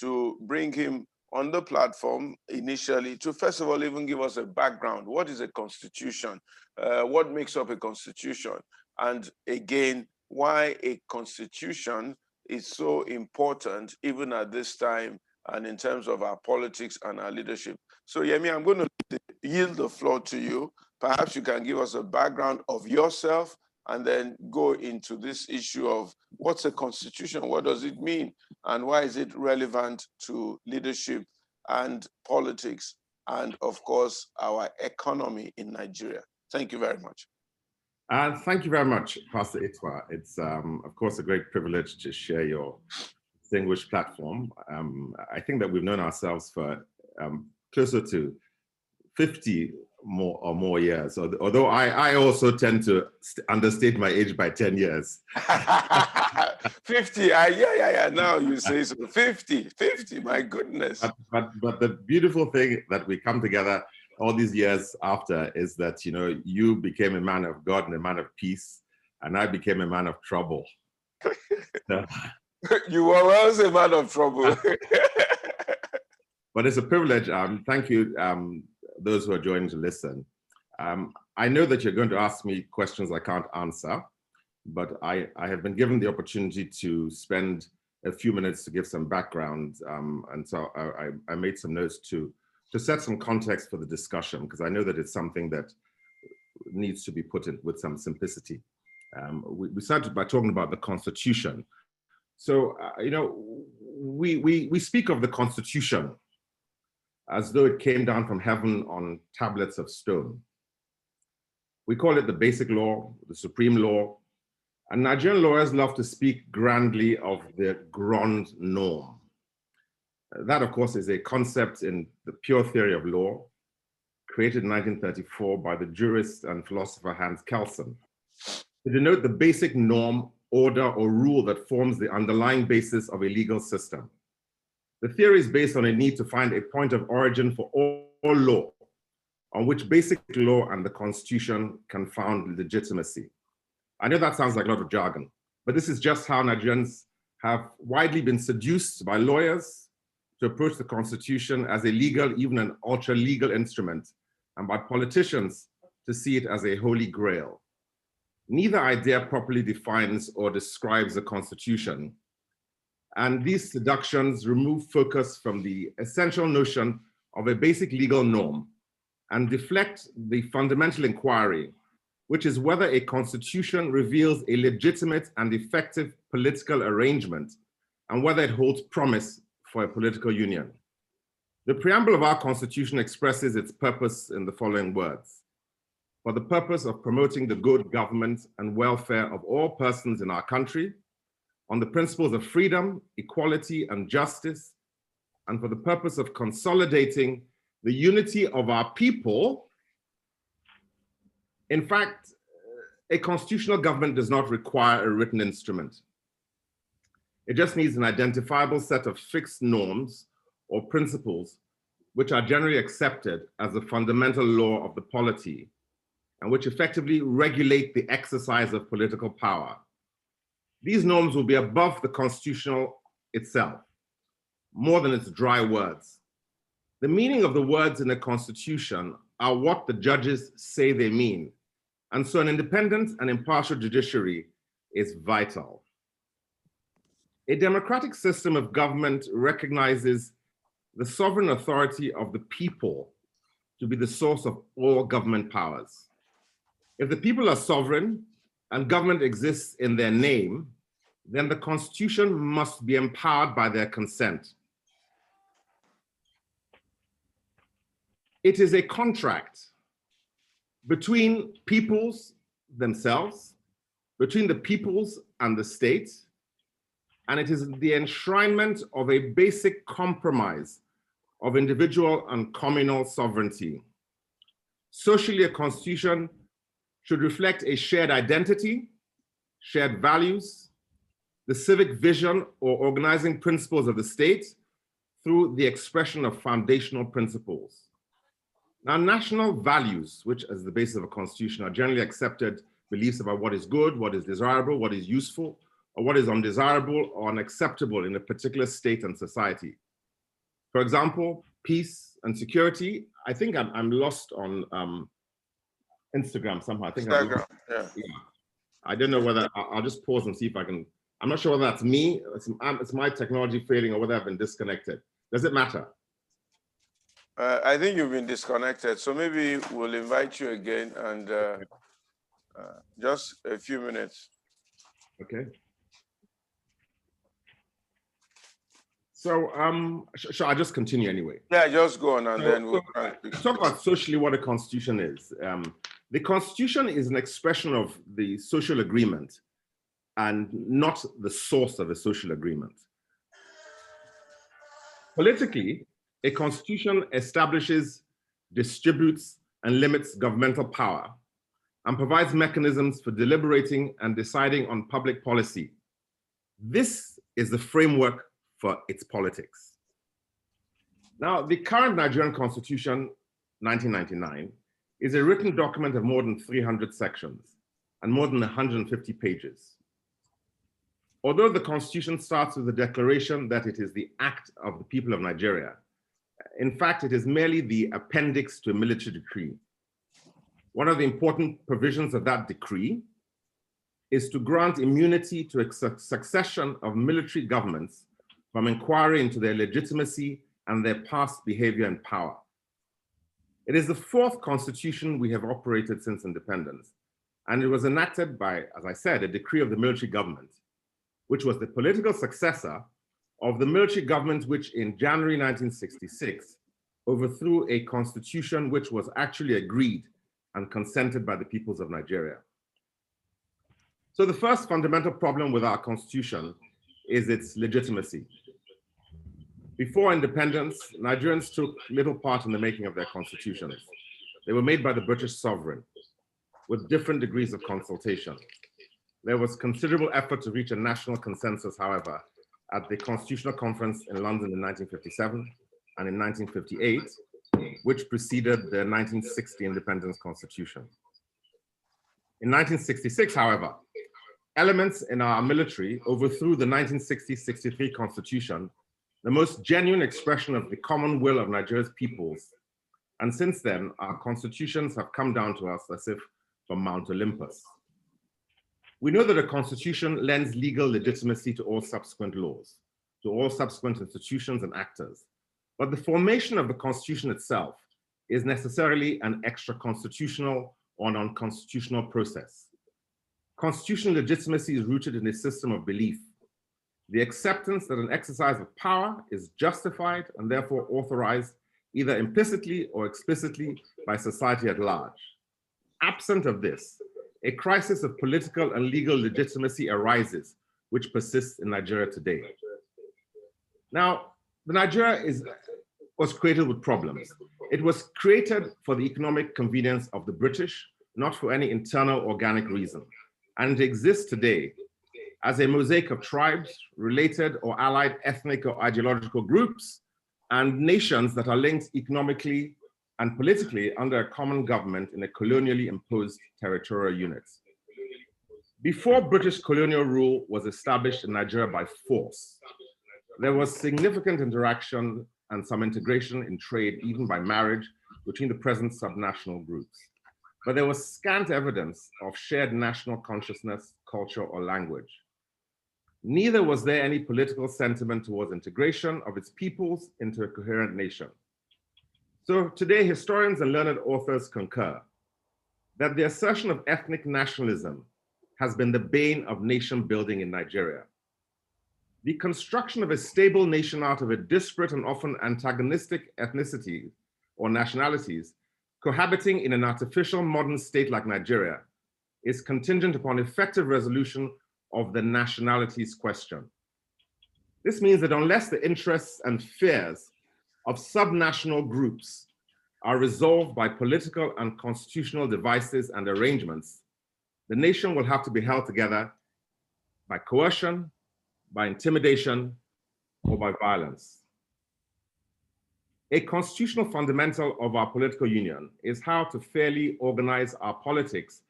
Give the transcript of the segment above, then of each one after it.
to bring him on the platform initially to, first of all, even give us a background. What is a constitution? What makes up a constitution? And again, why a constitution is so important, even at this time, and in terms of our politics and our leadership. So Yemi, I'm going to yield the floor to you. Perhaps you can give us a background of yourself and then go into this issue of what's a constitution, what does it mean, and why is it relevant to leadership and politics, and of course, our economy in Nigeria. Thank you very much. Thank you very much, Pastor Itwa. It's, of course, a great privilege to share your distinguished platform. I think that we've known ourselves for closer to 50 more years, although I also tend to understate my age by 10 years. 50, yeah, now you say so. 50, my goodness. But the beautiful thing that we come together all these years after is that, you know, you became a man of God and a man of peace, and I became a man of trouble. You were always a man of trouble. But it's a privilege. Thank you, those who are joining to listen. I know that you're going to ask me questions I can't answer, but I have been given the opportunity to spend a few minutes to give some background. And so I made some notes to set some context for the discussion, because I know that it's something that needs to be put in with some simplicity. We started by talking about the Constitution. So, you know, we speak of the Constitution as though it came down from heaven on tablets of stone. We call it the basic law, the supreme law, and Nigerian lawyers love to speak grandly of the grand norm. That, of course, is a concept in the pure theory of law, created in 1934 by the jurist and philosopher Hans Kelsen, to denote the basic norm, order, or rule that forms the underlying basis of a legal system. The theory is based on a need to find a point of origin for all law, on which basic law and the Constitution can found legitimacy. I know that sounds like a lot of jargon, but this is just how Nigerians have widely been seduced by lawyers to approach the Constitution as a legal, even an ultra-legal instrument, and by politicians to see it as a holy grail. Neither idea properly defines or describes the Constitution, and these seductions remove focus from the essential notion of a basic legal norm and deflect the fundamental inquiry, which is whether a constitution reveals a legitimate and effective political arrangement and whether it holds promise for a political union. The preamble of our Constitution expresses its purpose in the following words: for the purpose of promoting the good government and welfare of all persons in our country, on the principles of freedom, equality, and justice, and for the purpose of consolidating the unity of our people. In fact, a constitutional government does not require a written instrument. It just needs an identifiable set of fixed norms or principles which are generally accepted as the fundamental law of the polity and which effectively regulate the exercise of political power. These norms will be above the constitutional itself, more than its dry words. The meaning of the words in the Constitution are what the judges say they mean, and so an independent and impartial judiciary is vital. A democratic system of government recognizes the sovereign authority of the people to be the source of all government powers. If the people are sovereign and government exists in their name, then the Constitution must be empowered by their consent. It is a contract between peoples themselves, between the peoples and the state, and it is the enshrinement of a basic compromise of individual and communal sovereignty. Socially, a constitution should reflect a shared identity, shared values, the civic vision or organizing principles of the state through the expression of foundational principles. Now, national values, which as the basis of a constitution are generally accepted beliefs about what is good, what is desirable, what is useful, or what is undesirable or unacceptable in a particular state and society. For example, peace and security. I think I'm lost on Instagram somehow. I think Instagram, yeah. I don't know whether I'll just pause and see if I can. I'm not sure whether that's me, it's my technology failing, or whether I've been disconnected. Does it matter? I think you've been disconnected, so maybe we'll invite you again, and just a few minutes. Okay. So, shall I just continue anyway? Yeah, just go on, and then we'll talk about socially what a constitution is. The constitution is an expression of the social agreement and not the source of a social agreement. Politically, a constitution establishes, distributes, and limits governmental power and provides mechanisms for deliberating and deciding on public policy. This is the framework for its politics. Now, the current Nigerian Constitution, 1999, is a written document of more than 300 sections and more than 150 pages. Although the Constitution starts with the declaration that it is the act of the people of Nigeria, in fact, it is merely the appendix to a military decree. One of the important provisions of that decree is to grant immunity to a succession of military governments from inquiry into their legitimacy and their past behavior and power. It is the fourth constitution we have operated since independence, and it was enacted by, as I said, a decree of the military government, which was the political successor of the military government which in January 1966 overthrew a constitution which was actually agreed and consented by the peoples of Nigeria. So the first fundamental problem with our constitution is its legitimacy. Before independence, Nigerians took little part in the making of their constitutions. They were made by the British sovereign with different degrees of consultation. There was considerable effort to reach a national consensus, however, at the Constitutional Conference in London in 1957 and in 1958, which preceded the 1960 Independence Constitution. In 1966, however, elements in our military overthrew the 1960-63 Constitution, the most genuine expression of the common will of Nigeria's peoples. And since then, our constitutions have come down to us as if from Mount Olympus. We know that a constitution lends legal legitimacy to all subsequent laws, to all subsequent institutions and actors. But the formation of the constitution itself is necessarily an extra-constitutional or non-constitutional process. Constitutional legitimacy is rooted in a system of belief, the acceptance that an exercise of power is justified and therefore authorized either implicitly or explicitly by society at large. Absent of this, a crisis of political and legal legitimacy arises, which persists in Nigeria today. Now, Nigeria was created with problems. It was created for the economic convenience of the British, not for any internal organic reason. And it exists today as a mosaic of tribes, related or allied ethnic or ideological groups, and nations that are linked economically and politically under a common government in a colonially imposed territorial unit. Before British colonial rule was established in Nigeria by force, there was significant interaction and some integration in trade, even by marriage, between the present subnational groups. But there was scant evidence of shared national consciousness, culture, or language. Neither was there any political sentiment towards integration of its peoples into a coherent nation. So today, historians and learned authors concur that the assertion of ethnic nationalism has been the bane of nation building in Nigeria. The construction of a stable nation out of a disparate and often antagonistic ethnicity or nationalities cohabiting in an artificial modern state like Nigeria is contingent upon effective resolution of the nationalities question. This means that unless the interests and fears of subnational groups are resolved by political and constitutional devices and arrangements, the nation will have to be held together by coercion, by intimidation, or by violence. A constitutional fundamental of our political union is how to fairly organize our politics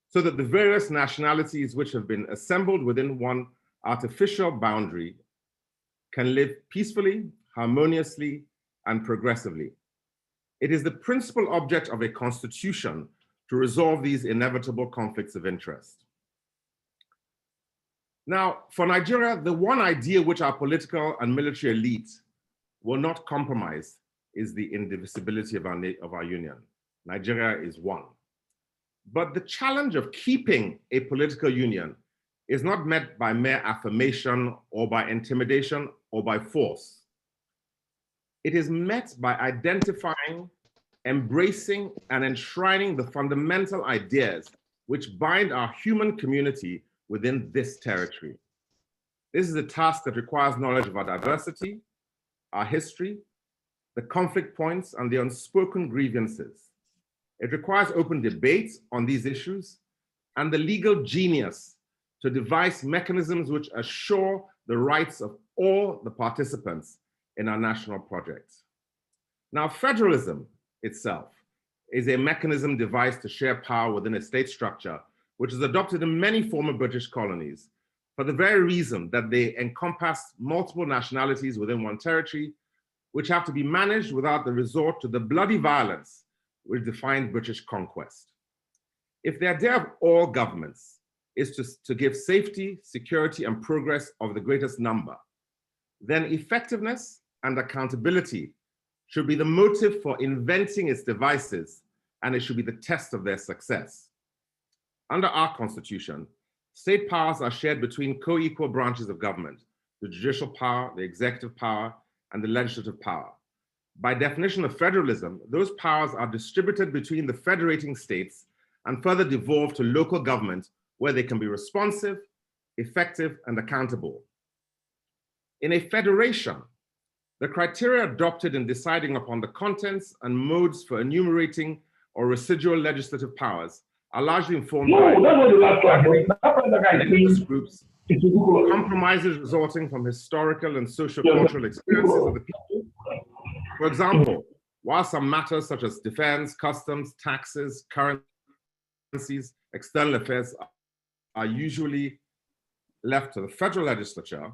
so that the various nationalities which have been assembled within one artificial boundary can live peacefully, harmoniously, and progressively. It is the principal object of a constitution to resolve these inevitable conflicts of interest. Now, for Nigeria, the one idea which our political and military elite will not compromise is the indivisibility of our union. Nigeria is one. But the challenge of keeping a political union is not met by mere affirmation or by intimidation or by force. It is met by identifying, embracing, and enshrining the fundamental ideas which bind our human community within this territory. This is a task that requires knowledge of our diversity, our history, the conflict points, and the unspoken grievances. It requires open debate on these issues and the legal genius to devise mechanisms which assure the rights of all the participants in our national project. Now, federalism itself is a mechanism devised to share power within a state structure, which is adopted in many former British colonies for the very reason that they encompass multiple nationalities within one territory, which have to be managed without the resort to the bloody violence which defined British conquest. If the idea of all governments is to give safety, security, and progress of the greatest number, then effectiveness and accountability should be the motive for inventing its devices, and it should be the test of their success. Under our constitution, state powers are shared between co-equal branches of government, the judicial power, the executive power, and the legislative power. By definition of federalism, those powers are distributed between the federating states and further devolved to local government where they can be responsive, effective, and accountable. In a federation, the criteria adopted in deciding upon the contents and modes for enumerating or residual legislative powers are largely informed by religious groups, compromises resulting from historical and socio-cultural experiences of the people. For example, while some matters such as defense, customs, taxes, currencies, external affairs are usually left to the federal legislature,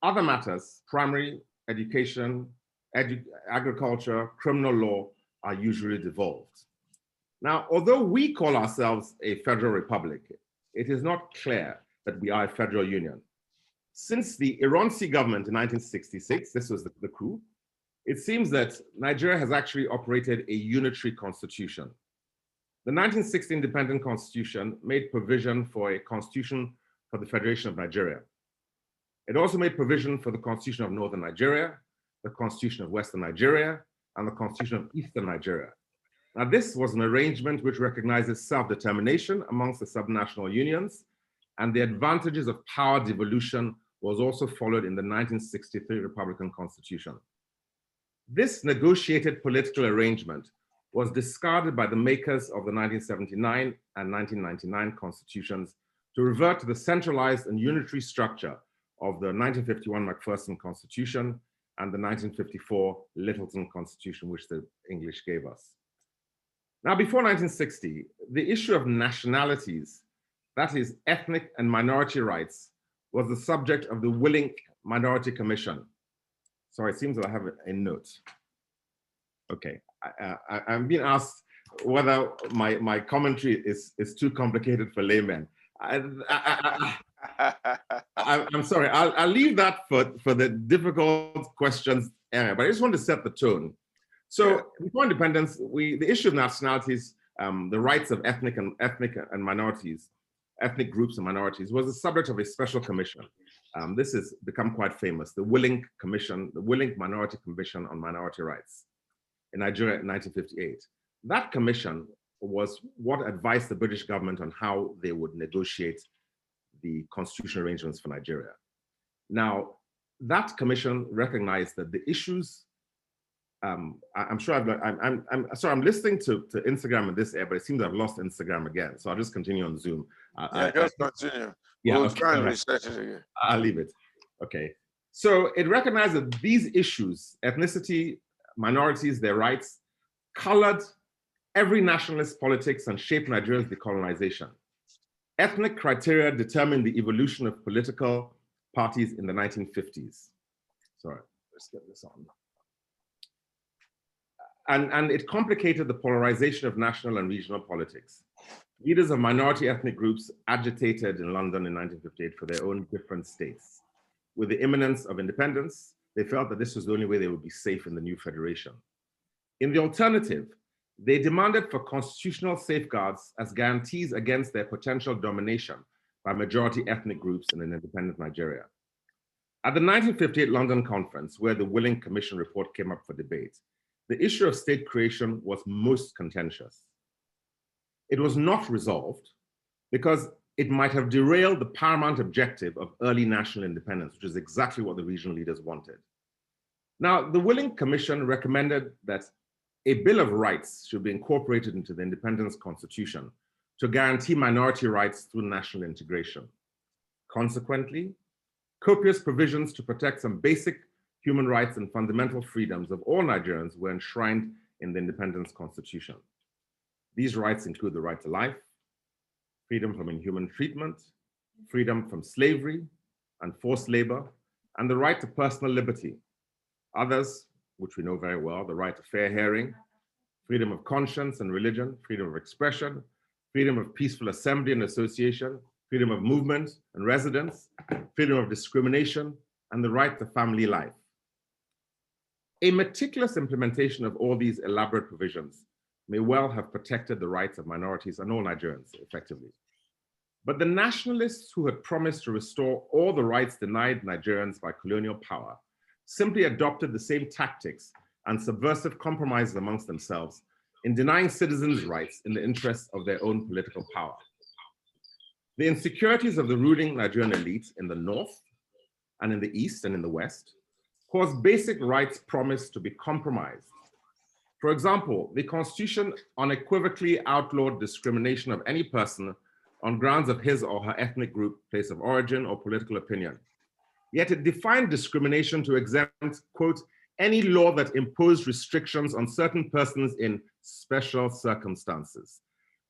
other matters, primary education, agriculture, criminal law, are usually devolved. Now, although we call ourselves a federal republic, it is not clear that we are a federal union. Since the Ironsi government in 1966, this was the coup, it seems that Nigeria has actually operated a unitary constitution. The 1960 independent constitution made provision for a constitution for the Federation of Nigeria. It also made provision for the Constitution of Northern Nigeria, the Constitution of Western Nigeria, and the Constitution of Eastern Nigeria. Now, this was an arrangement which recognizes self-determination amongst the subnational unions, and the advantages of power devolution was also followed in the 1963 Republican Constitution. This negotiated political arrangement was discarded by the makers of the 1979 and 1999 constitutions to revert to the centralized and unitary structure of the 1951 Macpherson Constitution and the 1954 Littleton Constitution, which the English gave us. Now, before 1960, the issue of nationalities, that is ethnic and minority rights, was the subject of the Willink Minority Commission. Sorry, it seems that I have a note. Okay, I'm being asked whether my commentary is too complicated for laymen. I'm sorry, I'll leave that for the difficult questions area, but I just want to set the tone. So before independence, the issue of nationalities, the rights of ethnic minorities, ethnic groups and minorities, was the subject of a special commission. This has become quite famous, the Willink Commission, the Willink Minority Commission on Minority Rights in Nigeria in 1958. That commission was what advised the British government on how they would negotiate the constitutional arrangements for Nigeria. Now, that commission recognized that the issues, I'm sure I'm sorry, I'm listening to Instagram in this air, but it seems I've lost Instagram again. So I'll just continue on Zoom. Just continue. Yeah, we'll okay, try and right. research it again. I'll leave it. Okay. So it recognized that these issues, ethnicity, minorities, their rights, colored every nationalist politics and shaped Nigeria's decolonization. Ethnic criteria determined the evolution of political parties in the 1950s. Sorry, let's get this on. And it complicated the polarization of national and regional politics. Leaders of minority ethnic groups agitated in London in 1958 for their own different states. With the imminence of independence, they felt that this was the only way they would be safe in the new federation. In the alternative, they demanded for constitutional safeguards as guarantees against their potential domination by majority ethnic groups in an independent Nigeria. At the 1958 London conference, where the Willing Commission report came up for debate, the issue of state creation was most contentious. It was not resolved because it might have derailed the paramount objective of early national independence, which is exactly what the regional leaders wanted. Now, the Willing Commission recommended that a Bill of Rights should be incorporated into the Independence Constitution to guarantee minority rights through national integration. Consequently, copious provisions to protect some basic human rights and fundamental freedoms of all Nigerians were enshrined in the Independence Constitution. These rights include the right to life, freedom from inhuman treatment, freedom from slavery and forced labor, and the right to personal liberty. Others, which we know very well, the right to fair hearing, freedom of conscience and religion, freedom of expression, freedom of peaceful assembly and association, freedom of movement and residence, freedom of discrimination, and the right to family life. A meticulous implementation of all these elaborate provisions may well have protected the rights of minorities and all Nigerians effectively. But the nationalists who had promised to restore all the rights denied Nigerians by colonial power simply adopted the same tactics and subversive compromises amongst themselves in denying citizens' rights in the interests of their own political power. The insecurities of the ruling Nigerian elite in the north and in the east and in the west caused basic rights promised to be compromised. For example, the Constitution unequivocally outlawed discrimination of any person on grounds of his or her ethnic group, place of origin, or political opinion. Yet it defined discrimination to exempt, quote, any law that imposed restrictions on certain persons in special circumstances,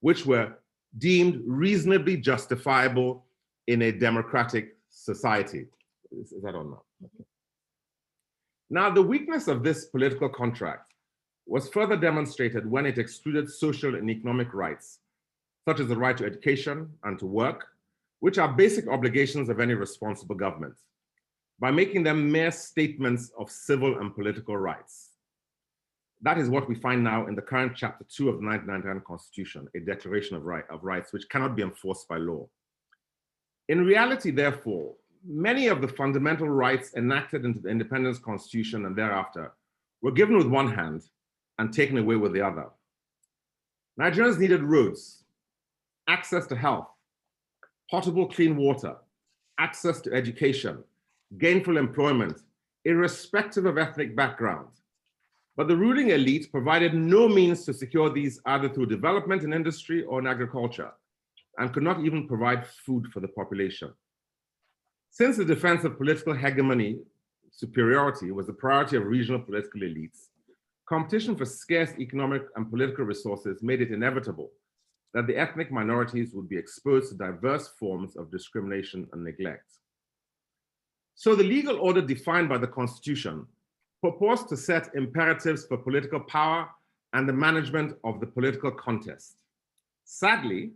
which were deemed reasonably justifiable in a democratic society. Is that or not? Okay. Now, the weakness of this political contract was further demonstrated when it excluded social and economic rights, such as the right to education and to work, which are basic obligations of any responsible government, by making them mere statements of civil and political rights. That is what we find now in the current Chapter 2 of the 1999 Constitution, a declaration of rights which cannot be enforced by law. In reality, therefore, many of the fundamental rights enacted into the Independence Constitution and thereafter were given with one hand and taken away with the other. Nigerians needed roads, access to health, potable clean water, access to education, gainful employment, irrespective of ethnic background. But the ruling elite provided no means to secure these either through development in industry or in agriculture, and could not even provide food for the population. Since the defense of political hegemony, superiority, was the priority of regional political elites, competition for scarce economic and political resources made it inevitable that the ethnic minorities would be exposed to diverse forms of discrimination and neglect. So the legal order defined by the Constitution purports to set imperatives for political power and the management of the political contest. Sadly,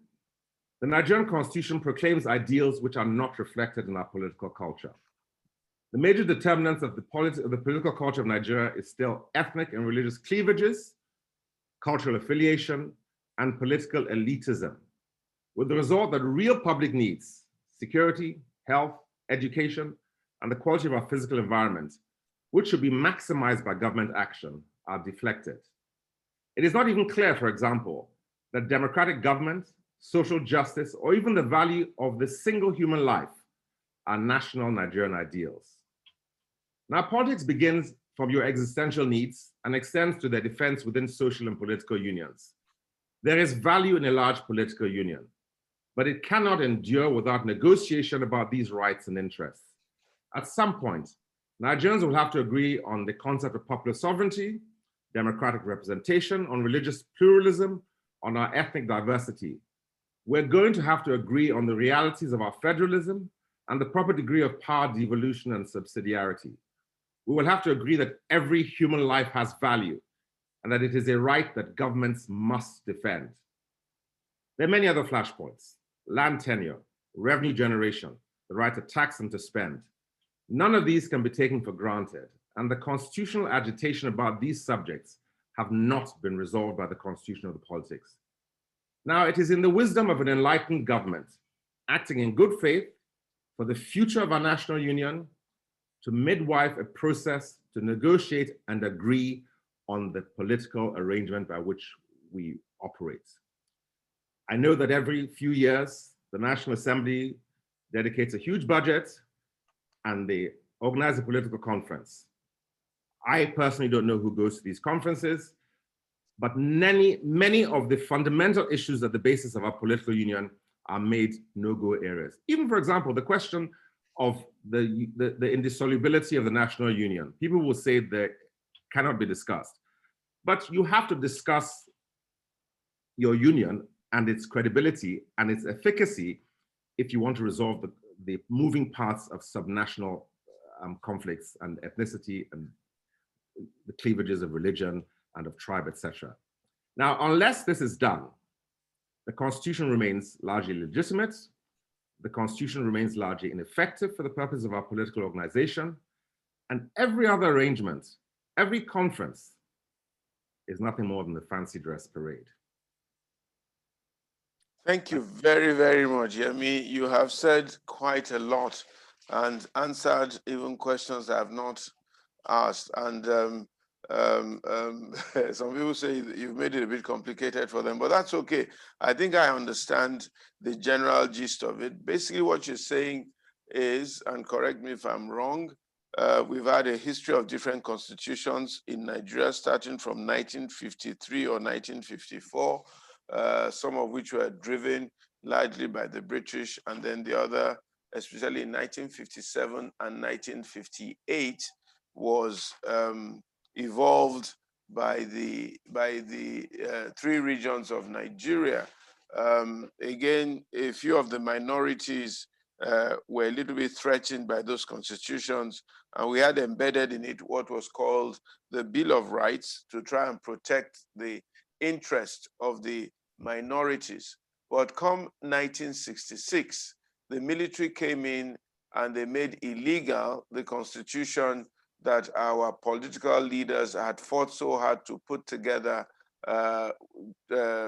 the Nigerian Constitution proclaims ideals which are not reflected in our political culture. The major determinants of the political culture of Nigeria is still ethnic and religious cleavages, cultural affiliation, and political elitism, with the result that real public needs, security, health, education, and the quality of our physical environment, which should be maximized by government action, are deflected. It is not even clear, for example, that democratic government, social justice, or even the value of the single human life are national Nigerian ideals. Now, politics begins from your existential needs and extends to their defense within social and political unions. There is value in a large political union, but it cannot endure without negotiation about these rights and interests. At some point, Nigerians will have to agree on the concept of popular sovereignty, democratic representation, on religious pluralism, on our ethnic diversity. We're going to have to agree on the realities of our federalism and the proper degree of power devolution and subsidiarity. We will have to agree that every human life has value, and that it is a right that governments must defend. There are many other flashpoints: land tenure, revenue generation, the right to tax and to spend. None of these can be taken for granted, and the constitutional agitation about these subjects have not been resolved by the constitution of the politics. Now, it is in the wisdom of an enlightened government, acting in good faith for the future of our national union, to midwife a process to negotiate and agree on the political arrangement by which we operate. I know that every few years, the National Assembly dedicates a huge budget and they organize a political conference. I personally don't know who goes to these conferences, but many of the fundamental issues at the basis of our political union are made no-go areas. Even, for example, the question of the indissolubility of the national union. People will say that cannot be discussed, but you have to discuss your union and its credibility and its efficacy if you want to resolve the moving parts of subnational conflicts and ethnicity and the cleavages of religion and of tribe, etc. Now, unless this is done, the Constitution remains largely legitimate. The Constitution remains largely ineffective for the purpose of our political organization. And every other arrangement, every conference is nothing more than a fancy dress parade. Thank you very, very much, Yemi. You have said quite a lot and answered even questions I have not asked. And some people say you've made it a bit complicated for them, but that's okay. I think I understand the general gist of it. Basically, what you're saying is, and correct me if I'm wrong, we've had a history of different constitutions in Nigeria, starting from 1953 or 1954. Some of which were driven largely by the British, and then the other, especially in 1957 and 1958, was evolved by the three regions of Nigeria. Again, a few of the minorities were a little bit threatened by those constitutions, and we had embedded in it what was called the Bill of Rights to try and protect the interest of the minorities. But come 1966, the military came in and they made illegal the constitution that our political leaders had fought so hard to put together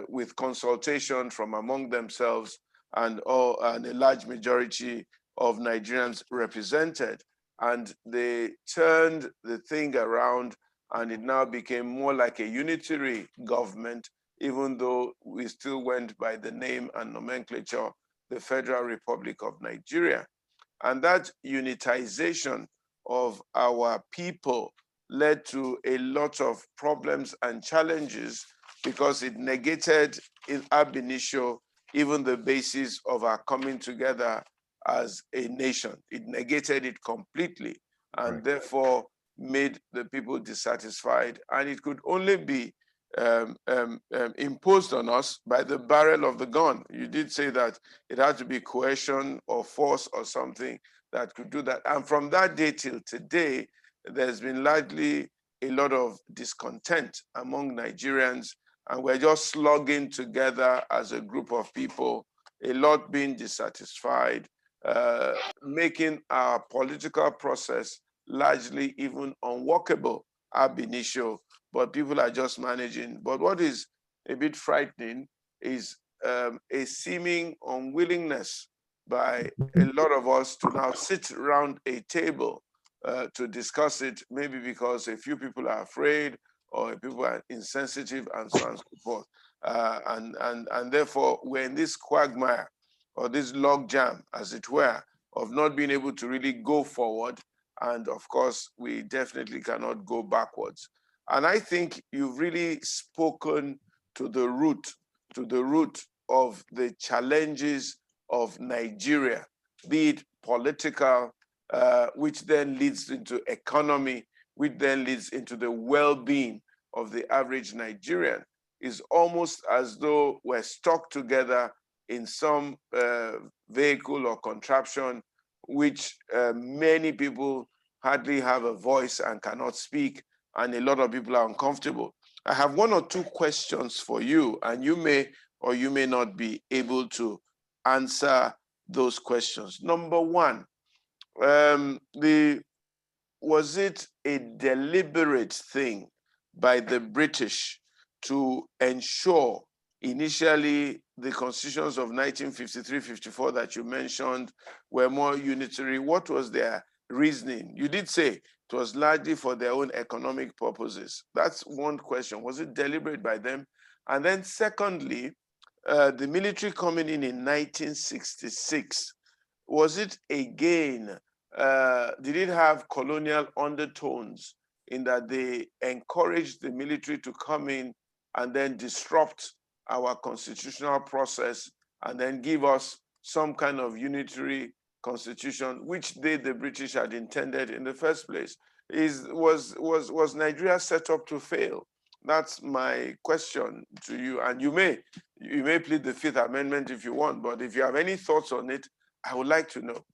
with consultation from among themselves and a large majority of Nigerians represented. And they turned the thing around, and it now became more like a unitary government, even though we still went by the name and nomenclature, the Federal Republic of Nigeria. And that unitization of our people led to a lot of problems and challenges because it negated in ab initio even the basis of our coming together as a nation. It negated it completely, and Right. therefore made the people dissatisfied. And it could only be imposed on us by the barrel of the gun. You did say that it had to be coercion or force or something that could do that. And from that day till today, there's been largely a lot of discontent among Nigerians, and we're just slugging together as a group of people, a lot being dissatisfied, making our political process largely even unworkable ab initio, but people are just managing. But what is a bit frightening is a seeming unwillingness by a lot of us to now sit around a table to discuss it, maybe because a few people are afraid or people are insensitive and so on and so forth. And therefore, we're in this quagmire or this log jam, as it were, of not being able to really go forward. And of course, we definitely cannot go backwards. And I think you've really spoken to the root of the challenges of Nigeria, be it political, which then leads into economy, which then leads into the well-being of the average Nigerian. Is almost as though we're stuck together in some vehicle or contraption, which many people hardly have a voice and cannot speak, and a lot of people are uncomfortable. I have one or two questions for you, and you may or you may not be able to answer those questions. Number one, was it a deliberate thing by the British to ensure initially the constitutions of 1953-54 that you mentioned were more unitary? What was their reasoning? You did say it was largely for their own economic purposes. That's one question. Was it deliberate by them? And then secondly, the military coming in 1966, was it again, did it have colonial undertones in that they encouraged the military to come in and then disrupt our constitutional process and then give us some kind of unitary constitution, which they, the British, had intended in the first place? Was Nigeria set up to fail? That's my question to you. And you may plead the Fifth Amendment if you want, but if you have any thoughts on it, I would like to know.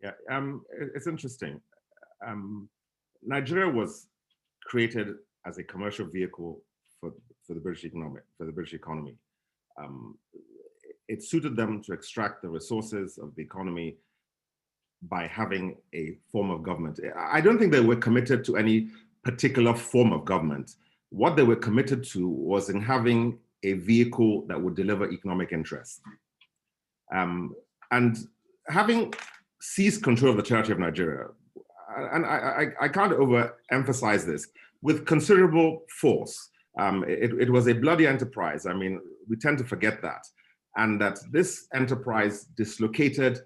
Yeah, it's interesting. Nigeria was created as a commercial vehicle for the British economy. It suited them to extract the resources of the economy by having a form of government. I don't think they were committed to any particular form of government. What they were committed to was in having a vehicle that would deliver economic interest. And having seized control of the territory of Nigeria, and I can't overemphasize this, with considerable force. It was a bloody enterprise. I mean, we tend to forget that. And that this enterprise dislocated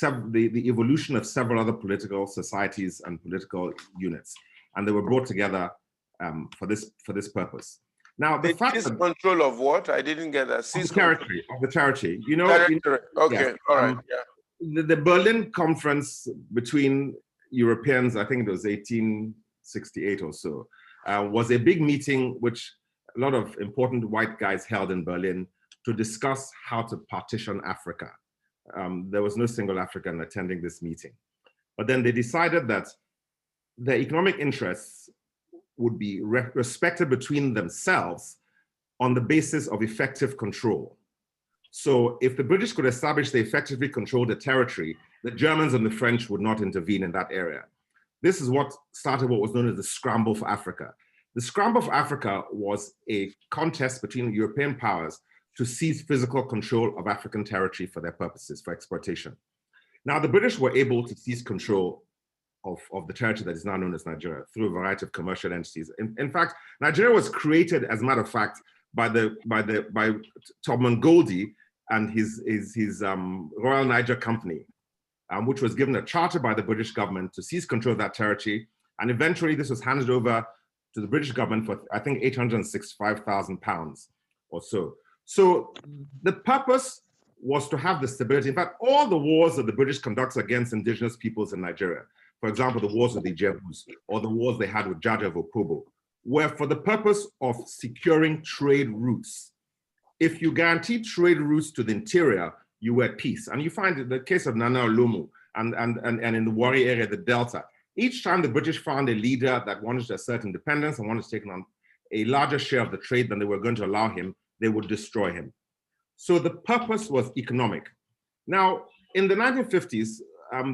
the evolution of several other political societies and political units. And they were brought together for this purpose. Now, the fact that control of what? I didn't get that. Of the territory. You know, okay, yes, all right. Yeah. The Berlin Conference between Europeans, I think it was 1868 or so, was a big meeting which a lot of important white guys held in Berlin to discuss how to partition Africa. There was no single African attending this meeting. But then they decided that their economic interests would be respected between themselves on the basis of effective control. So if the British could establish they effectively controlled the territory, the Germans and the French would not intervene in that area. This is what started what was known as the Scramble for Africa. The Scramble for Africa was a contest between European powers to seize physical control of African territory for their purposes, for exploitation. Now, the British were able to seize control of the territory that is now known as Nigeria through a variety of commercial entities. In fact, Nigeria was created, as a matter of fact, by Tubman Goldie and his Royal Niger Company, which was given a charter by the British government to seize control of that territory. And eventually this was handed over to the British government for, I think, £865,000 or so. So the purpose was to have the stability. In fact, all the wars that the British conducts against indigenous peoples in Nigeria, for example, the wars with the Ijebus or the wars they had with Jaja Opobo, were for the purpose of securing trade routes. If you guaranteed trade routes to the interior, you were at peace. And you find in the case of Nana Olumu and in the Warri area, the Delta, each time the British found a leader that wanted to assert independence and wanted to take on a larger share of the trade than they were going to allow him, they would destroy him. So the purpose was economic. Now, in the 1950s,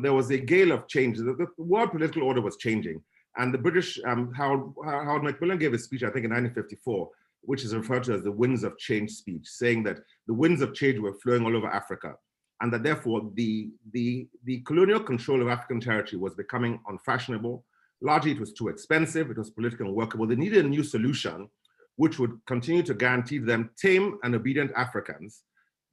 there was a gale of change. The world political order was changing. And the British, Howard Macmillan gave a speech, I think in 1954, which is referred to as the winds of change speech, saying that the winds of change were flowing all over Africa, and that therefore the colonial control of African territory was becoming unfashionable. Largely it was too expensive, it was politically unworkable. They needed a new solution which would continue to guarantee them tame and obedient Africans,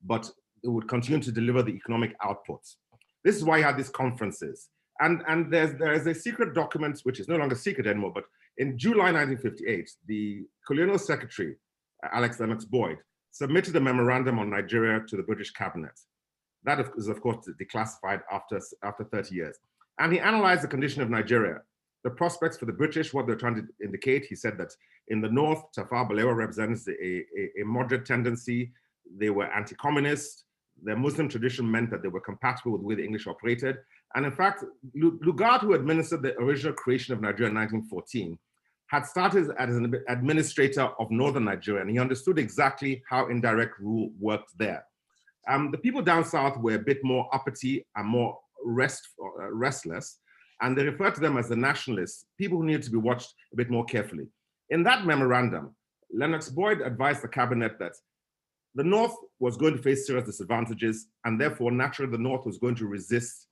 but it would continue to deliver the economic outputs. This is why you had these conferences. And there is a secret document, which is no longer secret anymore, but in July 1958, the colonial secretary, Alex Lennox Boyd, submitted a memorandum on Nigeria to the British cabinet. That is, of course, declassified after 30 years. And he analyzed the condition of Nigeria, the prospects for the British, what they're trying to indicate. He said that in the north, Tafawa Balewa represents a moderate tendency. They were anti-communist. Their Muslim tradition meant that they were compatible with the way the English operated. And in fact, Lugard, who administered the original creation of Nigeria in 1914, had started as an administrator of northern Nigeria, and he understood exactly how indirect rule worked there. The people down south were a bit more uppity and more restless, and they referred to them as the nationalists, people who needed to be watched a bit more carefully. In that memorandum, Lennox Boyd advised the cabinet that the North was going to face serious disadvantages, and therefore, naturally, the North was going to resist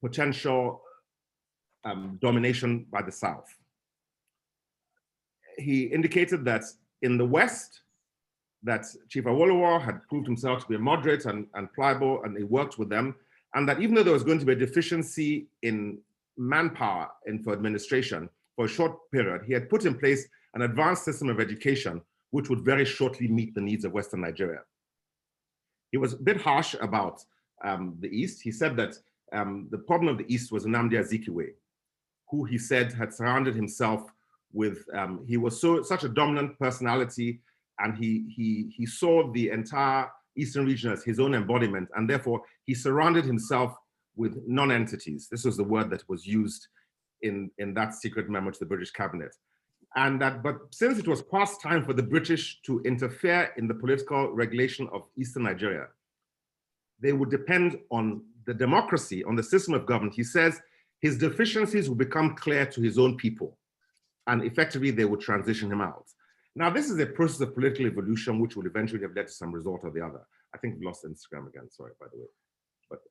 potential domination by the South. He indicated that in the West, that Chief Awolowo had proved himself to be a moderate and pliable, and he worked with them, and that even though there was going to be a deficiency in manpower for administration for a short period, he had put in place an advanced system of education which would very shortly meet the needs of Western Nigeria. He was a bit harsh about the East. He said that the problem of the East was Nnamdi Azikiwe, who he said had surrounded himself with, he was such a dominant personality, and he saw the entire Eastern region as his own embodiment, and therefore he surrounded himself with non-entities. This was the word that was used in that secret memo to the British cabinet. And but since it was past time for the British to interfere in the political regulation of Eastern Nigeria, they would depend on the democracy, on the system of government. He says his deficiencies will become clear to his own people, and effectively they would transition him out. Now, this is a process of political evolution which will eventually have led to some result or the other. I think we've lost Instagram again, sorry, by the way. But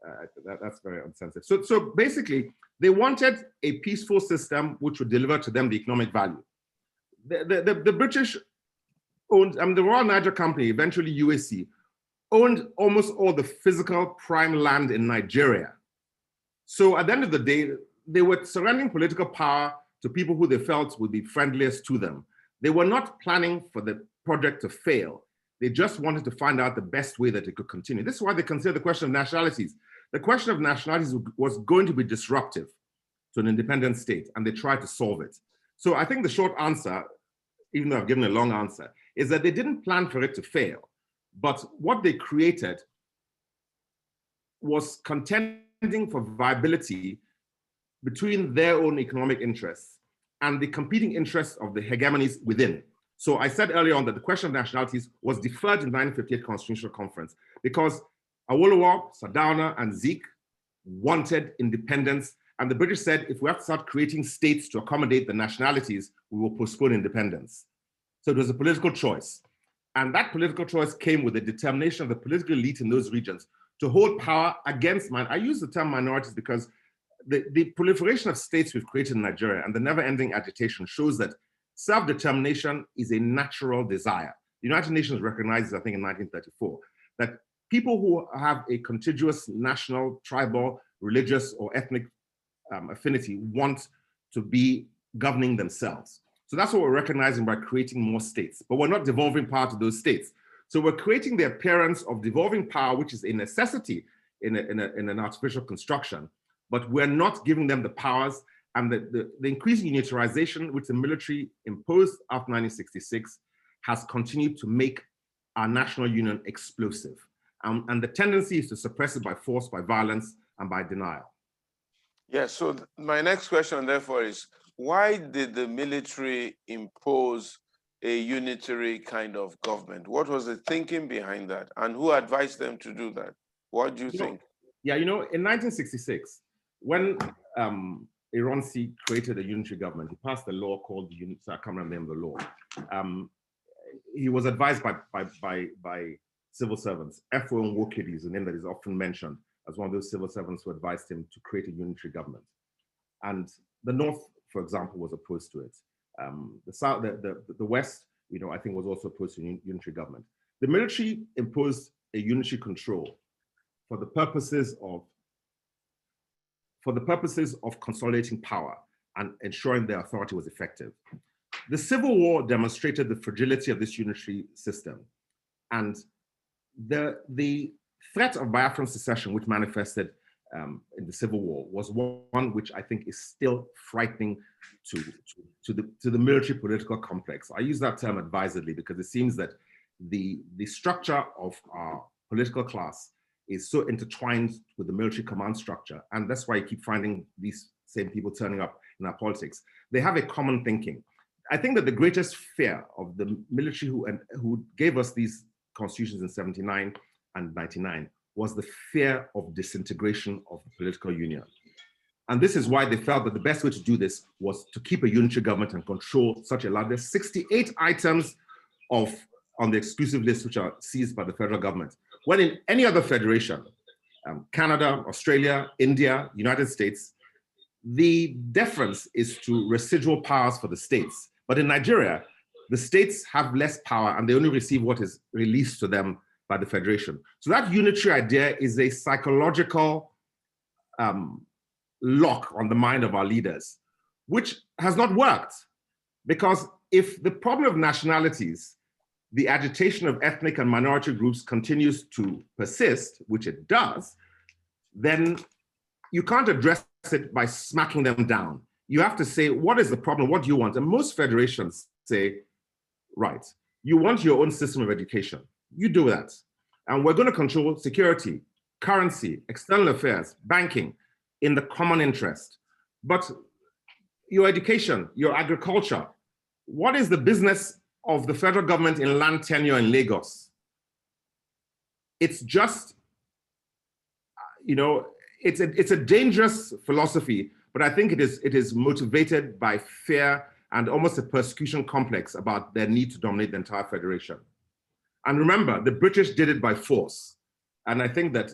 that's very unsensitive. So basically, they wanted a peaceful system which would deliver to them the economic value. The British owned, the Royal Niger Company, eventually UAC, owned almost all the physical prime land in Nigeria. So at the end of the day, they were surrendering political power to people who they felt would be friendliest to them. They were not planning for the project to fail. They just wanted to find out the best way that it could continue. This is why they consider the question of nationalities. The question of nationalities was going to be disruptive to an independent state, and they tried to solve it. So I think the short answer, even though I've given a long answer, is that they didn't plan for it to fail. But what they created was contending for viability between their own economic interests and the competing interests of the hegemonies within. So I said earlier on that the question of nationalities was deferred in the 1958 Constitutional Conference because Awolowo, Sardauna, and Zeke wanted independence, and the British said, if we have to start creating states to accommodate the nationalities, we will postpone independence. So it was a political choice. And that political choice came with the determination of the political elite in those regions to hold power against, I use the term minorities because the proliferation of states we've created in Nigeria and the never-ending agitation shows that self-determination is a natural desire. The United Nations recognizes, I think in 1934, that people who have a contiguous national, tribal, religious, or ethnic affinity want to be governing themselves. So that's what we're recognizing by creating more states, but we're not devolving power to those states. So we're creating the appearance of devolving power, which is a necessity in an artificial construction, but we're not giving them the powers, and the increasing unitarization which the military imposed after 1966 has continued to make our national union explosive. And the tendency is to suppress it by force, by violence, and by denial. Yes, so my next question therefore is, why did the military impose a unitary kind of government? What was the thinking behind that? And who advised them to do that? What do you think? Yeah, in 1966, when Ironsi created a unitary government, he passed a law called the I can't remember the name of the law. He was advised by civil servants. F.O. Nwokedi is the name that is often mentioned as one of those civil servants who advised him to create a unitary government. And the North, for example, was opposed to it. The South, the West, I think was also opposed to unitary government. The military imposed a unitary control for the purposes of consolidating power and ensuring their authority was effective. The Civil War demonstrated the fragility of this unitary system, and the threat of Biafran secession, which manifested in the Civil War, was one which I think is still frightening to the military political complex. I use that term advisedly because it seems that the structure of our political class is so intertwined with the military command structure, and that's why you keep finding these same people turning up in our politics. They have a common thinking. I think that the greatest fear of the military who gave us these constitutions in 79 and 99 was the fear of disintegration of the political union. And this is why they felt that the best way to do this was to keep a unitary government and control such a large. There's 68 items on the exclusive list which are seized by the federal government. When in any other federation, Canada, Australia, India, United States, the deference is to residual powers for the states. But in Nigeria, the states have less power and they only receive what is released to them by the federation. So that unitary idea is a psychological lock on the mind of our leaders, which has not worked. Because if the problem of nationalities, the agitation of ethnic and minority groups continues to persist, which it does, then you can't address it by smacking them down. You have to say, what is the problem? What do you want? And most federations say, right, you want your own system of education. You do that. And we're going to control security, currency, external affairs, banking in the common interest. But your education, your agriculture, what is the business of the federal government in land tenure in Lagos? It's just, it's a dangerous philosophy, but I think it is motivated by fear and almost a persecution complex about their need to dominate the entire federation. And remember, the British did it by force. And I think that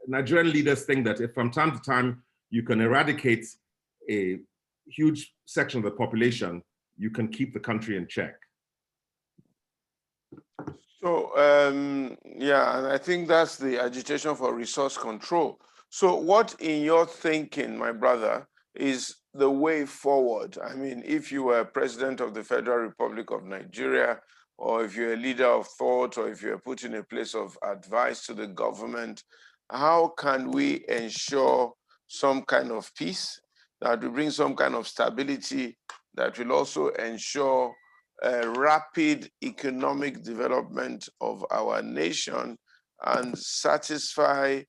Nigerian leaders think that if from time to time you can eradicate a huge section of the population, you can keep the country in check. So, yeah, and I think that's the agitation for resource control. So what in your thinking, my brother, is the way forward? I mean, if you were president of the Federal Republic of Nigeria, or if you're a leader of thought, or if you're put in a place of advice to the government, how can we ensure some kind of peace that will bring some kind of stability that will also ensure rapid economic development of our nation and satisfy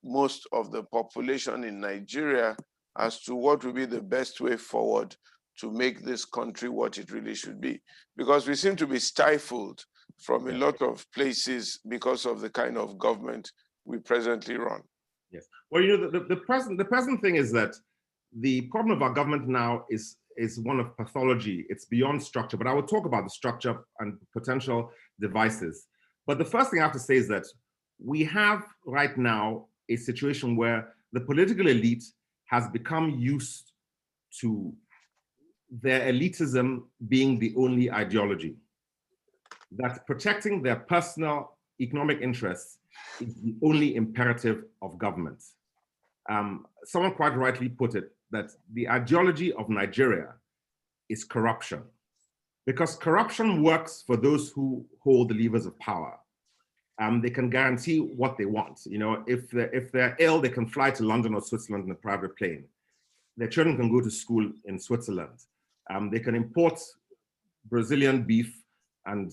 most of the population in Nigeria as to what will be the best way forward to make this country what it really should be? Because we seem to be stifled from a lot of places because of the kind of government we presently run. Yes. Well, the present thing is that the problem of our government now is one of pathology. It's beyond structure, but I will talk about the structure and potential devices. But the first thing I have to say is that we have right now a situation where the political elite has become used to their elitism being the only ideology. That protecting their personal economic interests is the only imperative of government. Someone quite rightly put it, that the ideology of Nigeria is corruption, because corruption works for those who hold the levers of power. They can guarantee what they want. If they're ill, they can fly to London or Switzerland in a private plane. Their children can go to school in Switzerland. They can import Brazilian beef and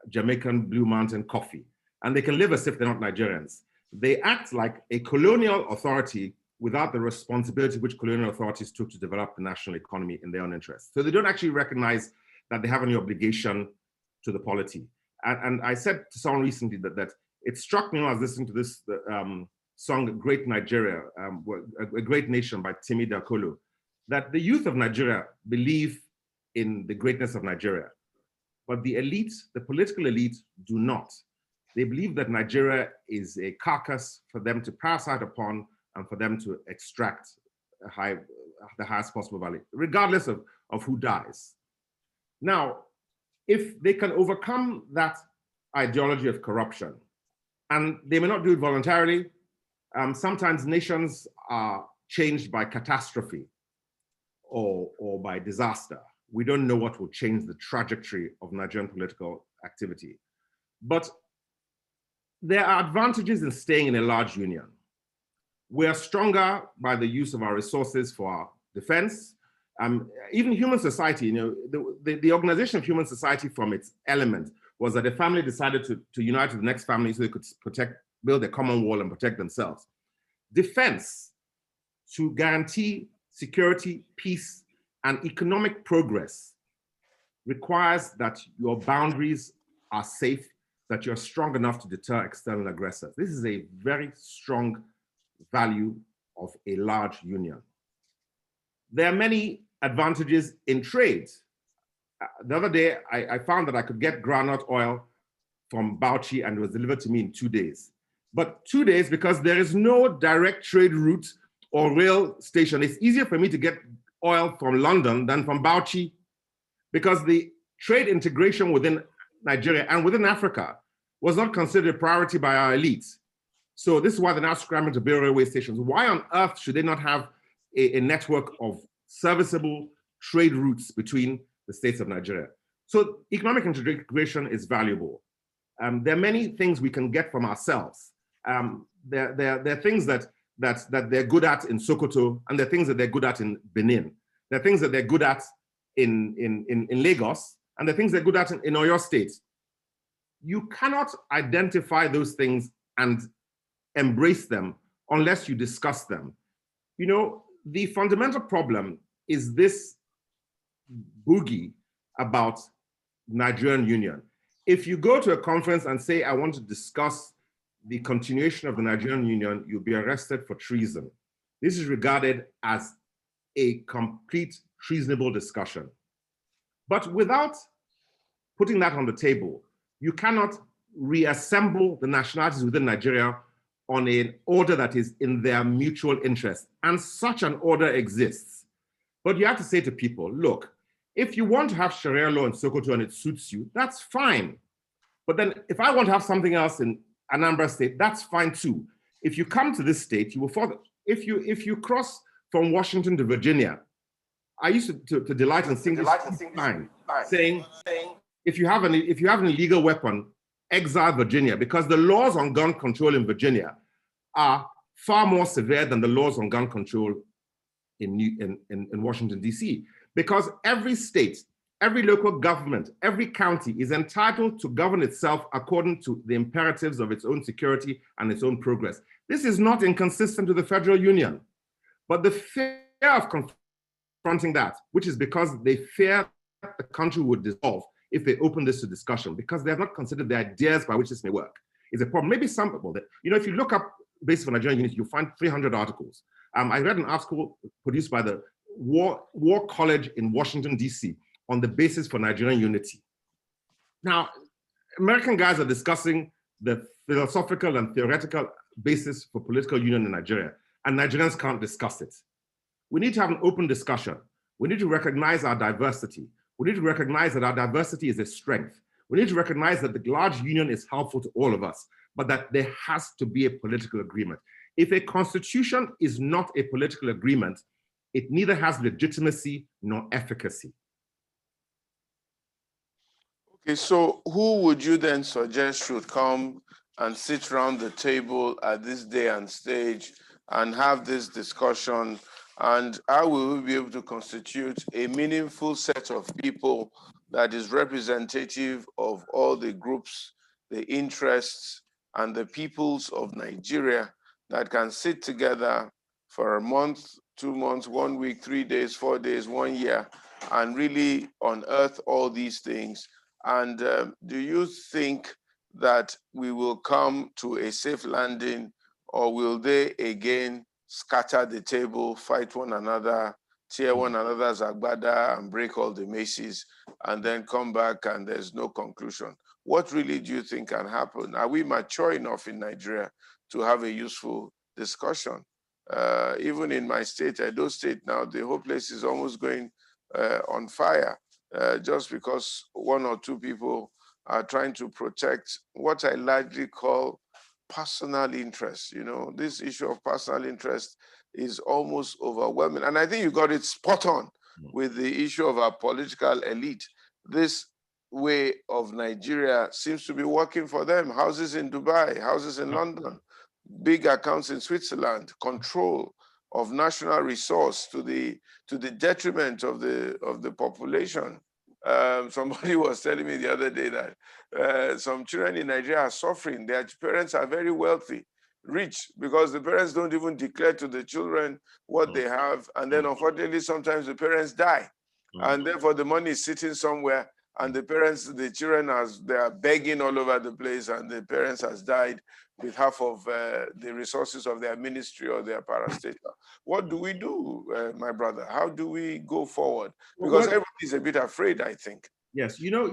Jamaican Blue Mountain coffee, and they can live as if they're not Nigerians. They act like a colonial authority without the responsibility which colonial authorities took to develop the national economy in their own interest. So they don't actually recognize that they have any obligation to the polity. And I said to someone recently that it struck me when I was listening to this song, Great Nigeria, A Great Nation by Timi Dakolo, that the youth of Nigeria believe in the greatness of Nigeria, but the elite, the political elite, do not. They believe that Nigeria is a carcass for them to parasite upon and for them to extract the highest possible value, regardless of who dies. Now, if they can overcome that ideology of corruption, and they may not do it voluntarily, sometimes nations are changed by catastrophe or by disaster. We don't know what will change the trajectory of Nigerian political activity. But there are advantages in staying in a large union. We are stronger by the use of our resources for our defense. Even human society, the organization of human society from its element was that a family decided to unite with the next family so they could build a common wall and protect themselves. Defense, to guarantee security, peace, and economic progress requires that your boundaries are safe, that you're strong enough to deter external aggressors. This is a very strong value of a large union. There are many advantages in trade. The other day, I found that I could get groundnut oil from Bauchi and it was delivered to me in 2 days. But 2 days, because there is no direct trade route or rail station, it's easier for me to get oil from London than from Bauchi, because the trade integration within Nigeria and within Africa was not considered a priority by our elites. So this is why they're now scrambling to build railway stations. Why on earth should they not have a network of serviceable trade routes between the states of Nigeria? So economic integration is valuable. There are many things we can get from ourselves. There are things that they're good at in Sokoto, and there are things that they're good at in Benin. There are things that they're good at in Lagos, and there are things they're good at in Oyo State. You cannot identify those things and embrace them unless you discuss them. You know, the fundamental problem is this boogie about Nigerian Union. If you go to a conference and say, I want to discuss the continuation of the Nigerian Union, you'll be arrested for treason. This is regarded as a complete treasonable discussion. But without putting that on the table, you cannot reassemble the nationalities within Nigeria on an order that is in their mutual interest. And such an order exists. But you have to say to people, look, if you want to have Sharia law in Sokoto and it suits you, that's fine. But then if I want to have something else in Anambra State, that's fine too. If you come to this state, you will follow. If you cross from Washington to Virginia, I used to delight in singing this line, saying, if you have an illegal weapon, exile Virginia, because the laws on gun control in Virginia are far more severe than the laws on gun control in Washington, D.C. Because every state, every local government, every county is entitled to govern itself according to the imperatives of its own security and its own progress. This is not inconsistent with the federal union. But the fear of confronting that, which is because they fear the country would dissolve if they open this to discussion, because they have not considered the ideas by which this may work, is a problem. Maybe some people, if you look up Basis for Nigerian Unity, you'll find 300 articles. I read an article produced by the War College in Washington, D.C. on the basis for Nigerian unity. Now, American guys are discussing the philosophical and theoretical basis for political union in Nigeria, and Nigerians can't discuss it. We need to have an open discussion. We need to recognize our diversity. We need to recognize that our diversity is a strength. We need to recognize that the large union is helpful to all of us, but that there has to be a political agreement. If a constitution is not a political agreement, it neither has legitimacy nor efficacy. Okay, so who would you then suggest should come and sit around the table at this day and stage and have this discussion? And how will we be able to constitute a meaningful set of people that is representative of all the groups, the interests, and the peoples of Nigeria that can sit together for a month, 2 months, 1 week, 3 days, 4 days, 1 year, and really unearth all these things? And do you think that we will come to a safe landing, or will they again scatter the table, fight one another, tear one another's agbada, and break all the maces, and then come back and there's no conclusion? What really do you think can happen? Are we mature enough in Nigeria to have a useful discussion? Even in my state, Edo State now, the whole place is almost going on fire just because 1 or 2 people are trying to protect what I largely call personal interest. You know, this issue of personal interest is almost overwhelming. And I think you got it spot on with the issue of our political elite. This way of Nigeria seems to be working for them. Houses in Dubai, houses in London, big accounts in Switzerland, control of national resource to the detriment of the population. Somebody was telling me the other day that some children in Nigeria are suffering. Their parents are very wealthy, rich, because the parents don't even declare to the children what they have. And then unfortunately, sometimes the parents die. And therefore the money is sitting somewhere, and the children they are begging all over the place, and the parents has died with half of the resources of their ministry or their parastatal. What do we do, my brother? How do we go forward? Because everybody's a bit afraid, I think. Yes, Edo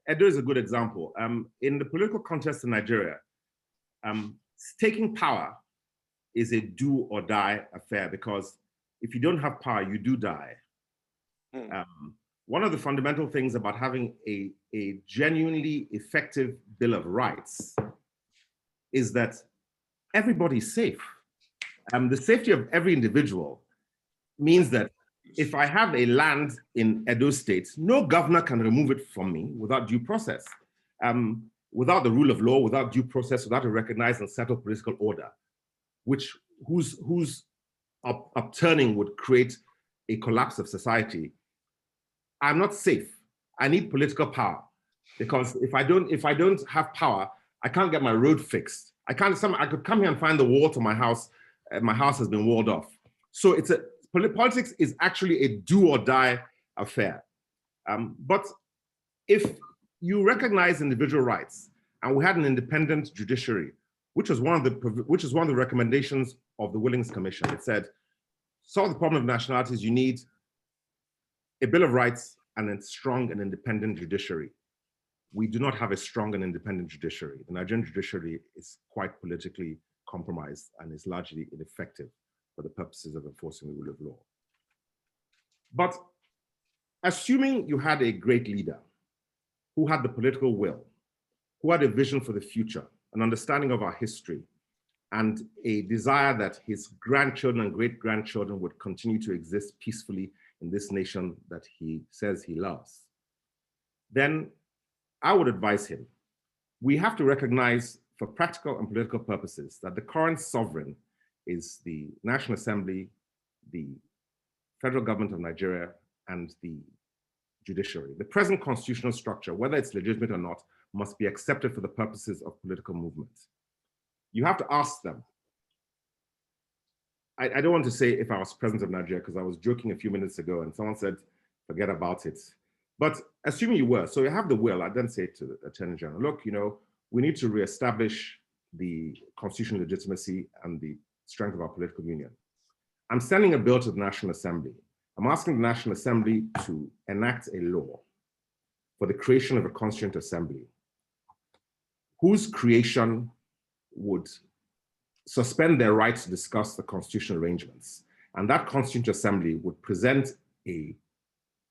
is a good example. In the political contest in Nigeria, taking power is a do or die affair, because if you don't have power, you do die. One of the fundamental things about having a genuinely effective Bill of Rights is that everybody's safe. The safety of every individual means that if I have a land in Edo State, no governor can remove it from me without due process, without the rule of law, without due process, without a recognized and settled political order, whose upturning would create a collapse of society. I'm not safe. I need political power, because if I don't have power, I can't get my road fixed. I could come here and find the wall to my house. My house has been walled off. So politics is actually a do or die affair. But if you recognize individual rights, and we had an independent judiciary, which was one of the recommendations of the Willings Commission. It said, solve the problem of nationalities, you need a Bill of Rights and a strong and independent judiciary. We do not have a strong and independent judiciary. The Nigerian judiciary is quite politically compromised and is largely ineffective for the purposes of enforcing the rule of law. But assuming you had a great leader who had the political will, who had a vision for the future, an understanding of our history, and a desire that his grandchildren and great-grandchildren would continue to exist peacefully in this nation that he says he loves, then I would advise him, we have to recognize for practical and political purposes that the current sovereign is the National Assembly, the federal government of Nigeria, and the judiciary. The present constitutional structure, whether it's legitimate or not, must be accepted for the purposes of political movement. You have to ask them. I don't want to say if I was president of Nigeria, because I was joking a few minutes ago and someone said, forget about it. But assuming you were, so you have the will, I then say to the Attorney General, look, we need to reestablish the constitutional legitimacy and the strength of our political union. I'm sending a bill to the National Assembly. I'm asking the National Assembly to enact a law for the creation of a constituent assembly, whose creation would suspend their right to discuss the constitutional arrangements. And that constituent assembly would present a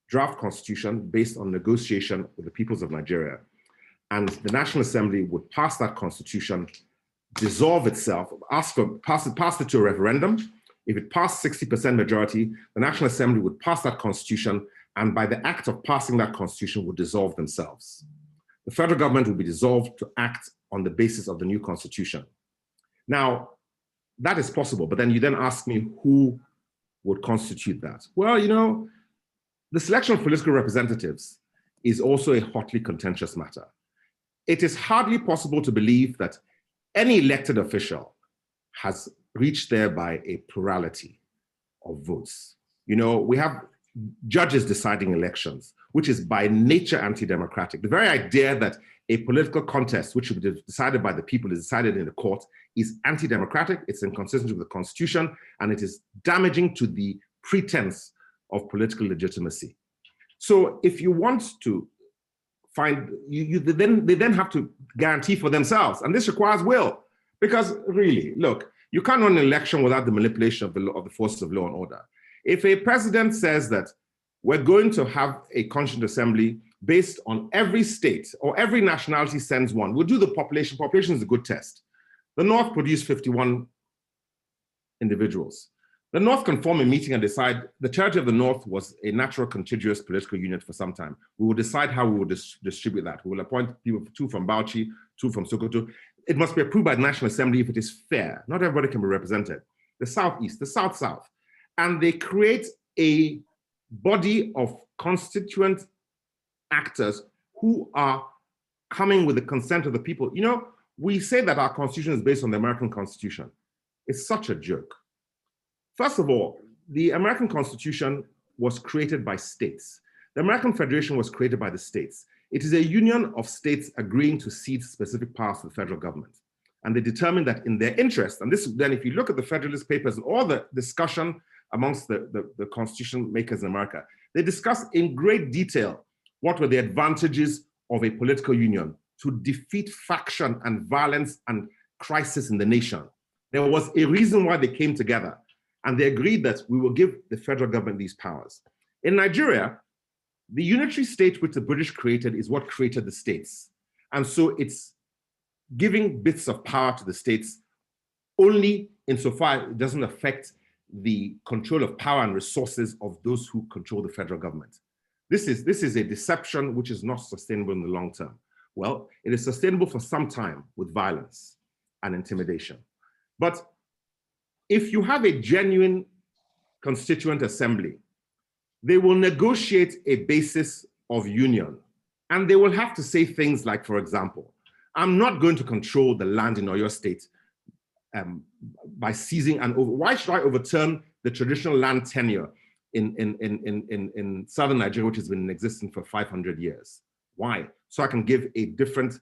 draft constitution based on negotiation with the peoples of Nigeria. And the National Assembly would pass that constitution, dissolve itself, pass it to a referendum. If it passed 60% majority, the National Assembly would pass that constitution, and by the act of passing that constitution would dissolve themselves. The federal government would be dissolved to act on the basis of the new constitution. Now, that is possible, but then you then ask me who would constitute that? Well, the selection of political representatives is also a hotly contentious matter. It is hardly possible to believe that any elected official has reached there by a plurality of votes. We have judges deciding elections, which is by nature anti-democratic. The very idea that a political contest, which should be decided by the people, is decided in the court, is anti-democratic, it's inconsistent with the Constitution, and it is damaging to the pretense of political legitimacy. So if you want to find, they then have to guarantee for themselves, and this requires will, because really, look, you can't run an election without the manipulation of the forces of law and order. If a president says that we're going to have a constituent assembly based on every state or every nationality sends one, we'll do the population. Population is a good test. The North produced 51 individuals. The North can form a meeting and decide. The Territory of the North was a natural contiguous political unit for some time. We will decide how we will distribute that. We will appoint people, 2 from Bauchi, 2 from Sokoto. It must be approved by the National Assembly if it is fair. Not everybody can be represented. The Southeast, the South-South. And they create a body of constituent actors who are coming with the consent of the people. we say that our constitution is based on the American Constitution. It's such a joke. First of all, the American Constitution was created by states. The American Federation was created by the states. It is a union of states agreeing to cede specific powers to the federal government. And they determined that in their interest, and this then if you look at the Federalist Papers and all the discussion amongst the constitution makers in America, they discussed in great detail what were the advantages of a political union to defeat faction and violence and crisis in the nation. There was a reason why they came together, and they agreed that we will give the federal government these powers. In Nigeria, the unitary state which the British created is what created the states. And so it's giving bits of power to the states only insofar it doesn't affect the control of power and resources of those who control the federal government. This is a deception which is not sustainable in the long term. Well, it is sustainable for some time with violence and intimidation. But if you have a genuine constituent assembly, they will negotiate a basis of union. And they will have to say things like, for example, I'm not going to control the land in Oyo State by seizing and over. Why should I overturn the traditional land tenure in southern Nigeria, which has been in existence for 500 years? Why? So I can give a different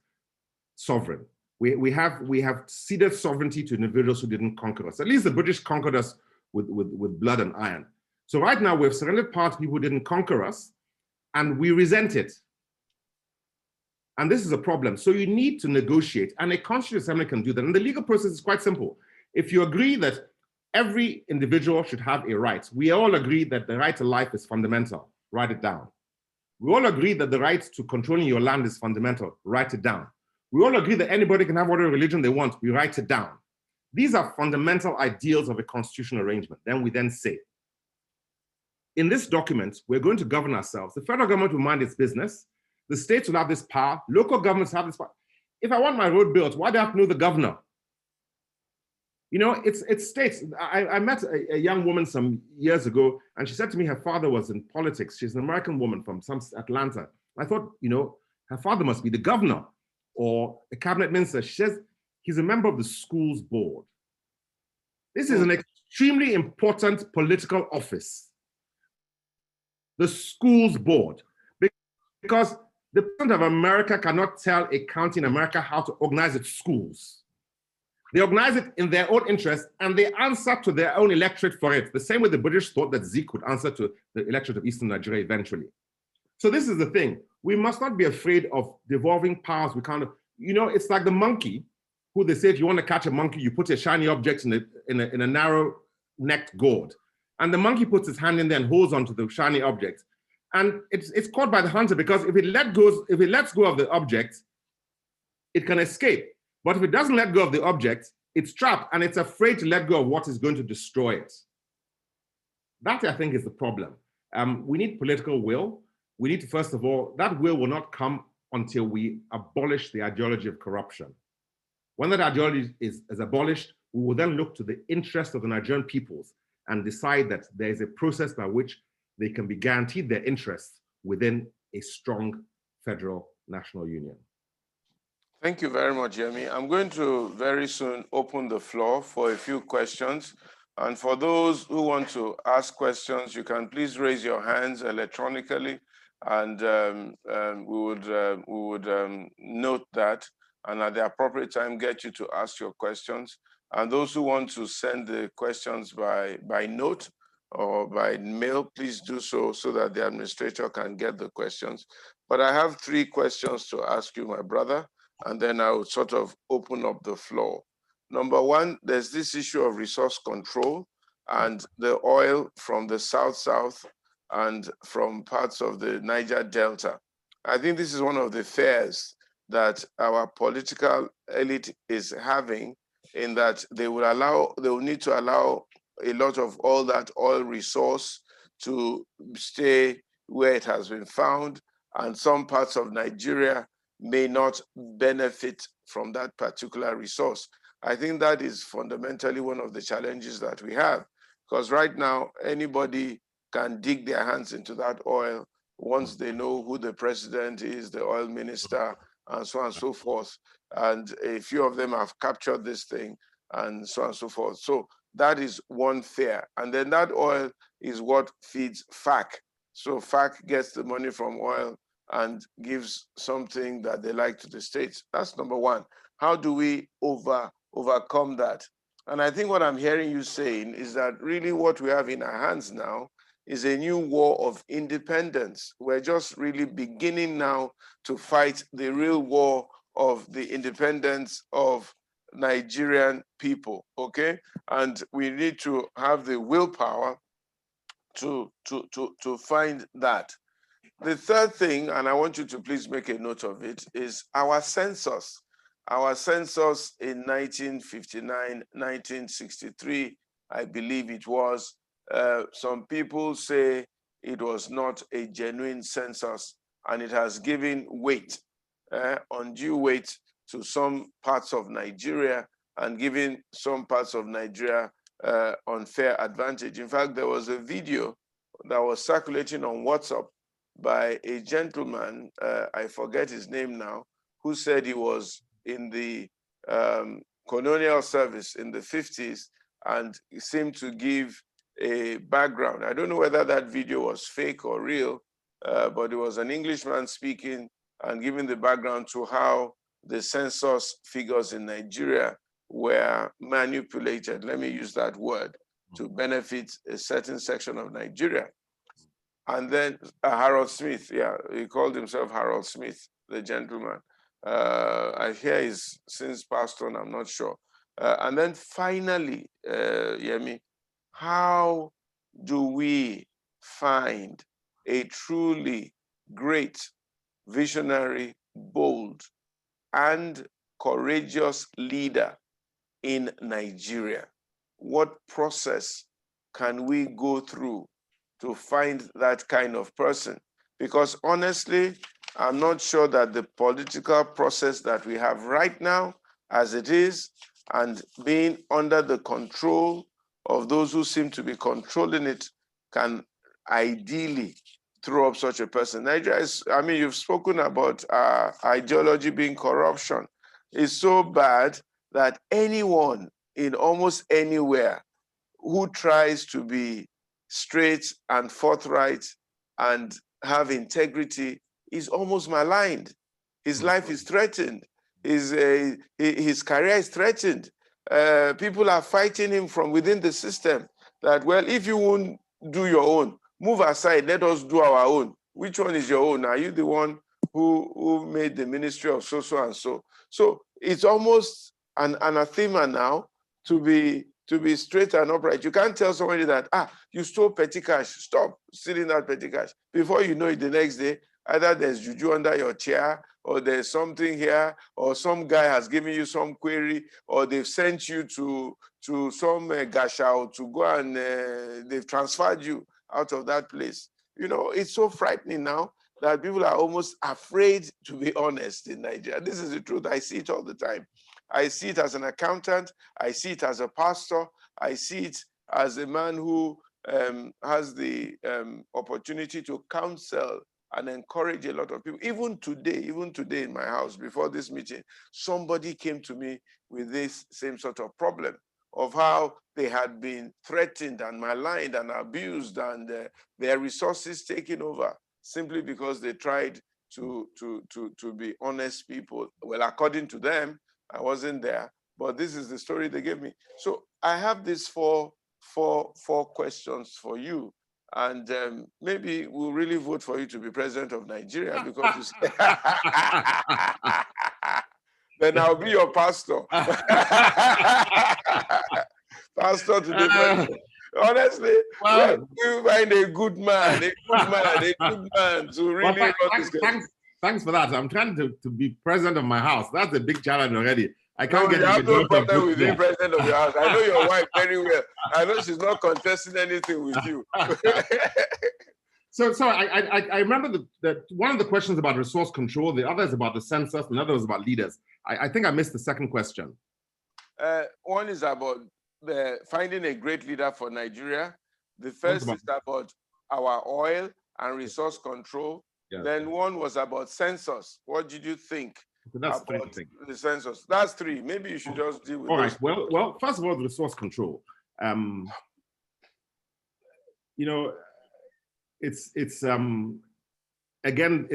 sovereign. We have ceded sovereignty to individuals who didn't conquer us. At least the British conquered us with blood and iron. So right now we've surrendered power to people who didn't conquer us, and we resent it. And this is a problem. So you need to negotiate, and a constitutional assembly can do that. And the legal process is quite simple. If you agree that every individual should have a right, we all agree that the right to life is fundamental, write it down. We all agree that the right to controlling your land is fundamental, write it down. We all agree that anybody can have whatever religion they want, we write it down. These are fundamental ideals of a constitutional arrangement. Then we then say, in this document, we're going to govern ourselves. The federal government will mind its business. The states will have this power. Local governments have this power. If I want my road built, why do I have to know the governor? You know, it's states. I met a young woman some years ago, and she said to me her father was in politics. She's an American woman from some Atlanta. I thought, you know, her father must be the governor or a cabinet minister. She says he's a member of the school's board. This is an extremely important political office. The school's board, because the president of America cannot tell a county in America how to organize its schools. They organize it in their own interest, and they answer to their own electorate for it, the same way the British thought that Zeke would answer to the electorate of Eastern Nigeria eventually. So this is the thing. We must not be afraid of devolving powers. We can't, you know, it's like the monkey, who they say if you want to catch a monkey, you put a shiny object in a narrow-necked gourd. And the monkey puts his hand in there and holds onto the shiny object. And it's caught by the hunter, because if it lets go of the object, it can escape. But if it doesn't let go of the object, it's trapped, and it's afraid to let go of what is going to destroy it. That, I think, is the problem. We need political will. We need to, first of all, that will not come until we abolish the ideology of corruption. When that ideology is abolished, we will then look to the interest of the Nigerian peoples and decide that there is a process by which they can be guaranteed their interests within a strong federal national union. Thank you very much, Yemi. I'm going to very soon open the floor for a few questions. And for those who want to ask questions, you can please raise your hands electronically, and we would note that, and at the appropriate time get you to ask your questions. And those who want to send the questions by note or by mail, please do so that the administrator can get the questions. But I have 3 questions to ask you, my brother, and then I will sort of open up the floor. Number 1, there's this issue of resource control and the oil from the South and from parts of the Niger Delta. I think this is one of the fears that our political elite is having, in that they will need to allow a lot of all that oil resource to stay where it has been found, and some parts of Nigeria may not benefit from that particular resource. I think that is fundamentally one of the challenges that we have, because right now anybody can dig their hands into that oil once they know who the president is, the oil minister, and so on and so forth. And a few of them have captured this thing and so on and so forth. So that is one fear. And then that oil is what feeds FAC. So FAC gets the money from oil and gives something that they like to the states. That's number one. How do we overcome that? And I think what I'm hearing you saying is that really what we have in our hands now is a new war of independence. We're just really beginning now to fight the real war of the independence of Nigerian people, okay? And we need to have the willpower to find that. The third thing, and I want you to please make a note of it, is our census. Our census in 1959, 1963, I believe it was. Some people say it was not a genuine census, and it has given weight, undue weight to some parts of Nigeria and giving some parts of Nigeria unfair advantage. In fact, there was a video that was circulating on WhatsApp by a gentleman, I forget his name now, who said he was in the colonial service in the 50s and seemed to give a background. I don't know whether that video was fake or real, but it was an Englishman speaking and giving the background to how the census figures in Nigeria were manipulated, let me use that word, to benefit a certain section of Nigeria. And then Harold Smith, yeah, he called himself Harold Smith, the gentleman. I hear he's since passed on, I'm not sure. And then finally, Yemi, how do we find a truly great, visionary, bold, and courageous leader in Nigeria? What process can we go through to find that kind of person? Because honestly, I'm not sure that the political process that we have right now, as it is, and being under the control of those who seem to be controlling it, can ideally throw up such a person. Nigeria is, I mean, you've spoken about ideology being corruption. It's so bad that anyone in almost anywhere who tries to be straight and forthright and have integrity is almost maligned. His life is threatened. His career is threatened. People are fighting him from within the system that, well, if you won't do your own, move aside, let us do our own. Which one is your own? Are you the one who made the ministry of so and so? So it's almost an anathema now to be straight and upright. You can't tell somebody that, you stole petty cash, stop stealing that petty cash. Before you know it, the next day, either there's juju under your chair, or there's something here, or some guy has given you some query, or they've sent you to some gashao to go and they've transferred you out of that place. You know, it's so frightening now that people are almost afraid to be honest in Nigeria. This is the truth. I see it all the time. I see it as an accountant. I see it as a pastor. I see it as a man who has the opportunity to counsel and encourage a lot of people. Even today in my house, before this meeting, somebody came to me with this same sort of problem of how they had been threatened and maligned and abused and their resources taken over simply because they tried to be honest people. Well, according to them, I wasn't there, but this is the story they gave me. So I have these four questions for you, and maybe we'll really vote for you to be president of Nigeria because you say, then I'll be your pastor. Pastor to the president. Honestly, well, we find a good man to really run this country. Thanks for that. I'm trying to be president of my house. That's a big challenge already. I can't get. You have no problem with being president of your house. I know your wife very well. I know she's not contesting anything with you. So I remember that one of the questions about resource control, the other is about the census, another was about leaders. I think I missed the second question. One is about finding a great leader for Nigeria. The first is about our oil and resource control. Yeah. Then one was about census. What did you think So that's three about things. the census. That's three. Maybe you should just deal with All those. right. Well, first of all, the resource control. You know, it's again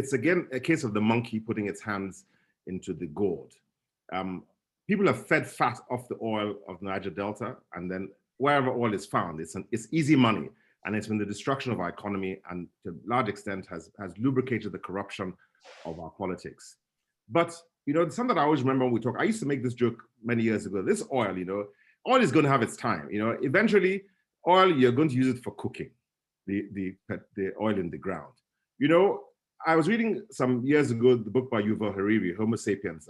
a case of the monkey putting its hands into the gourd. People have fed fat off the oil of Niger Delta, and then wherever oil is found, it's easy money, and it's been the destruction of our economy, and to a large extent has lubricated the corruption of our politics. But you know, something that I always remember when we talk, I used to make this joke many years ago. This oil, you know, oil is going to have its time. You know, eventually, oil, you're going to use it for cooking, the oil in the ground. You know, I was reading some years ago the book by Yuval Harari, Homo Sapiens.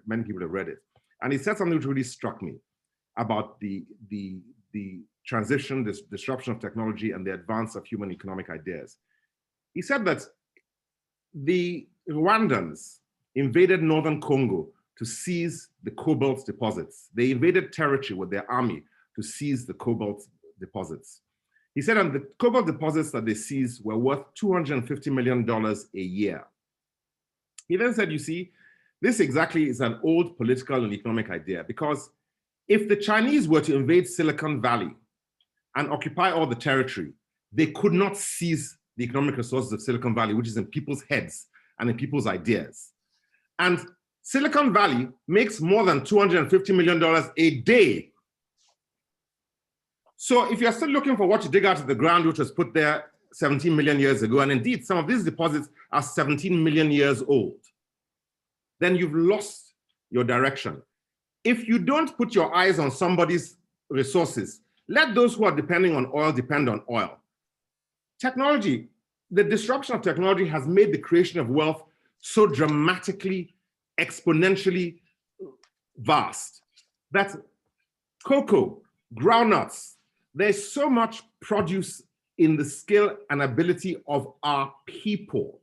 Many people have read it, and he said something which really struck me about the transition, this disruption of technology, and the advance of human economic ideas. He said that the Rwandans invaded northern Congo to seize the cobalt deposits. They invaded territory with their army to seize the cobalt deposits. He said that the cobalt deposits that they seized were worth $250 million a year. He then said, you see, this exactly is an old political and economic idea, because if the Chinese were to invade Silicon Valley and occupy all the territory, they could not seize the economic resources of Silicon Valley, which is in people's heads and in people's ideas. And Silicon Valley makes more than $250 million a day. So if you're still looking for what to dig out of the ground, which was put there 17 million years ago, and indeed some of these deposits are 17 million years old, then you've lost your direction. If you don't put your eyes on somebody's resources, let those who are depending on oil depend on oil. Technology, the disruption of technology has made the creation of wealth so dramatically, exponentially vast that cocoa, groundnuts, there's so much produce in the skill and ability of our people,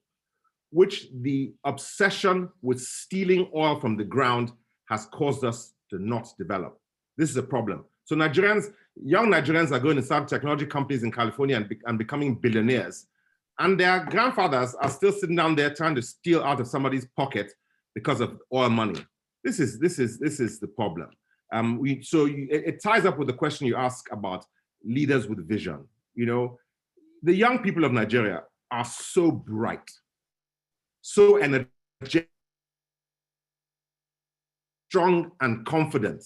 which the obsession with stealing oil from the ground has caused us to not develop. This is a problem. So Nigerians, young Nigerians are going to start technology companies in California and becoming billionaires. And their grandfathers are still sitting down there trying to steal out of somebody's pocket because of oil money. This is the problem. It ties up with the question you ask about leaders with vision. You know, the young people of Nigeria are so bright, so energetic, strong and confident.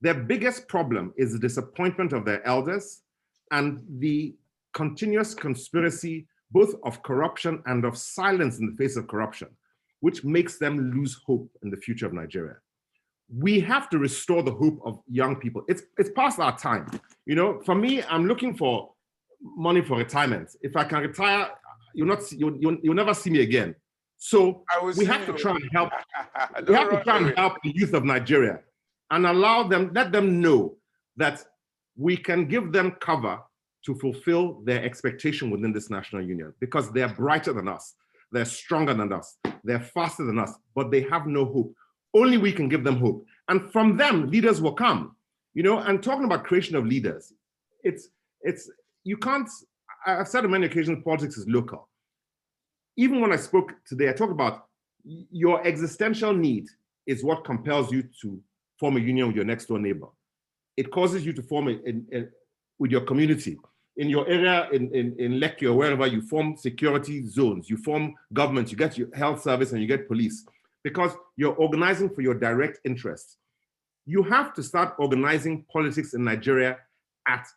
Their biggest problem is the disappointment of their elders and the continuous conspiracy, both of corruption and of silence in the face of corruption, which makes them lose hope in the future of Nigeria. We have to restore the hope of young people. It's past our time. You know, for me, I'm looking for money for retirement. If I can retire, you'll never see me again. So we have to try and help. We have to try and help the youth of Nigeria and allow them, let them know that we can give them cover to fulfill their expectation within this national union, because they're brighter than us, they're stronger than us, they're faster than us, but they have no hope. Only we can give them hope. And from them, leaders will come. You know, and talking about creation of leaders, you can't, I've said on many occasions, politics is local. Even when I spoke today, I talked about your existential need is what compels you to form a union with your next door neighbor. It causes you to form with your community. In your area, in Lekki or wherever, you form security zones, you form government, you get your health service and you get police, because you're organizing for your direct interests. You have to start organizing politics in Nigeria at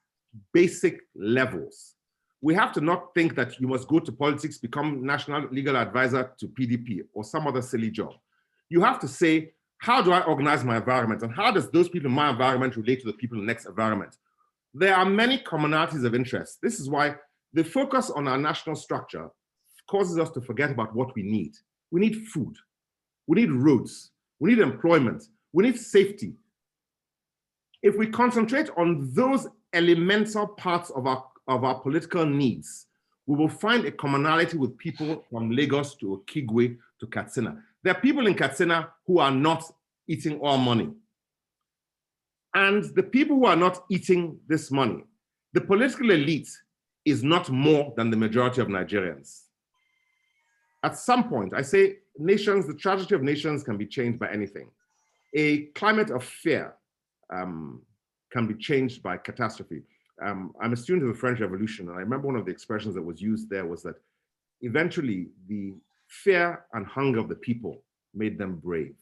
basic levels. We have to not think that you must go to politics, become national legal advisor to PDP or some other silly job. You have to say, how do I organize my environment? And how does those people in my environment relate to the people in the next environment? There are many commonalities of interest. This is why the focus on our national structure causes us to forget about what we need. We need food. We need roads. We need employment. We need safety. If we concentrate on those elemental parts of our political needs, we will find a commonality with people from Lagos to Okigwe to Katsina. There are people in Katsina who are not eating all money. And the people who are not eating this money, the political elite is not more than the majority of Nigerians. At some point, I say, nations, the tragedy of nations can be changed by anything. A climate of fear can be changed by catastrophe. I'm a student of the French Revolution, and I remember one of the expressions that was used there was that eventually the fear and hunger of the people made them brave.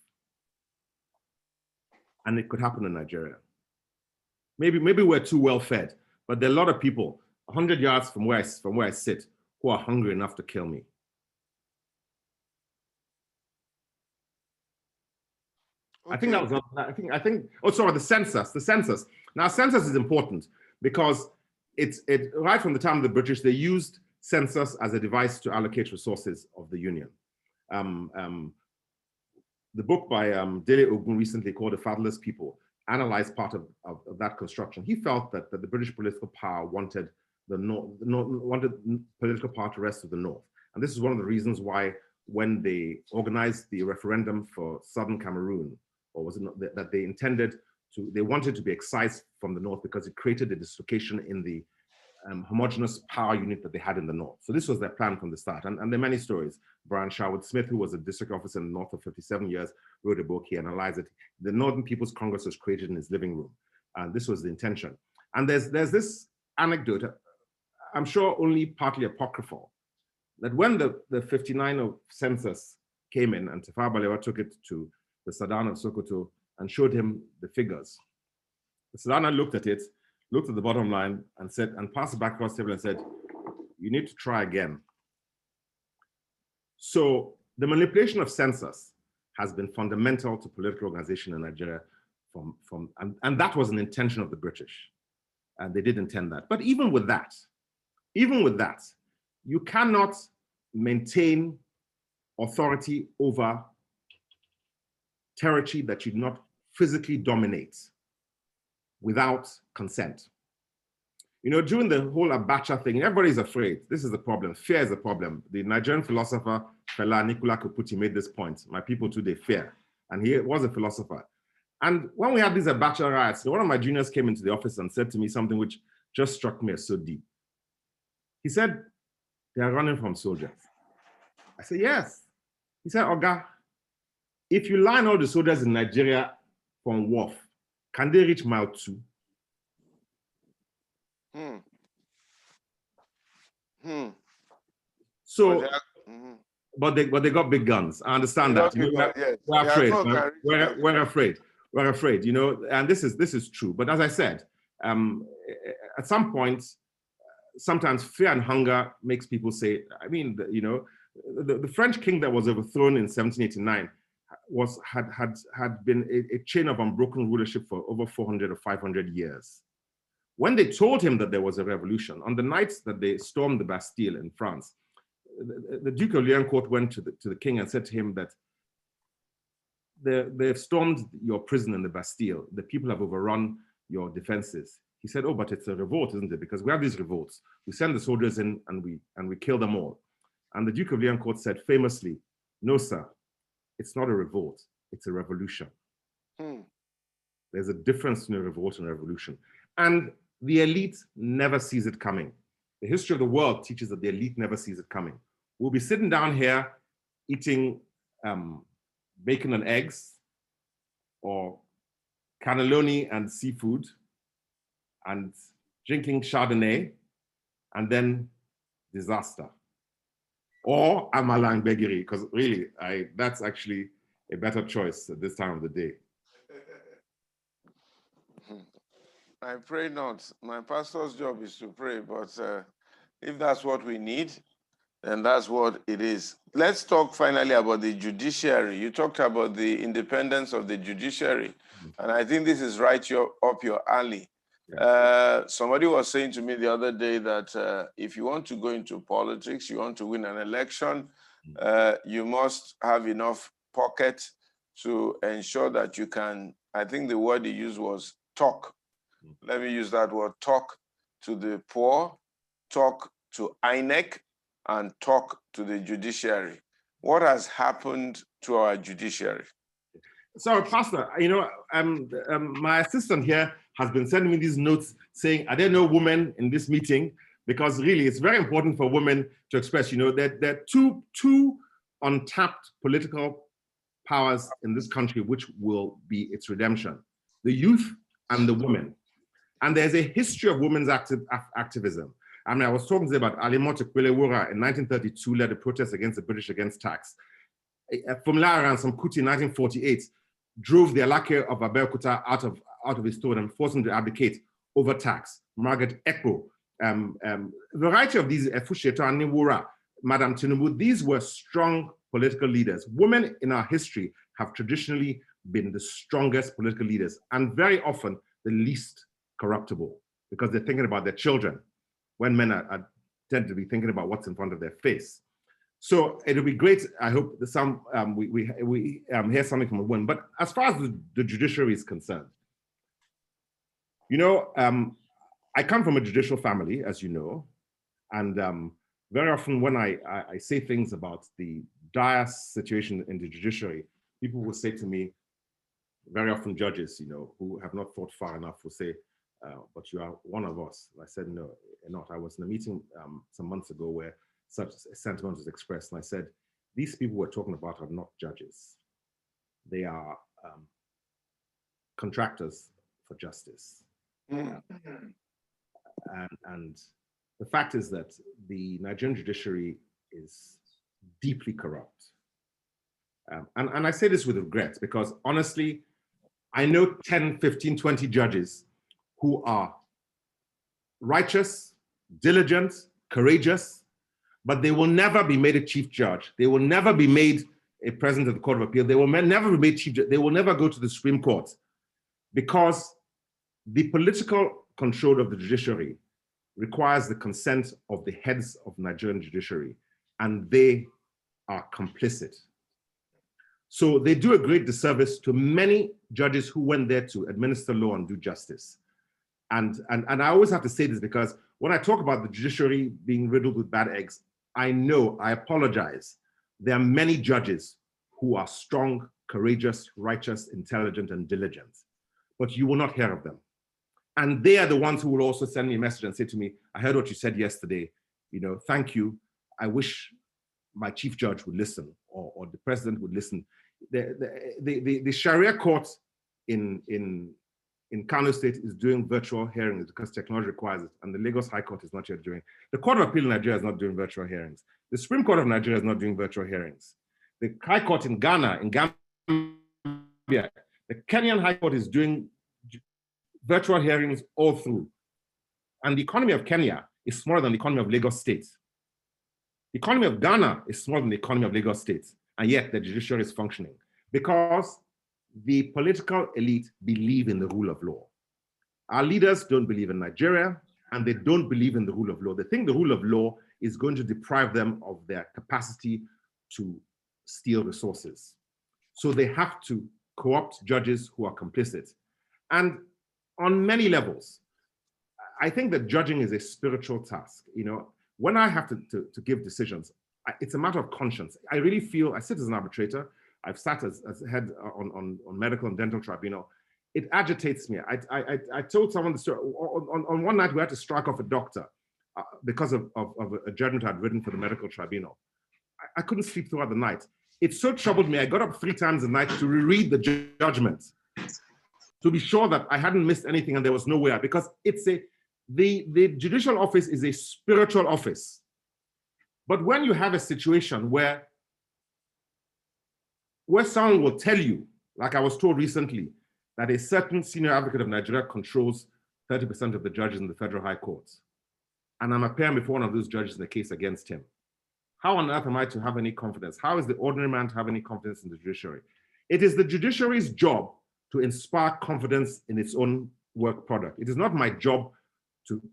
And it could happen in Nigeria. Maybe we're too well fed, but there are a lot of people 100 yards from where I sit who are hungry enough to kill me. Okay. I think that was, I think, oh, sorry, the census. Now, census is important because it's right from the time of the British, they used census as a device to allocate resources of the Union. The book by Dele Ogun recently called The Fatherless People analyzed part of that construction. He felt that the British political power wanted wanted political power to rest to the north. And this is one of the reasons why when they organized the referendum for Southern Cameroon, or was it not, that they wanted to be excised from the north because it created a dislocation in the homogeneous power unit that they had in the north. So this was their plan from the start. And there are many stories. Brian Sherwood Smith, who was a district officer in the north for 57 years, wrote a book. He analyzed it. The Northern People's Congress was created in his living room. And this was the intention. And there's this anecdote, I'm sure only partly apocryphal, that when the 59 census came in and Tafawa Balewa took it to the Sadan of Sokoto and showed him the figures, the Sadana looked at it, looked at the bottom line and said, and passed it back across the table and said, you need to try again. So the manipulation of census has been fundamental to political organization in Nigeria and that was an intention of the British. And they did intend that. But even with that, you cannot maintain authority over territory that you do not physically dominate without consent. You know, during the whole Abacha thing, everybody's afraid. This is the problem. Fear is the problem. The Nigerian philosopher, Fela Nicola Kuputi, made this point. My people too, they fear. And he was a philosopher. And when we had these Abacha riots, one of my juniors came into the office and said to me something which just struck me as so deep. He said, they are running from soldiers. I said, yes. He said, Oga, if you line all the soldiers in Nigeria from Wharf, can they reach mile 2? So, but they got big guns. I understand that. You know, we're afraid. We're afraid. We're afraid. You know, and this is true. But as I said, at some point, sometimes fear and hunger makes people say. I mean, you know, the French king that was overthrown in 1789 had been a chain of unbroken rulership for over 400 or 500 years. When they told him that there was a revolution, on the night that they stormed the Bastille in France, the Duke of Liancourt went to the king and said to him that they've stormed your prison in the Bastille. The people have overrun your defenses. He said, oh, but it's a revolt, isn't it? Because we have these revolts. We send the soldiers in and we kill them all. And the Duke of Liancourt said famously, no, sir, it's not a revolt, it's a revolution. There's a difference between a revolt and a revolution. And the elite never sees it coming. The history of the world teaches that the elite never sees it coming. We'll be sitting down here eating bacon and eggs or cannelloni and seafood and drinking Chardonnay, and then disaster. Or amala and begiri, because really, that's actually a better choice at this time of the day. I pray not. My pastor's job is to pray, but if that's what we need, then that's what it is. Let's talk finally about the judiciary. You talked about the independence of the judiciary, and I think this is right up your alley. Yeah. Somebody was saying to me the other day that if you want to go into politics, you want to win an election, you must have enough pocket to ensure that you can, I think the word he used was talk. Let me use that word, talk to the poor, talk to INEC, and talk to the judiciary. What has happened to our judiciary? So, Pastor, you know, my assistant here has been sending me these notes saying, are there no women in this meeting? Because really, it's very important for women to express, you know, that there are two untapped political powers in this country, which will be its redemption: the youth and the women. And there's a history of women's activism. I mean, I was talking today about Alimoto Kwelewura in 1932 led a protest against the British against tax. Fumla Ransome-Kuti in 1948 drove the Alake of Abeokuta out of his throne and forced him to abdicate over tax. Margaret Ekpo, variety of these, Efusheto and Niwura, Madame Tinubu, these were strong political leaders. Women in our history have traditionally been the strongest political leaders, and very often the least corruptible, because they're thinking about their children, when men tend to be thinking about what's in front of their face. So it'll be great. I hope that we hear something from a woman. But as far as the judiciary is concerned, you know, I come from a judicial family, as you know, and very often when I say things about the dire situation in the judiciary, people will say to me, very often judges, you know, who have not thought far enough will say, but you are one of us. And I said, no, you're not. I was in a meeting some months ago where such a sentiment was expressed. And I said, these people we're talking about are not judges. They are contractors for justice. And the fact is that the Nigerian judiciary is deeply corrupt. And I say this with regret, because honestly, I know 10, 15, 20 judges who are righteous, diligent, courageous, but they will never be made a chief judge. They will never be made a president of the Court of Appeal. They will never be made chief judge. They will never go to the Supreme Court, because the political control of the judiciary requires the consent of the heads of Nigerian judiciary, and they are complicit. So they do a great disservice to many judges who went there to administer law and do justice. And I always have to say this, because when I talk about the judiciary being riddled with bad eggs, I know, I apologize. There are many judges who are strong, courageous, righteous, intelligent, and diligent, but you will not hear of them. And they are the ones who will also send me a message and say to me, I heard what you said yesterday, you know, thank you. I wish my chief judge would listen, or the president would listen. The Sharia court in Kano State is doing virtual hearings because technology requires it, and the Lagos High Court is not yet doing. The Court of Appeal in Nigeria is not doing virtual hearings. The Supreme Court of Nigeria is not doing virtual hearings. The High Court in Ghana, in Gambia, the Kenyan High Court is doing virtual hearings all through. And the economy of Kenya is smaller than the economy of Lagos State. The economy of Ghana is smaller than the economy of Lagos State, and yet the judiciary is functioning because the political elite believe in the rule of law. Our leaders don't believe in Nigeria, and they don't believe in the rule of law. They think the rule of law is going to deprive them of their capacity to steal resources. So they have to co-opt judges who are complicit. And on many levels, I think that judging is a spiritual task. You know, when I have to give decisions, it's a matter of conscience. I really feel, I sit as an arbitrator, I've sat as head on medical and dental tribunal. It agitates me. I told someone the story. On one night, we had to strike off a doctor because of a judgment I'd written for the medical tribunal. I couldn't sleep throughout the night. It so troubled me. I got up 3 times a night to reread the judgment to be sure that I hadn't missed anything and there was no way out, because it's the judicial office is a spiritual office. But when you have a situation where someone will tell you, like I was told recently, that a certain senior advocate of Nigeria controls 30% of the judges in the federal high courts, and I'm appearing before one of those judges in a case against him, how on earth am I to have any confidence? How is the ordinary man to have any confidence in the judiciary? It is the judiciary's job to inspire confidence in its own work product. It is not my job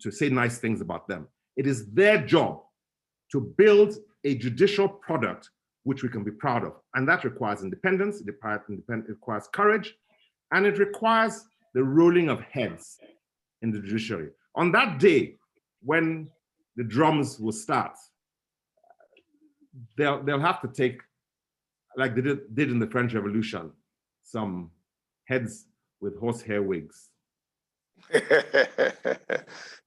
to say nice things about them. It is their job to build a judicial product which we can be proud of. And that requires independence, it requires courage, and it requires the rolling of heads in the judiciary. On that day, when the drums will start, they'll have to take, like they did in the French Revolution, some heads with horsehair wigs.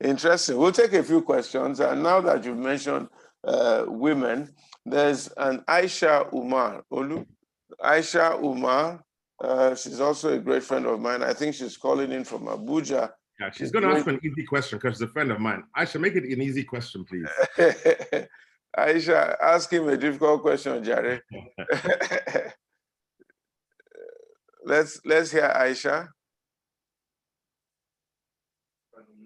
Interesting. We'll take a few questions. And now that you've mentioned women. There's an Aisha Umar. Aisha Umar, she's also a great friend of mine. I think she's calling in from Abuja. Yeah, she's going to ask for an easy question because she's a friend of mine. Aisha, make it an easy question, please. Aisha, ask him a difficult question, Jerry. Let's hear Aisha.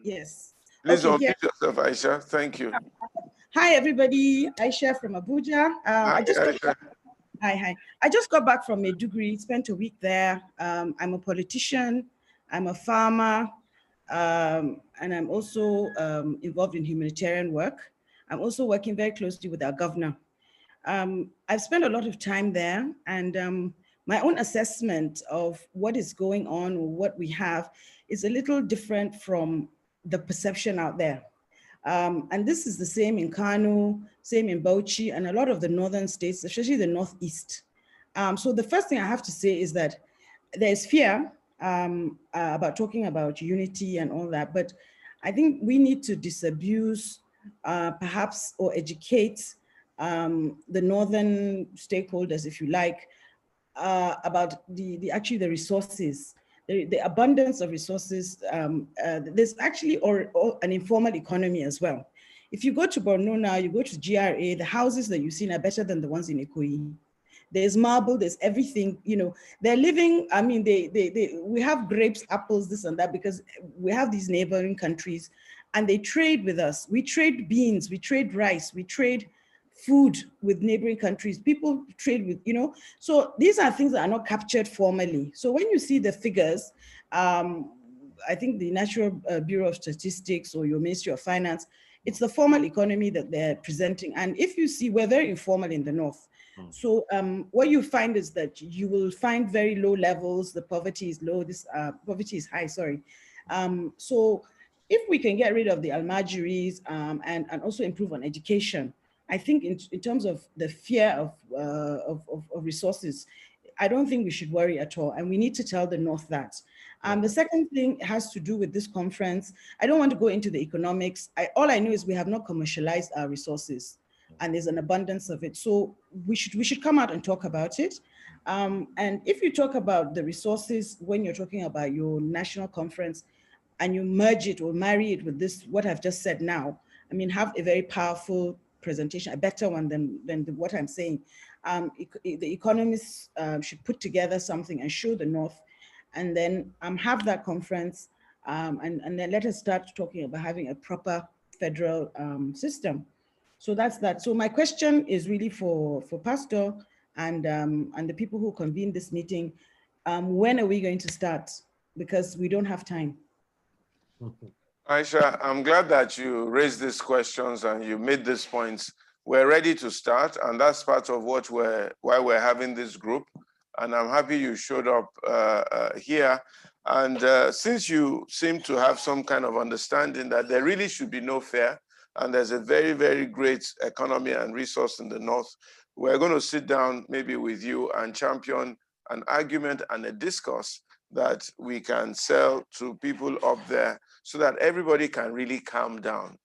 Yes. Please unmute yourself, Aisha. Thank you. Hi, everybody. Aisha from Abuja. Hi. I just got back from Maiduguri, spent a week there. I'm a politician, I'm a farmer, and I'm also involved in humanitarian work. I'm also working very closely with our governor. I've spent a lot of time there, and my own assessment of what is going on or what we have is a little different from the perception out there. And this is the same in Kano, same in Bauchi, and a lot of the northern states, especially the Northeast. So the first thing I have to say is that there's fear about talking about unity and all that, but I think we need to disabuse perhaps or educate the northern stakeholders, if you like, about actually the resources, the abundance of resources. There's actually or an informal economy as well. If you go to Borno now, you go to GRA, the houses that you've seen are better than the ones in Ikoyi. There's marble, there's everything, they're living, I mean, we have grapes, apples, this and that, because we have these neighboring countries and they trade with us. We trade beans, we trade rice, we trade food with neighboring countries. People trade with, so these are things that are not captured formally. So when you see the figures, I think the National Bureau of Statistics or your Ministry of Finance, it's the formal economy that they're presenting. And if you see, we're very informal in the North. So what you find is that you will find very low levels. The poverty is low, this poverty is high, sorry. So if we can get rid of the almajiris and also improve on education, I think in terms of the fear of resources, I don't think we should worry at all. And we need to tell the North that. The second thing has to do with this conference. I don't want to go into the economics. All I know is we have not commercialized our resources and there's an abundance of it. So we should come out and talk about it. And if you talk about the resources, when you're talking about your national conference and you merge it or marry it with this, what I've just said now, I mean, have a very powerful presentation, a better one than what I'm saying. The economists should put together something and show the North, and then have that conference, and then let us start talking about having a proper federal system. So that's that. So my question is really for Pastor and the people who convened this meeting. When are we going to start? Because we don't have time. Aisha, I'm glad that you raised these questions and you made these points. We're ready to start, and that's part of why we're having this group. And I'm happy you showed up here. And since you seem to have some kind of understanding that there really should be no fear, and there's a very, very great economy and resource in the North, we're going to sit down maybe with you and champion an argument and a discourse that we can sell to people up there so that everybody can really calm down.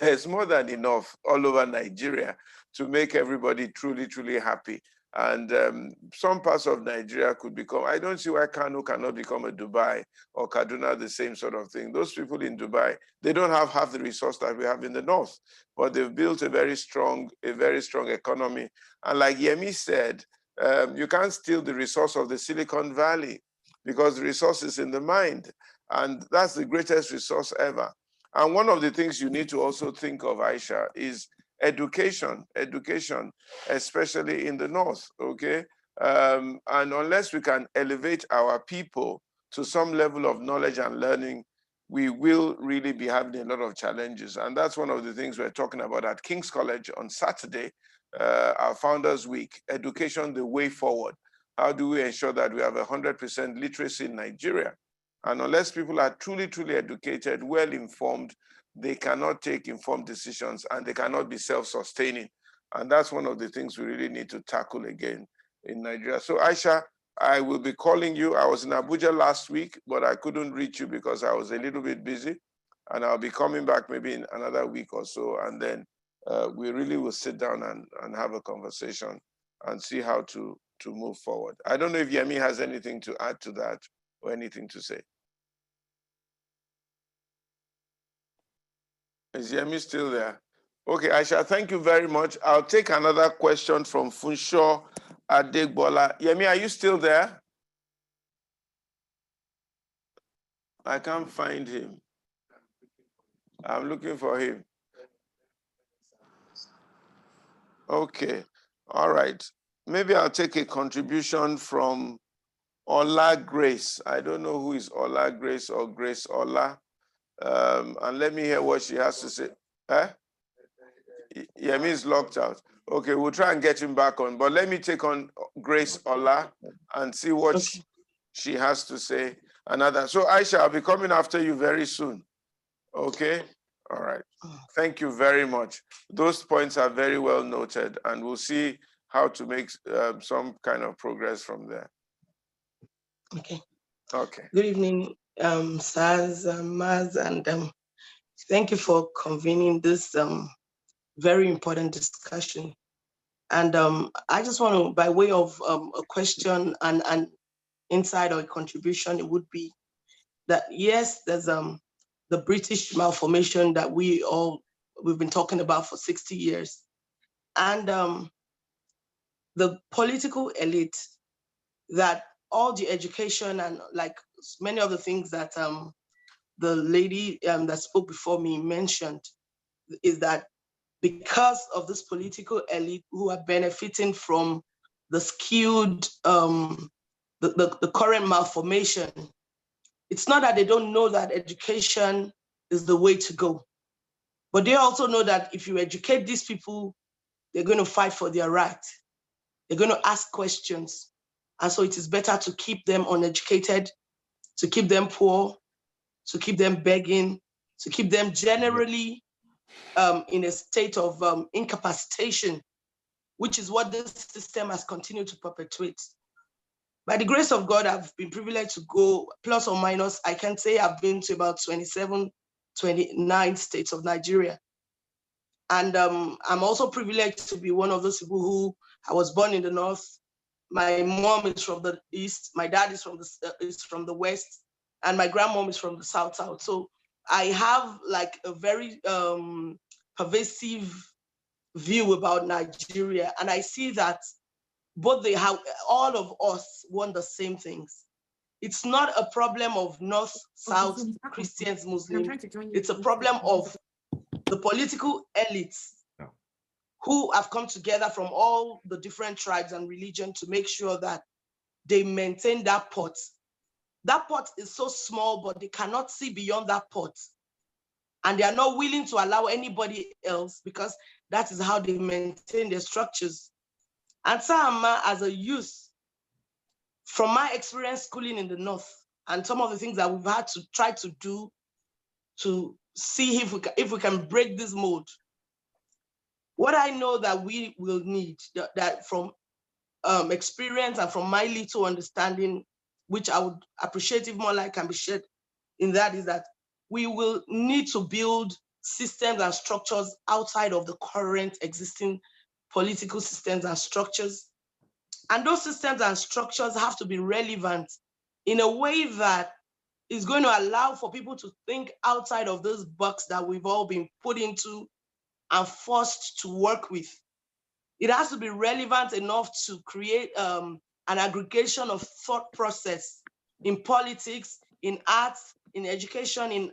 There's more than enough all over Nigeria to make everybody truly, truly happy. And some parts of Nigeria could become, I don't see why Kano cannot become a Dubai or Kaduna, the same sort of thing. Those people in Dubai, they don't have half the resource that we have in the North, but they've built a very strong economy. And like Yemi said, you can't steal the resource of the Silicon Valley because the resource is in the mind. And that's the greatest resource ever. And one of the things you need to also think of, Aisha, is education, especially in the North, okay? And unless we can elevate our people to some level of knowledge and learning, we will really be having a lot of challenges. And that's one of the things we're talking about at King's College on Saturday, our Founders Week, Education, the Way Forward. How do we ensure that we have 100% literacy in Nigeria? And unless people are truly, truly educated, well-informed, they cannot take informed decisions and they cannot be self-sustaining. And that's one of the things we really need to tackle again in Nigeria. So Aisha, I will be calling you. I was in Abuja last week, but I couldn't reach you because I was a little bit busy. And I'll be coming back maybe in another week or so. And then we really will sit down and have a conversation and see how to move forward. I don't know if Yemi has anything to add to that or anything to say. Is Yemi still there? Okay, Aisha, thank you very much. I'll take another question from Funsho Adegbola. Yemi, are you still there? I can't find him. I'm looking for him. Okay, all right. Maybe I'll take a contribution from Ola Grace. I don't know who is Ola Grace or Grace Ola. And let me hear what she has to say. Eh? Yemi is locked out. Okay, we'll try and get him back on. But let me take on Grace Ola and see what she has to say. Another. So Aisha, I'll be coming after you very soon. Okay? All right. Thank you very much. Those points are very well noted, and we'll see how to make some kind of progress from there. Okay. Okay. Good evening, Saz, Maz, and thank you for convening this very important discussion. And I just want to, by way of a question and insight or a contribution, it would be that yes, there's the British malformation that we've been talking about for 60 years. And the political elite, that all the education and like many of the things that the lady that spoke before me mentioned, is that because of this political elite who are benefiting from the skewed, the current malformation, it's not that they don't know that education is the way to go, but they also know that if you educate these people, they're going to fight for their right. They're going to ask questions. And so it is better to keep them uneducated, to keep them poor, to keep them begging, to keep them generally in a state of incapacitation, which is what this system has continued to perpetuate. By the grace of God, I've been privileged to go plus or minus, I can say I've been to about 27, 29 states of Nigeria. And I'm also privileged to be one of those people who, I was born in the North. My mom is from the East, my dad is from the West, and my grandmom is from the South. So I have like a very pervasive view about Nigeria. And I see that all of us want the same things. It's not a problem of North, South, Christians, Muslims. It's a problem of the political elites who have come together from all the different tribes and religions to make sure that they maintain that pot. That pot is so small, but they cannot see beyond that pot. And they are not willing to allow anybody else, because that is how they maintain their structures. And Sama, as a youth, from my experience schooling in the North, and some of the things that we've had to try to do to see if we can break this mold, what I know that we will need, that from experience and from my little understanding, which I would appreciate if more light can be shed in that, is that we will need to build systems and structures outside of the current existing political systems and structures. And those systems and structures have to be relevant in a way that is going to allow for people to think outside of this box that we've all been put into and forced to work with. It has to be relevant enough to create an aggregation of thought process in politics, in arts, in education, in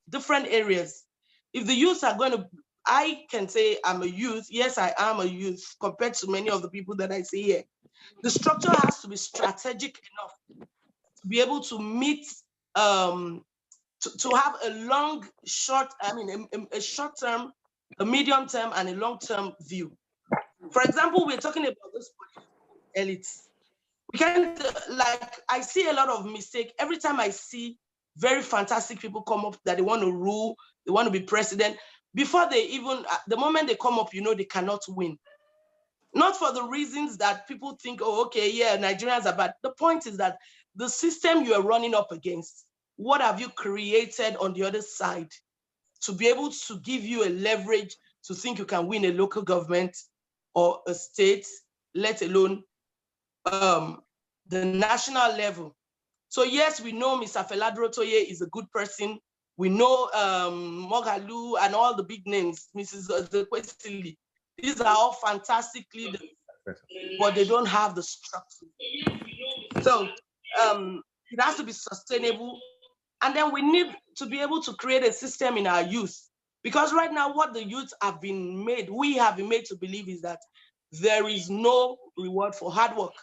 different areas. If the youth are going to, I can say I'm a youth. Yes, I am a youth compared to many of the people that I see here. The structure has to be strategic enough to be able to meet, to have a short term, a medium term, and a long term view. For example, we're talking about this elites. We can, like, I see a lot of mistake every time I see very fantastic people come up that they want to rule, they want to be president. Before they even, the moment they come up, they cannot win. Not for the reasons that people think, oh, okay, yeah, Nigerians are bad. The point is that the system you are running up against, what have you created on the other side to be able to give you a leverage to think you can win a local government or a state, let alone the national level. So yes, we know Mr. Feladro Toye is a good person. We know Mogalu and all the big names, Mrs. Kwesili. These are all fantastic leaders, but they don't have the structure. So it has to be sustainable. And then we need to be able to create a system in our youth. Because right now, what the youth have been made, we have been made to believe is that there is no reward for hard work.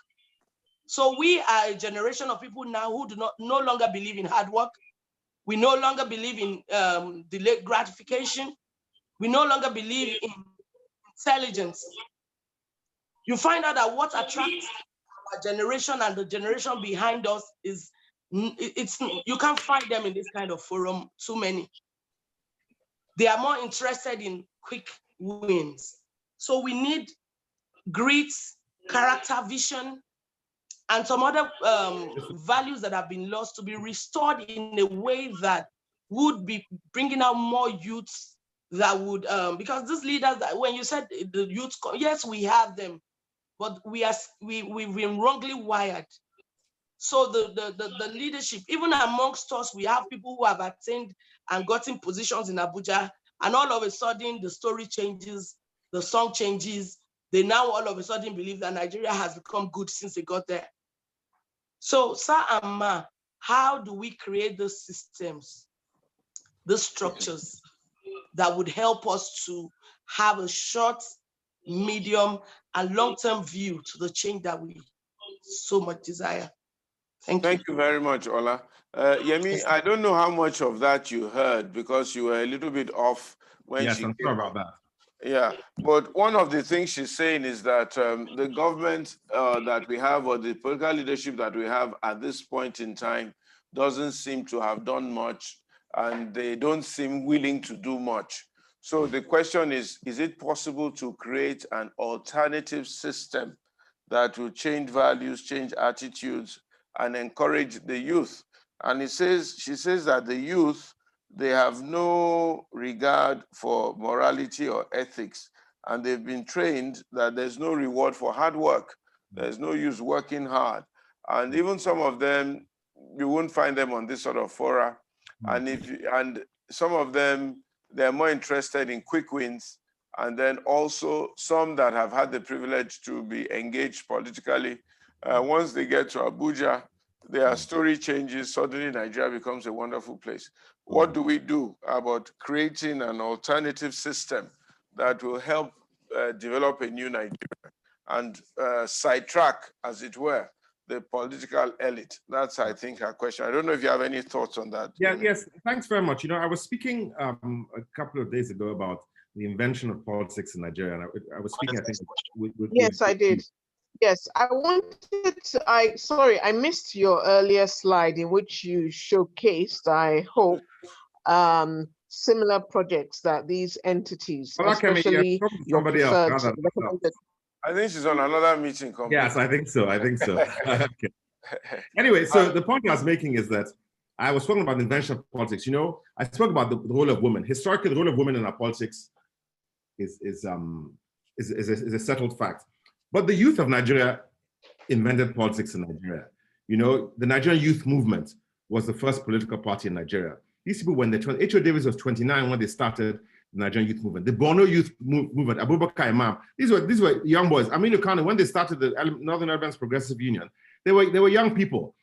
So we are a generation of people now who do no longer believe in hard work. We no longer believe in delayed gratification. We no longer believe in intelligence. You find out that what attracts our generation and the generation behind us is, you can't find them in this kind of forum, too many. They are more interested in quick wins. So we need grit, character, vision, and some other values that have been lost to be restored in a way that would be bringing out more youths that would, because these leaders, that when you said the youth, yes, we have them, but we've been wrongly wired. So the leadership, even amongst us, we have people who have attained and gotten positions in Abuja, and all of a sudden the story changes, the song changes. They now all of a sudden believe that Nigeria has become good since they got there. So, Sir and Ma, how do we create those systems, the structures that would help us to have a short, medium, and long-term view to the change that we so much desire? Thank you very much, Ola. Yemi, I don't know how much of that you heard because you were a little bit off when she I'm sorry about that. Yeah, but one of the things she's saying is that the government that we have, or the political leadership that we have at this point in time, doesn't seem to have done much, and they don't seem willing to do much. So the question is it possible to create an alternative system that will change values, change attitudes, and encourage the youth? And she says that the youth, they have no regard for morality or ethics, and they've been trained that there's no reward for hard work. There's no use working hard. And even some of them, you won't find them on this sort of fora. And some of them, they're more interested in quick wins. And then also some that have had the privilege to be engaged politically. Once they get to Abuja, their story changes, suddenly Nigeria becomes a wonderful place. What do we do about creating an alternative system that will help develop a new Nigeria and sidetrack, as it were, the political elite? That's, I think, her question. I don't know if you have any thoughts on that. Yeah, yes, thanks very much. You know, I was speaking a couple of days ago about the invention of politics in Nigeria, and I was speaking, I think, Yes, I did. Yes, I wanted to, sorry, I missed your earlier slide in which you showcased, I hope, similar projects that these entities, especially your preferred, recommended. I think she's on another meeting. Yes, I think so. Okay. Anyway, so the point I was making is that I was talking about the invention of politics. You know, I spoke about the role of women. Historically, the role of women in our politics is a settled fact. But the youth of Nigeria invented politics in Nigeria. You know, the Nigerian youth movement was the first political party in Nigeria. These people, when H.O. Davis was 29 when they started the Nigerian youth movement. The Borno youth movement, Abubakar Imam, these were young boys. Aminu Kano, when they started the Northern Urban's Progressive Union, they were young people.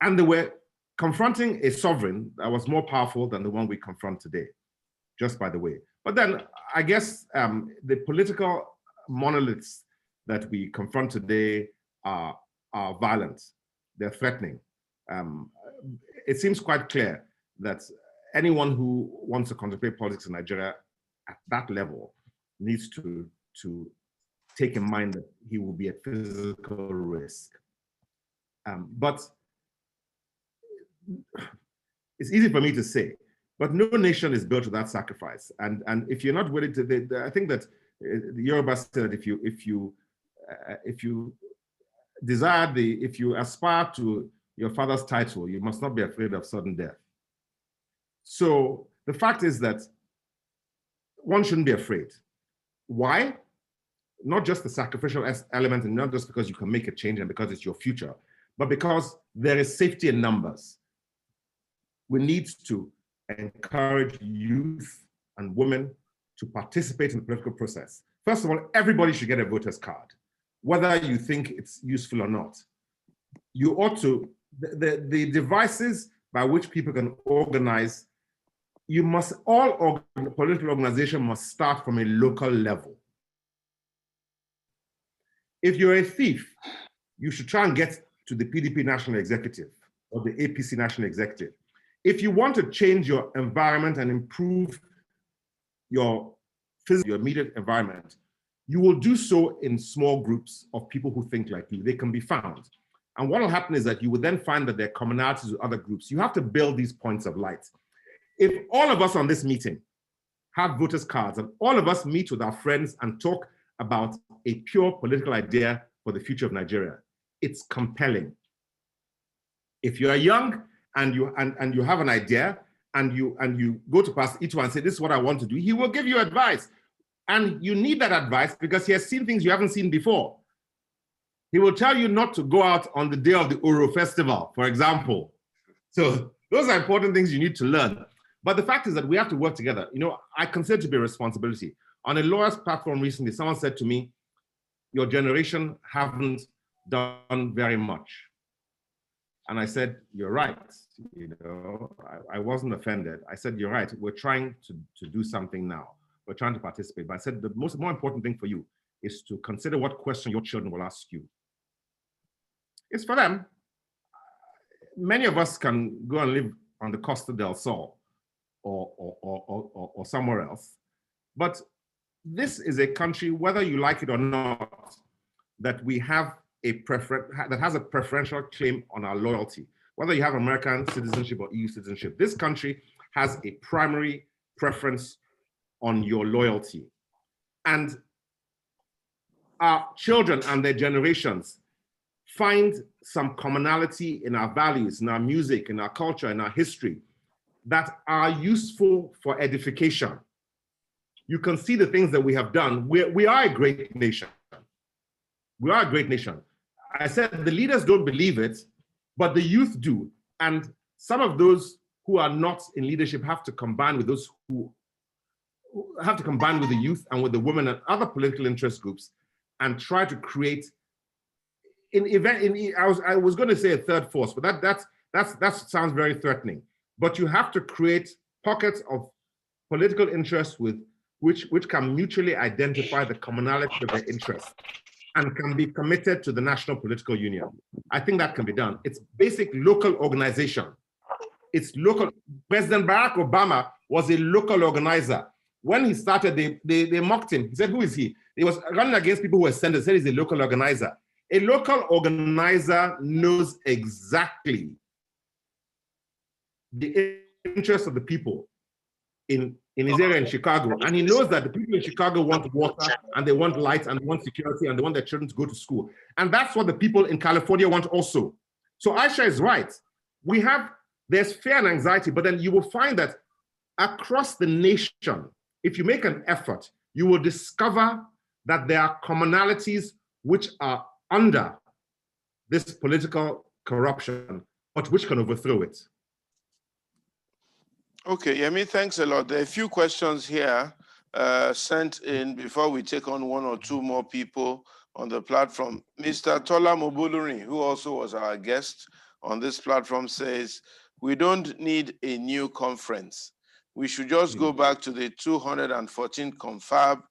And they were confronting a sovereign that was more powerful than the one we confront today, just by the way. But then I guess the political monoliths that we confront today are violent. They're threatening. It seems quite clear that anyone who wants to contemplate politics in Nigeria at that level needs to take in mind that he will be at physical risk. But it's easy for me to say, but no nation is built without sacrifice. And if you're not willing to, I think that the Yoruba said, if you aspire to your father's title, you must not be afraid of sudden death. So the fact is that one shouldn't be afraid. Why? Not just the sacrificial element, and not just because you can make a change and because it's your future, but because there is safety in numbers. We need to encourage youth and women to participate in the political process. First of all, everybody should get a voter's card, whether you think it's useful or not. You ought to, the devices by which people can organize, you must, all political organization must start from a local level. If you're a thief, you should try and get to the PDP National Executive or the APC National Executive. If you want to change your environment and improve your immediate environment, you will do so in small groups of people who think like you. They can be found. And what will happen is that you will then find that there are commonalities with other groups. You have to build these points of light. If all of us on this meeting have voters' cards and all of us meet with our friends and talk about a pure political idea for the future of Nigeria, it's compelling. If you are young and you have an idea and you go to Pastor Ito and say, this is what I want to do, he will give you advice. And you need that advice because he has seen things you haven't seen before. He will tell you not to go out on the day of the Oro Festival, for example. So those are important things you need to learn. But the fact is that we have to work together. You know, I consider it to be a responsibility. On a lawyer's platform recently, someone said to me, your generation haven't done very much. And I said, you're right. You know, I wasn't offended. I said, you're right. We're trying to do something now. We're trying to participate. But I said, the more important thing for you is to consider what question your children will ask you. It's for them. Many of us can go and live on the Costa del Sol or somewhere else. But this is a country, whether you like it or not, that we have that has a preferential claim on our loyalty. Whether you have American citizenship or EU citizenship, this country has a primary preference on your loyalty. And our children and their generations find some commonality in our values, in our music, in our culture, in our history that are useful for edification. You can see the things that we have done. We are a great nation. We are a great nation. I said the leaders don't believe it, but the youth do. And some of those who are not in leadership have to combine with those who have to combine with the youth and with the women and other political interest groups and try to create I was going to say a third force, but that sounds very threatening. But you have to create pockets of political interest with which can mutually identify the commonality of their interests and can be committed to the national political union. I think that can be done. It's basic local organization. It's local. President Barack Obama was a local organizer. When he started, they mocked him. He said, who is he? He was running against people who were senators, said he's a local organizer. A local organizer knows exactly the interests of the people in his area in Chicago. And he knows that the people in Chicago want water and they want light and they want security and they want their children to go to school. And that's what the people in California want also. So Aisha is right. There's fear and anxiety, but then you will find that across the nation, if you make an effort, you will discover that there are commonalities which are under this political corruption, but which can overthrow it. Okay, Yemi, thanks a lot. There are a few questions here sent in before we take on one or two more people on the platform. Mr. Tola Mobuluri, who also was our guest on this platform, says, we don't need a new conference. We should just go back to the 214 confab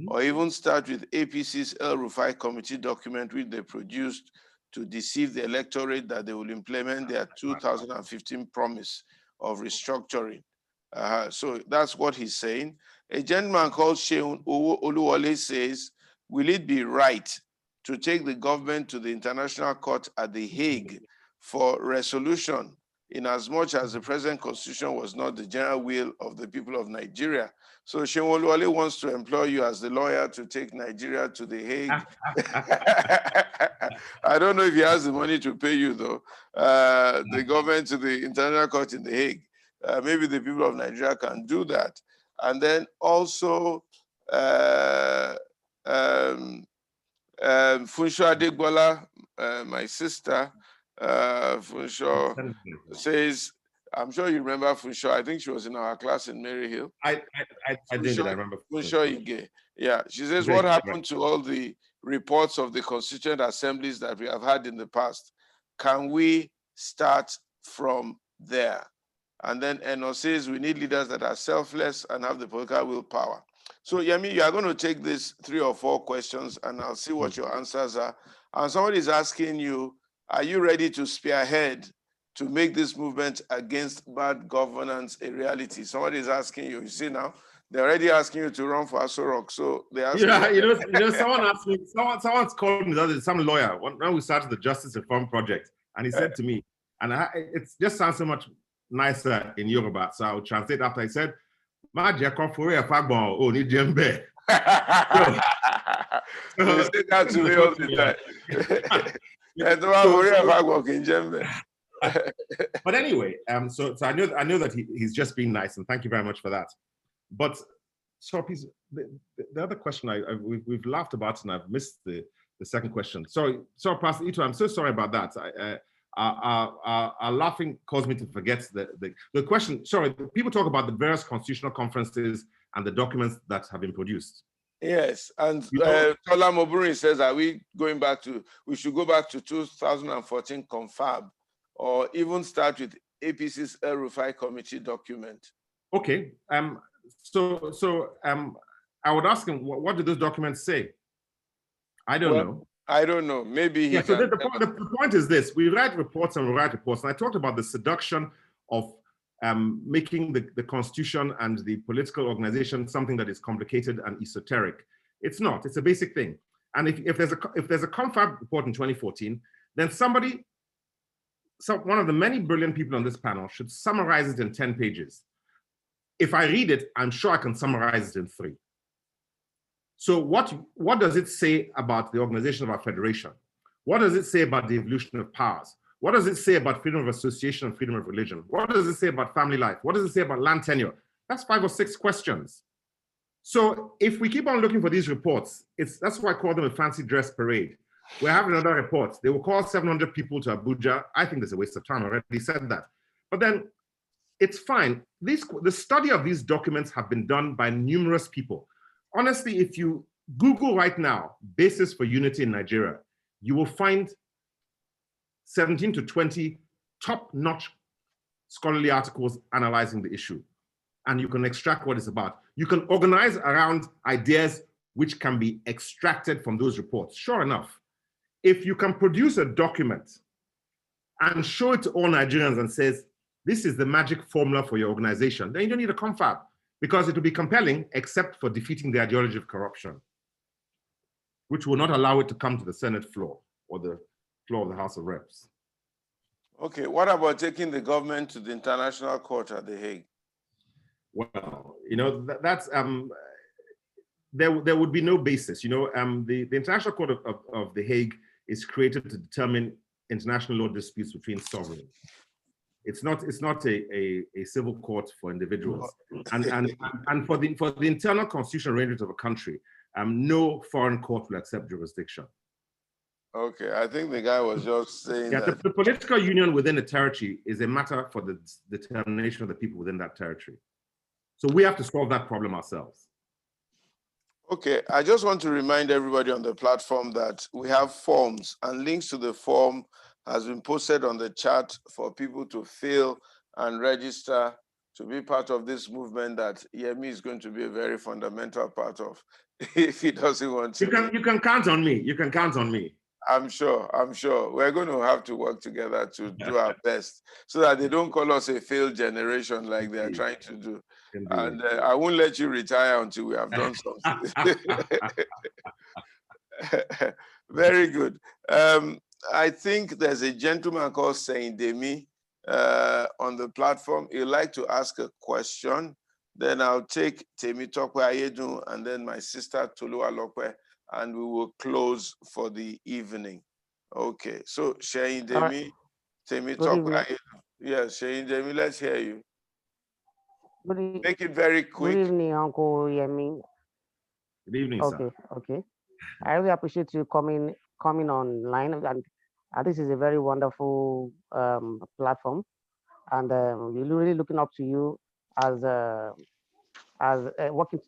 or even start with APC's El Rufai committee document, which they produced to deceive the electorate that they will implement their 2015 promise of restructuring. So that's what he's saying. A gentleman called Sheun Oluwole says, will it be right to take the government to the International Court at The Hague for resolution, in as much as the present constitution was not the general will of the people of Nigeria? So Sheun Oluwole wants to employ you as the lawyer to take Nigeria to The Hague. I don't know if he has the money to pay you though. The government to the International Court in The Hague. Maybe the people of Nigeria can do that. And then also Funsho Adegbola, my sister, Funsho says, I'm sure you remember Funsho. I think she was in our class in Maryhill. I did. I remember. Funsho Ige. Yeah, she says, Great, what happened to all the reports of the constituent assemblies that we have had in the past? Can we start from there? And then Eno says, we need leaders that are selfless and have the political willpower. So Yemi, you are going to take these 3 or 4 questions and I'll see what your answers are. And somebody is asking you, are you ready to spearhead to make this movement against bad governance a reality? Somebody is asking you, you see now, they're already asking you to run for Aso Rock. So they ask someone asked me, someone's called me, some lawyer, when we started the Justice Reform Project, and he said to me, and it just sounds so much nicer in Yoruba, so I'll translate after. He said, Ma jeko fure fagbon o ni jembe. You say that to me all the time. But anyway, so I know that he's just being nice, and thank you very much for that. But so please, the other question we've laughed about, and I've missed the second question. Sorry, Pastor Ito, I'm so sorry about that. Our laughing caused me to forget the question. Sorry, people talk about the various constitutional conferences and the documents that have been produced. Yes, and Tola Moburi says, are we going back to, we should go back to 2014 confab, or even start with APC's El Rufai committee document? Okay, so I would ask him, what do those documents say? I don't know. I don't know. Maybe he so the point is this: we write reports and we write reports, and I talked about the seduction of making the constitution and the political organization something that is complicated and esoteric. It's not. It's a basic thing. And if there's a confab report in 2014, then one of the many brilliant people on this panel should summarize it in 10 pages. If I read it, I'm sure I can summarize it in 3. So what does it say about the organization of our federation? What does it say about the evolution of powers? What does it say about freedom of association and freedom of religion? What does it say about family life? What does it say about land tenure? That's 5 or 6 questions. So if we keep on looking for these reports, that's why I call them a fancy dress parade. We're having another report. They will call 700 people to Abuja. I think there's a waste of time. I already said that. But then it's fine. The study of these documents have been done by numerous people. Honestly, if you Google right now, basis for unity in Nigeria, you will find 17 to 20 top-notch scholarly articles analyzing the issue. And you can extract what it's about. You can organize around ideas which can be extracted from those reports. Sure enough, if you can produce a document and show it to all Nigerians and says, this is the magic formula for your organization, then you don't need a confab, because it will be compelling except for defeating the ideology of corruption, which will not allow it to come to the Senate floor or the floor of the House of Reps. Okay, what about taking the government to the International Court at The Hague? Well, that's there would be no basis. The International Court of The Hague is created to determine international law disputes between sovereigns. It's not a civil court for individuals. And for the internal constitutional arrangements of a country, no foreign court will accept jurisdiction. Okay, I think the guy was just saying that. The political union within a territory is a matter for the determination of the people within that territory. So we have to solve that problem ourselves. Okay, I just want to remind everybody on the platform that we have forms, and links to the form has been posted on the chat for people to fill and register to be part of this movement that Yemi is going to be a very fundamental part of if he doesn't want to. You can count on me. You can count on me. I'm sure. We're going to have to work together to do our best so that they don't call us a failed generation like they are trying to do. Indeed. And I won't let you retire until we have done something. Very good. I think there's a gentleman called Saint Demi on the platform. He'd like to ask a question. Then I'll take Temi Tokwe Ayedu and then my sister Tolu Alokwe, and we will close for the evening. Okay, so Saint Demi, Temi Tokwe Ayedu. Yes, Saint Demi, let's hear you. Make it very quick. Good evening, Uncle Yemi. Good evening, Okay, sir. okay. I really appreciate you coming online, and this is a very wonderful platform, and we're really looking up to you as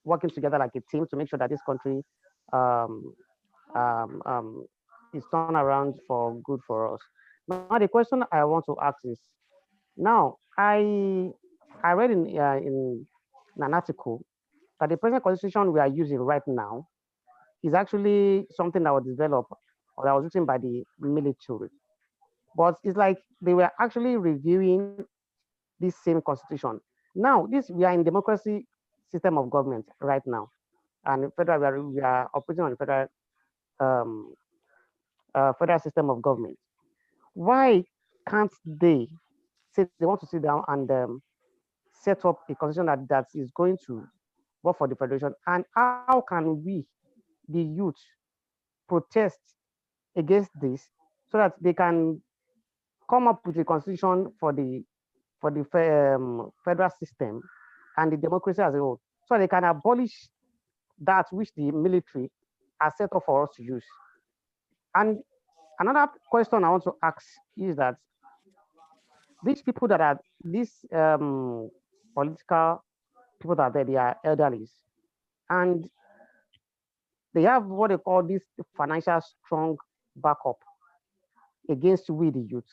working together like a team to make sure that this country um, is turned around for good for us. Now, the question I want to ask is: now, I read in an article that the present constitution we are using right now is actually something that was developed or that was written by the military. But it's like they were actually reviewing this same constitution. Now, we are in democracy system of government right now, and federal we are operating on um, federal system of government. Why can't they say they want to sit down and set up a constitution that is going to work for the federation? And how can we, the youth, protest against this so that they can come up with a constitution for the federal system and the democracy as a whole, so they can abolish that which the military has set up for us to use? And another question I want to ask is that these people that are these political people that are there, they are elderly, and they have what they call this financial strong backup against we the youth.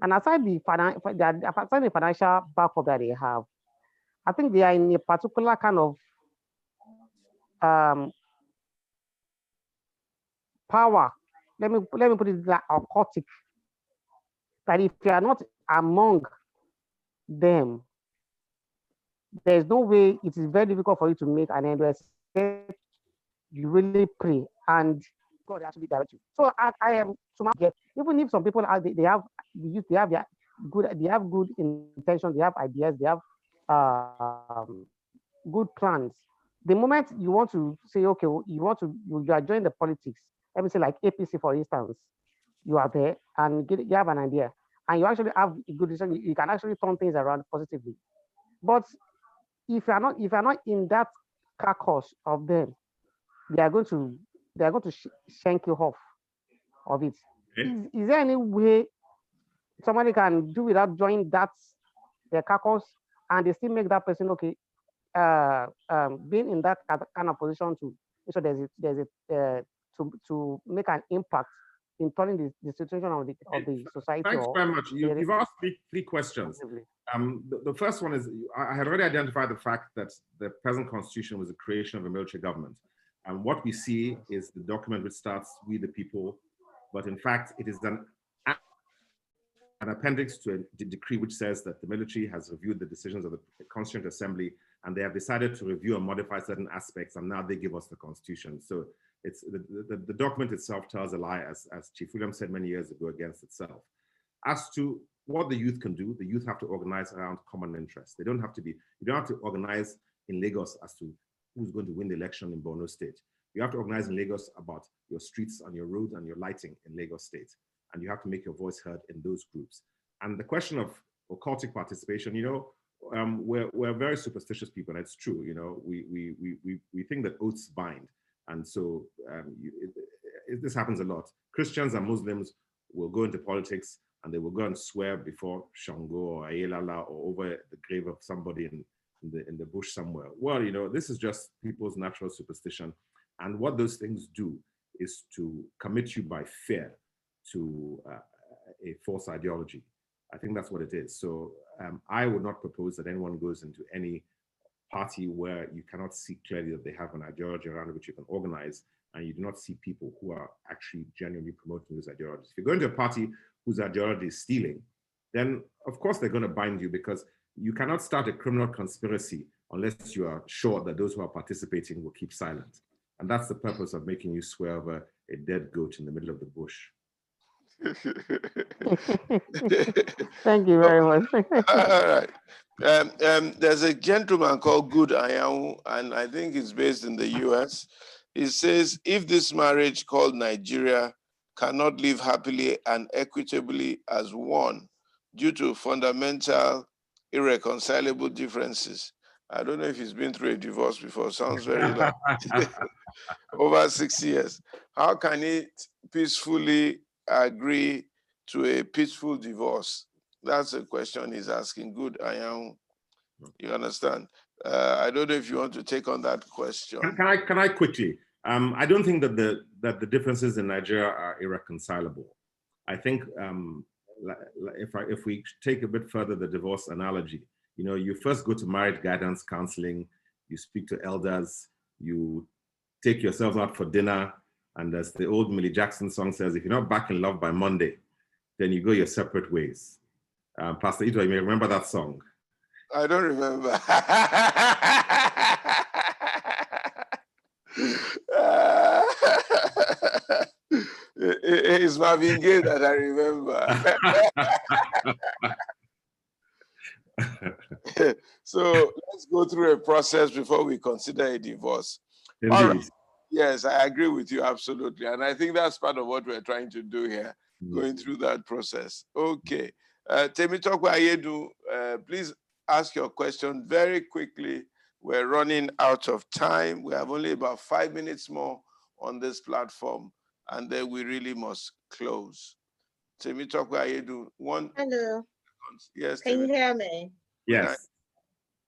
And aside the financial backup that they have, I think they are in a particular kind of power. Let me put it like occultic. That if you are not among them, there is no way. It is very difficult for you to make an end. You really pray and God actually direct you. So I am even if some people are they have good intentions, they have ideas, they have good plans. The moment you want to say, okay, you are joining the politics, let me say like APC for instance, you are there and you have an idea and you actually have a good decision, you can actually turn things around positively. But if you are not in that carcass of them, they are going to shank you off of it. Okay. Is there any way somebody can do without joining their carcass and they still make that person okay? Being in that kind of position to so there's a to make an impact in turning the situation of the society. Thanks very much. You've asked three questions. The first one is, I had already identified the fact that the present constitution was the creation of a military government. And what we see is the document which starts, "We the people," but in fact, it is an appendix to a decree which says that the military has reviewed the decisions of the Constituent Assembly and they have decided to review and modify certain aspects, and now they give us the constitution. So it's the document itself tells a lie, as Chief William said many years ago, against itself. As to what the youth can do, the youth have to organize around common interests. You don't have to organize in Lagos as to who's going to win the election in Borno State. You have to organize in Lagos about your streets and your roads and your lighting in Lagos State. And you have to make your voice heard in those groups. And the question of occultic participation, we're very superstitious people, and it's true. We think that oaths bind, and so this happens a lot. Christians and Muslims will go into politics and they will go and swear before Shango or Ayelala or over the grave of somebody in the bush somewhere. Well, this is just people's natural superstition, and what those things do is to commit you by fear to a false ideology. I think that's what it is. So I would not propose that anyone goes into any party where you cannot see clearly that they have an ideology around which you can organize, and you do not see people who are actually genuinely promoting those ideologies. If you go into a party whose ideology is stealing, then of course they're going to bind you, because you cannot start a criminal conspiracy unless you are sure that those who are participating will keep silent. And that's the purpose of making you swear over a dead goat in the middle of the bush. Thank you very much. All right. There's a gentleman called Good Ayahu, and I think he's based in the US. He says, if this marriage called Nigeria cannot live happily and equitably as one due to fundamental irreconcilable differences. I don't know if he's been through a divorce before. Sounds very long. Over 6 years. How can it peacefully agree to a peaceful divorce? That's a question he's asking. Good, I am. You understand? I don't know if you want to take on that question. Can I quickly? I don't think that the differences in Nigeria are irreconcilable. I think if we take a bit further the divorce analogy, you know, you first go to marriage guidance counseling, you speak to elders, you take yourselves out for dinner, and as the old Millie Jackson song says, if you're not back in love by Monday, then you go your separate ways. Pastor Ito, you may remember that song. I don't remember. It's Marvin Gaye that I remember. So let's go through a process before we consider a divorce. Indeed. All right. Yes, I agree with you absolutely. And I think that's part of what we're trying to do here, going through that process. Okay. Temitope Ayedu, please ask your question very quickly. We're running out of time. We have only about 5 minutes more on this platform, and then we really must close. Temitope Ayedu, one. Hello. Yes. Can you hear me? Yes.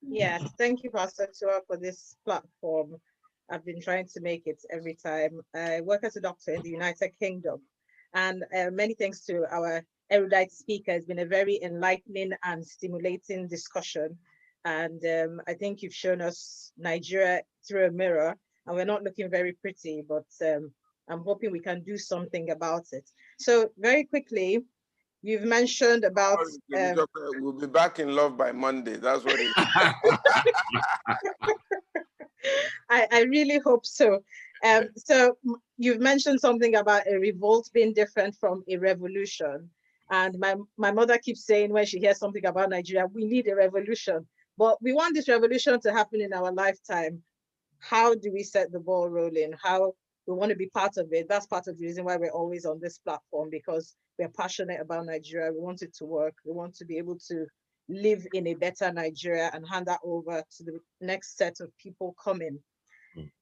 Yes. Thank you, Pastor Tua, for this platform. I've been trying to make it every time. I work as a doctor in the United Kingdom, and many thanks to our erudite speaker. It's been a very enlightening and stimulating discussion. And I think you've shown us Nigeria through a mirror, and we're not looking very pretty, but I'm hoping we can do something about it. So very quickly, you've mentioned about... we'll be back in love by Monday. That's what it is. I really hope so. So you've mentioned something about a revolt being different from a revolution. And my mother keeps saying when she hears something about Nigeria, we need a revolution. But we want this revolution to happen in our lifetime. How do we set the ball rolling? How we want to be part of it? That's part of the reason why we're always on this platform, because we're passionate about Nigeria. We want it to work. We want to be able to live in a better Nigeria and hand that over to the next set of people coming.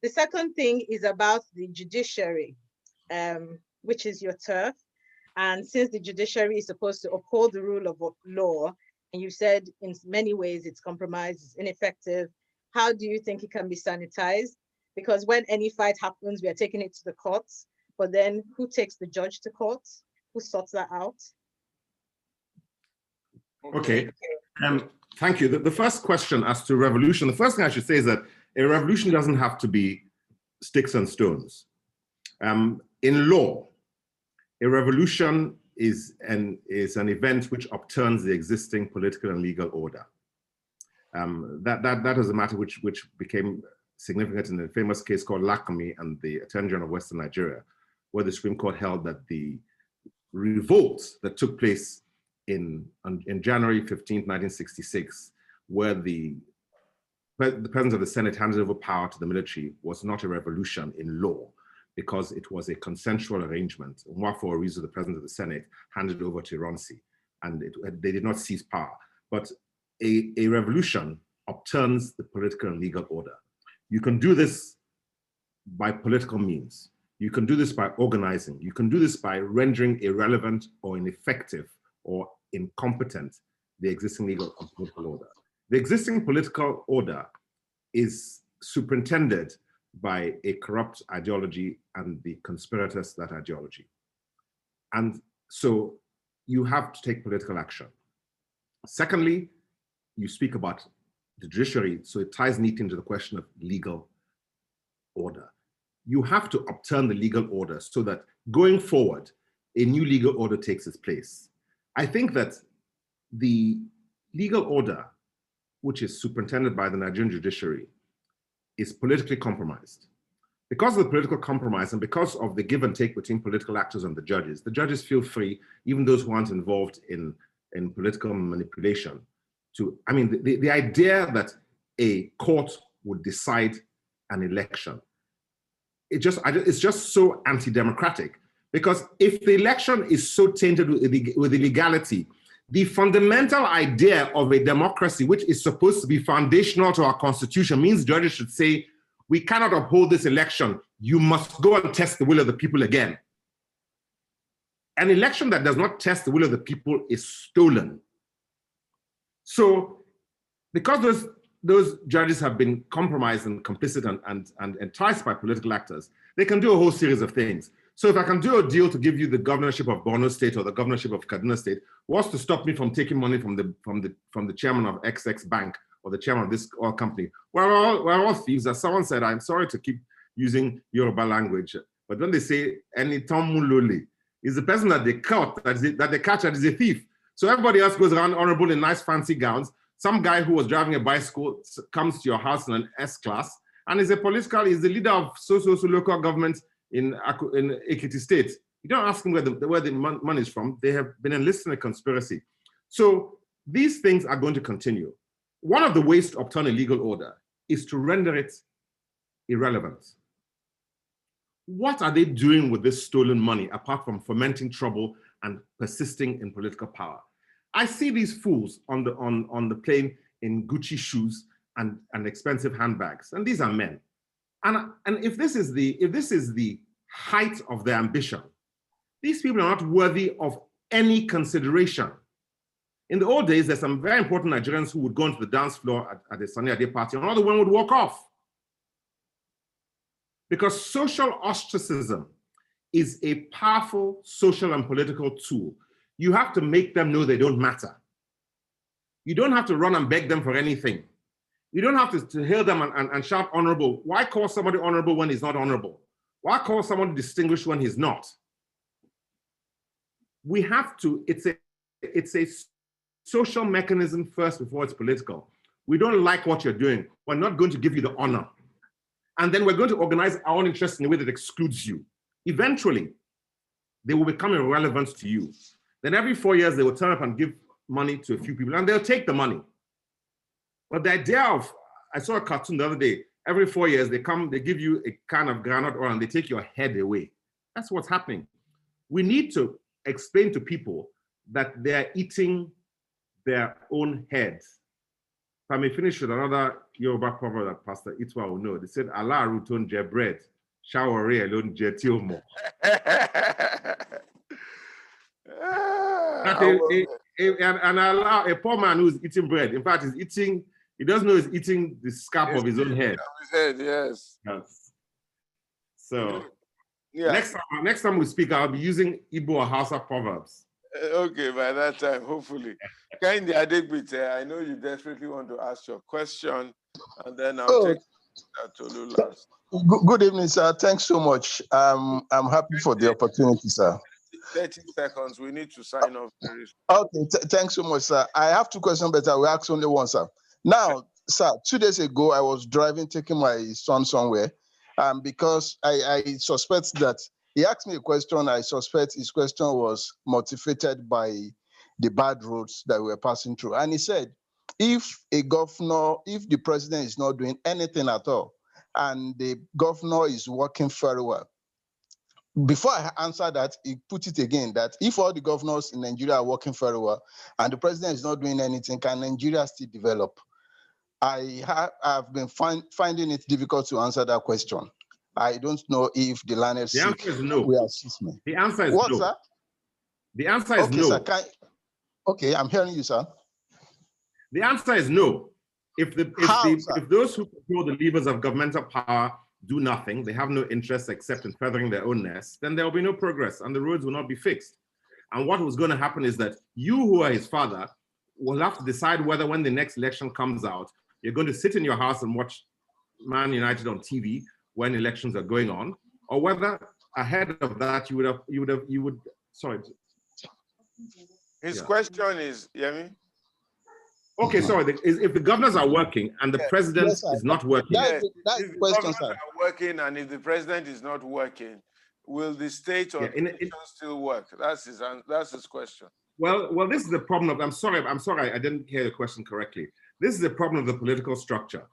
The second thing is about the judiciary, which is your turf. And since the judiciary is supposed to uphold the rule of law, and you said in many ways it's compromised, it's ineffective, how do you think it can be sanitized? Because when any fight happens, we are taking it to the courts, but then who takes the judge to court? Who sorts that out? Okay. Thank you. The first question as to revolution, the first thing I should say is that a revolution doesn't have to be sticks and stones. In law, a revolution is an event which upturns the existing political and legal order. That is a matter which became significant in the famous case called Lakami and the Attorney General of Western Nigeria, where the Supreme Court held that the revolt that took place in January 15th, 1966, where the President of the Senate handed over power to the military, was not a revolution in law, because it was a consensual arrangement. For a reason, the President of the Senate handed over to Ironsi, and they did not seize power. But a revolution upturns the political and legal order. You can do this by political means. You can do this by organizing. You can do this by rendering irrelevant or ineffective or incompetent the existing legal and political order. The existing political order is superintended by a corrupt ideology and the conspirators to that ideology. And so you have to take political action. Secondly, you speak about the judiciary, so it ties neatly into the question of legal order. You have to upturn the legal order so that going forward, a new legal order takes its place. I think that the legal order, which is superintended by the Nigerian judiciary, is politically compromised. Because of the political compromise and because of the give and take between political actors and the judges feel free, even those who aren't involved in political manipulation, to, I mean, the idea that a court would decide an election, it's just so anti-democratic, because if the election is so tainted with illegality The fundamental idea of a democracy, which is supposed to be foundational to our constitution, means judges should say, we cannot uphold this election. You must go and test the will of the people again. An election that does not test the will of the people is stolen. So because those judges have been compromised and complicit and enticed by political actors, they can do a whole series of things. So if I can do a deal to give you the governorship of Borno State or the governorship of Kaduna State, what's to stop me from taking money from the chairman of XX Bank or the chairman of this oil company? We're all thieves. As someone said, I'm sorry to keep using Yoruba language, but when they say Enitomuloli, is the person that they caught, that they catch that is a thief. So everybody else goes around honorable in nice fancy gowns. Some guy who was driving a bicycle comes to your house in an S-class and is the leader of local government in Ekiti State. You don't ask them where the money is from. They have been enlisted in a conspiracy. So these things are going to continue. One of the ways to obtain a legal order is to render it irrelevant. What are they doing with this stolen money apart from fomenting trouble and persisting in political power? I see these fools on the plane in Gucci shoes and expensive handbags, and these are men. And if this is the height of their ambition, these people are not worthy of any consideration. In the old days, there's some very important Nigerians who would go into the dance floor at a Sunny Ade party, and another one would walk off. Because social ostracism is a powerful social and political tool. You have to make them know they don't matter. You don't have to run and beg them for anything. You don't have to hail them and shout honorable. Why call somebody honorable when he's not honorable? Why call someone distinguished when he's not? We have to, it's a social mechanism first before it's political. We don't like what you're doing. We're not going to give you the honor. And then we're going to organize our own interests in a way that excludes you. Eventually, they will become irrelevant to you. Then every 4 years, they will turn up and give money to a few people, and they'll take the money. But the idea of, I saw a cartoon the other day, every 4 years, they give you a can of groundnut oil and they take your head away. That's what's happening. We need to explain to people that they're eating their own heads. If I may finish with another Yoruba proverb that Pastor Itwa will know. They said, Allah ruton je bread, shawari alone je tilmo. And Allah, a poor man who's eating bread, in fact, he doesn't know he's eating the scalp of his own head. Yes. So yeah. Next time we speak, I'll be using Igbo or Hausa proverbs. Okay, by that time, hopefully. Candide-Johnson, I know you desperately want to ask your question, and then I'll take that to last. Good evening, sir. Thanks so much. I'm happy for the opportunity, sir. 30 seconds. We need to sign off. Okay, thanks so much, sir. I have two questions, but I will ask only one, sir. Now, sir, 2 days ago, I was driving, taking my son somewhere, because I suspect that he asked me a question. I suspect his question was motivated by the bad roads that we were passing through. And he said, if the president is not doing anything at all, and the governor is working very well, before I answer that, he put it again, that if all the governors in Nigeria are working very well, and the president is not doing anything, can Nigeria still develop? I have been finding it difficult to answer that question. I don't know if the learned answer is no. will assist me. The answer is what, no. Sir? The answer is okay, no. Sir, okay, I'm hearing you, sir. The answer is no. If those who control the levers of governmental power do nothing, they have no interest except in feathering their own nest, then there will be no progress and the roads will not be fixed. And what was going to happen is that you, who are his father, will have to decide whether when the next election comes out, you're going to sit in your house and watch Man United on TV when elections are going on, or whether ahead of that you would. Sorry. His question is, Yemi? Okay, sorry. If the governors are working and the president is not working, that's if the question, sir. Are working, and if the president is not working, will the state or the nation still work? That's his question. Well, this is the problem. I'm sorry, I didn't hear the question correctly. This is the problem of the political structure.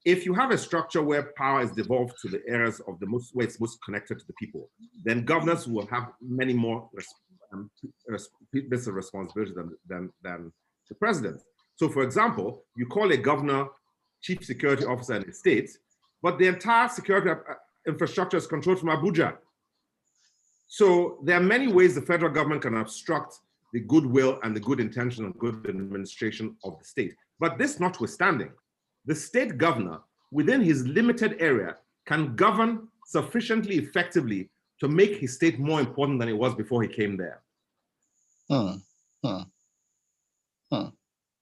If you have a structure where power is devolved to the areas of where it's most connected to the people, then governors will have many more bits of responsibility than the president. So, for example, you call a governor chief security officer in a state, but the entire security infrastructure is controlled from Abuja. So there are many ways the federal government can obstruct the goodwill and the good intention and good administration of the state. But this notwithstanding, the state governor within his limited area can govern sufficiently effectively to make his state more important than it was before he came there.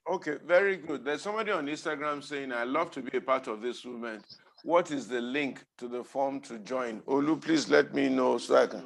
Okay, very good. There's somebody on Instagram saying, I love to be a part of this movement. What is the link to the form to join? Olu, please let me know so I can.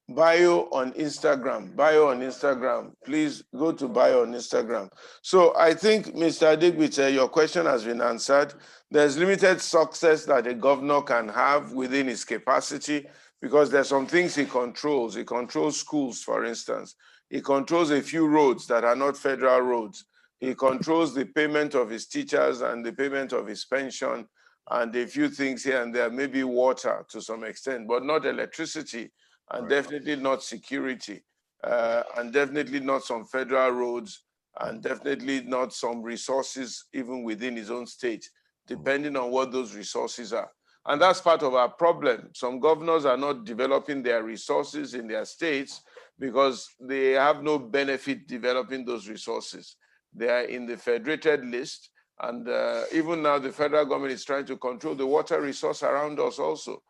Bio on Instagram. Bio on Instagram. Please go to bio on Instagram. So I think, Mr. Adigbite, your question has been answered. There's limited success that a governor can have within his capacity because there's some things he controls. He controls schools, for instance. He controls a few roads that are not federal roads. He controls the payment of his teachers and the payment of his pension and a few things here and there, maybe water to some extent, but not electricity, and definitely not security, and definitely not some federal roads, and definitely not some resources even within his own state, depending on what those resources are. And that's part of our problem. Some governors are not developing their resources in their states because they have no benefit developing those resources. They are in the federated list. And even now, the federal government is trying to control the water resource around us also.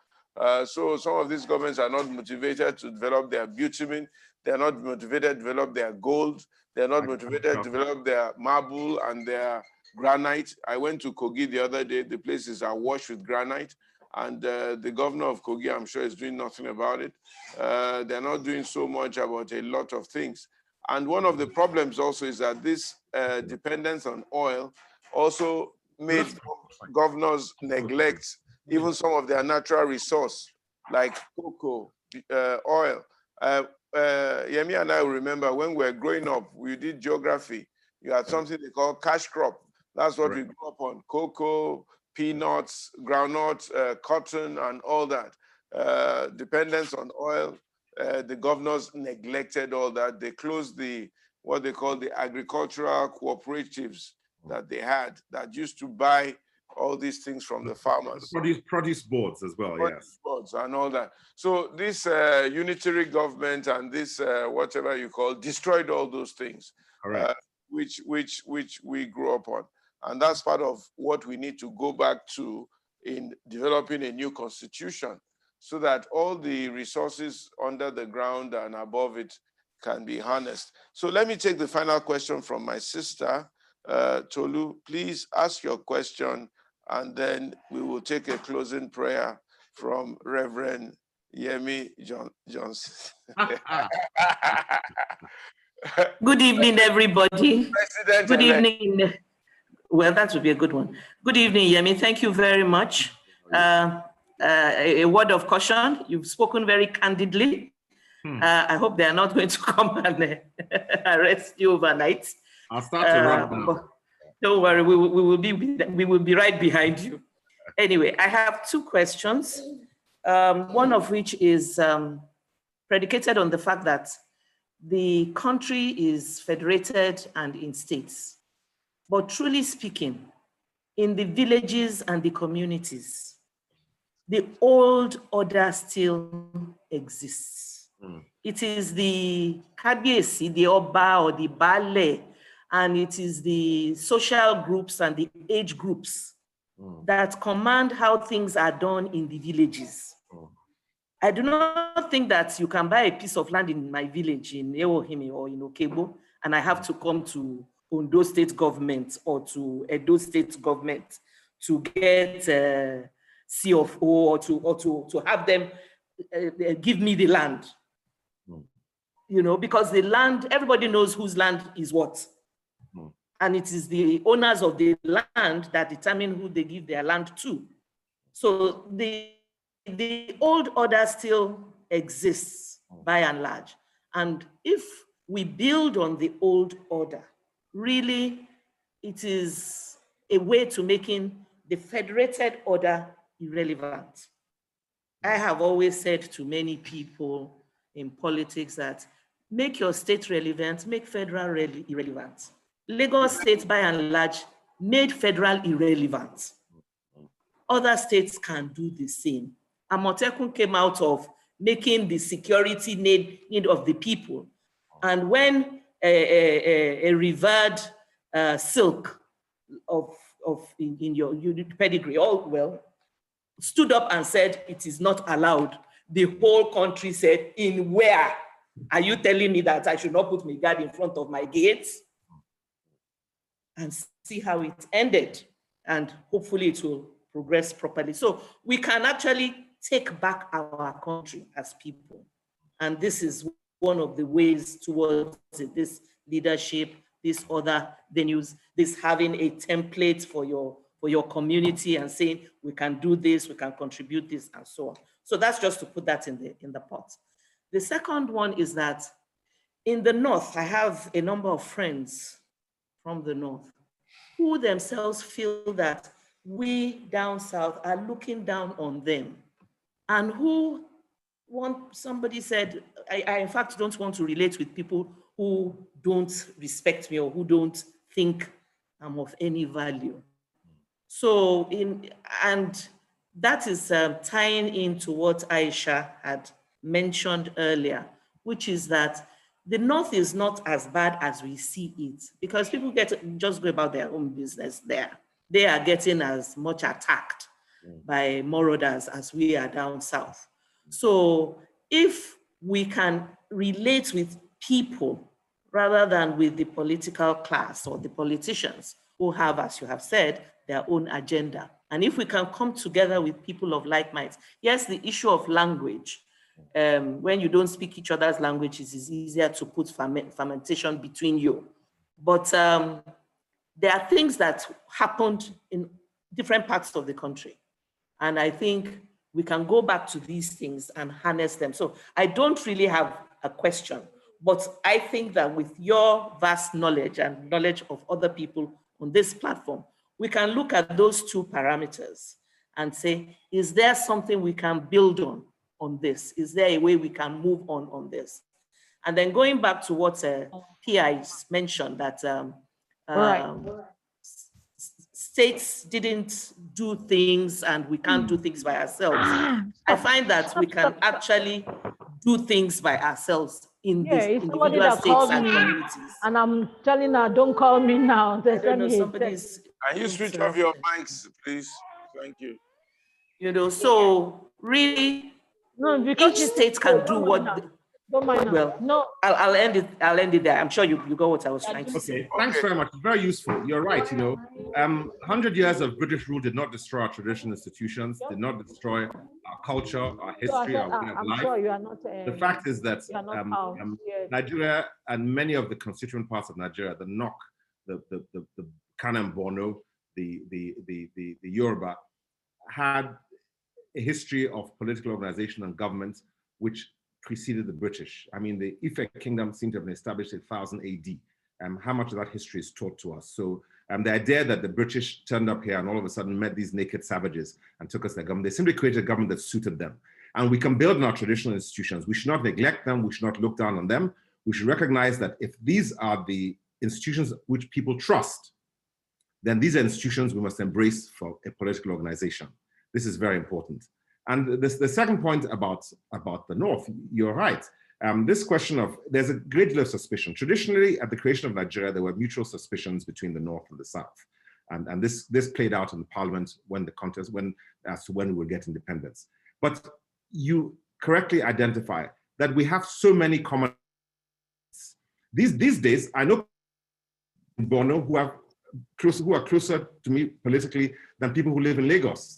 So some of these governments are not motivated to develop their bitumen. They're not motivated to develop their gold. They're not motivated to develop their marble and their granite. I went to Kogi the other day. The places are washed with granite. And the governor of Kogi, I'm sure, is doing nothing about it. They're not doing so much about a lot of things. And one of the problems also is that this dependence on oil also made governors neglect even some of their natural resource, like cocoa, oil. Yemi and I remember when we were growing up, we did geography. You had something they call cash crop. That's what we grew up on: cocoa, peanuts, groundnuts, cotton, and all that. Dependence on oil. The governors neglected all that. They closed what they call the agricultural cooperatives that they had that used to buy all these things from the farmers. Produce boards as well, produce boards and all that. So this unitary government and this whatever you call destroyed all those things, which we grew up on. And that's part of what we need to go back to in developing a new constitution so that all the resources under the ground and above it can be harnessed. So let me take the final question from my sister, Tolu. Please ask your question, and then we will take a closing prayer from Reverend Yemi Johnson. Good evening, everybody. President-elect. Good evening. Well, that would be a good one. Good evening, Yemi. Thank you very much. A word of caution. You've spoken very candidly. I hope they are not going to come and arrest you overnight. I'll start to run now. Don't worry, we will be right behind you. Anyway, I have two questions. One of which is predicated on the fact that the country is federated and in states. But truly speaking, in the villages and the communities, the old order still exists. It is the Kabiesi, the Oba or the Bale, and it is the social groups and the age groups that command how things are done in the villages. I do not think that you can buy a piece of land in my village in Ewohimi or in Okebo, and I have to come to Ondo state government or to Edo state government to get C of O or to have them give me the land. You know, because the land, everybody knows whose land is what. And it is the owners of the land that determine who they give their land to. So the old order still exists by and large. And if we build on the old order, really, it is a way to making the federated order irrelevant. I have always said to many people in politics that make your state relevant, make federal irrelevant. Lagos State, by and large, made federal irrelevant. Other states can do the same. Amotekun came out of making the security need of the people. And when a revered silk in your pedigree, all well, stood up and said it is not allowed, the whole country said, in where? Are you telling me that I should not put my guard in front of my gates? And see how it ended. And hopefully it will progress properly. So we can actually take back our country as people. And this is one of the ways towards it, this leadership, this other venues, this having a template for your community and saying, we can do this, we can contribute this, and so on. So that's just to put that in the pot. The second one is that in the North, I have a number of friends from the North who themselves feel that we down South are looking down on them, and who somebody said, I in fact don't want to relate with people who don't respect me or who don't think I'm of any value. So and that is tying into what Aisha had mentioned earlier, which is that the North is not as bad as we see it, because people just go about their own business there. They are getting as much attacked by marauders as we are down South. So if we can relate with people rather than with the political class or the politicians who have, as you have said, their own agenda. And if we can come together with people of like minds, yes, the issue of language, when you don't speak each other's languages, it's easier to put fermentation between you. But there are things that happened in different parts of the country. And I think we can go back to these things and harness them. So I don't really have a question, but I think that with your vast knowledge and knowledge of other people on this platform, we can look at those two parameters and say, is there something we can build on this? Is there a way we can move on this? And then going back to what PI mentioned, that states didn't do things and we can't do things by ourselves. I find that we can actually do things by ourselves in these individual states and communities. And I'm telling her, don't call me now. Can you switch off your mics, please? Thank you. You know, so really, each state can do what. Don't mind. Well, no, I'll end it. I'll end it there. I'm sure you got what I was trying to say. Thanks very much. Very useful. You're right. You know, 100 years of British rule did not destroy our traditional institutions, did not destroy our culture, our history, our way of life. Sure you are not, the fact is that Nigeria and many of the constituent parts of Nigeria, the Nok, the Kana Borno, the Yoruba, had a history of political organization and government which preceded the British. I mean, the Ife Kingdom seemed to have been established in 1000 AD. How much of that history is taught to us? So the idea that the British turned up here and all of a sudden met these naked savages and took us their government, they simply created a government that suited them. And we can build on our traditional institutions. We should not neglect them. We should not look down on them. We should recognize that if these are the institutions which people trust, then these are institutions we must embrace for a political organization. This is very important. And the second point about the North, you're right. This question of, there's a great deal of suspicion. Traditionally, at the creation of Nigeria, there were mutual suspicions between the North and the South. And this played out in the parliament when the contest, as to when we would get independence. But you correctly identify that we have so many common. These days, I know in Borno who are closer to me politically than people who live in Lagos.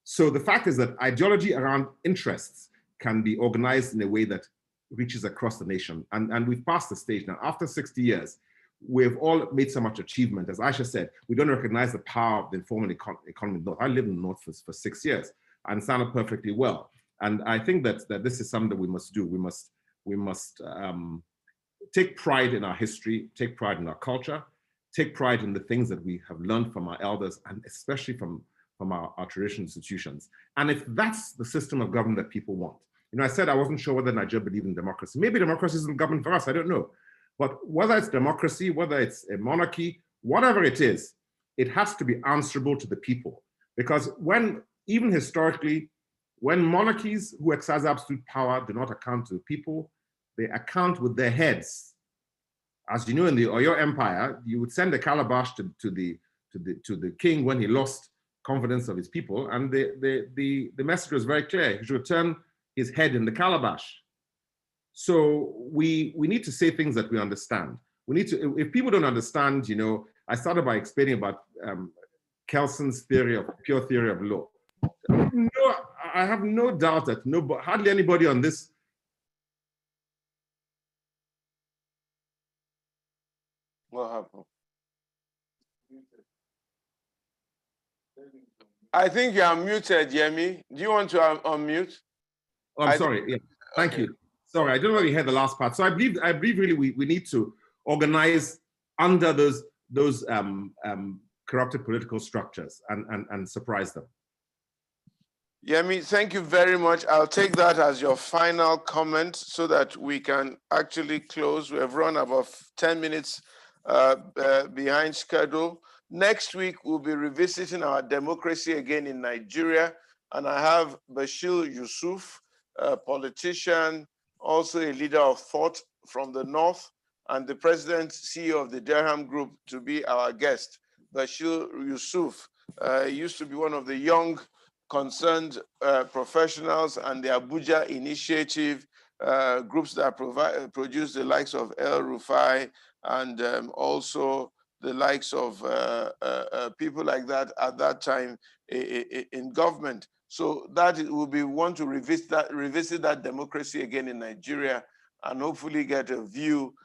So the fact is that ideology around interests can be organized in a way that reaches across the nation. And we've passed the stage now. After 60 years, we've all made so much achievement. As Aisha said, we don't recognize the power of the informal economy in the North. I lived in the North for 6 years and sounded perfectly well. And I think that this is something that we must do. We must take pride in our history, take pride in our culture, take pride in the things that we have learned from our elders, and especially from from our traditional institutions. And if that's the system of government that people want, I said I wasn't sure whether Nigeria believed in democracy. Maybe democracy isn't government for us, I don't know. But whether it's democracy, whether it's a monarchy, whatever it is, it has to be answerable to the people. Because even historically, when monarchies who exercise absolute power do not account to the people, they account with their heads. As you know, in the Oyo Empire, you would send a calabash to the king when he lost confidence of his people, and the message was very clear: he should return his head in the calabash. So we need to say things that we understand. We need to, if people don't understand, I started by explaining about Kelson's pure theory of law. No, I have no doubt that hardly anybody on this. What happened? I think you are muted, Yemi. Do you want to unmute? Oh, I'm sorry. Yeah. Thank you. Sorry, I didn't really hear the last part. So I believe really we need to organize under those corrupted political structures and surprise them. Yemi, thank you very much. I'll take that as your final comment so that we can actually close. We have run about 10 minutes behind schedule. Next week, we'll be revisiting our democracy again in Nigeria. And I have Bashir Yusuf, a politician, also a leader of thought from the North, and the president, CEO of the Durham Group, to be our guest. Bashir Yusuf used to be one of the young concerned professionals and the Abuja Initiative groups that produce the likes of El Rufai and also the likes of people like that at that time in government. So that will be one to revisit that democracy again in Nigeria and hopefully get a view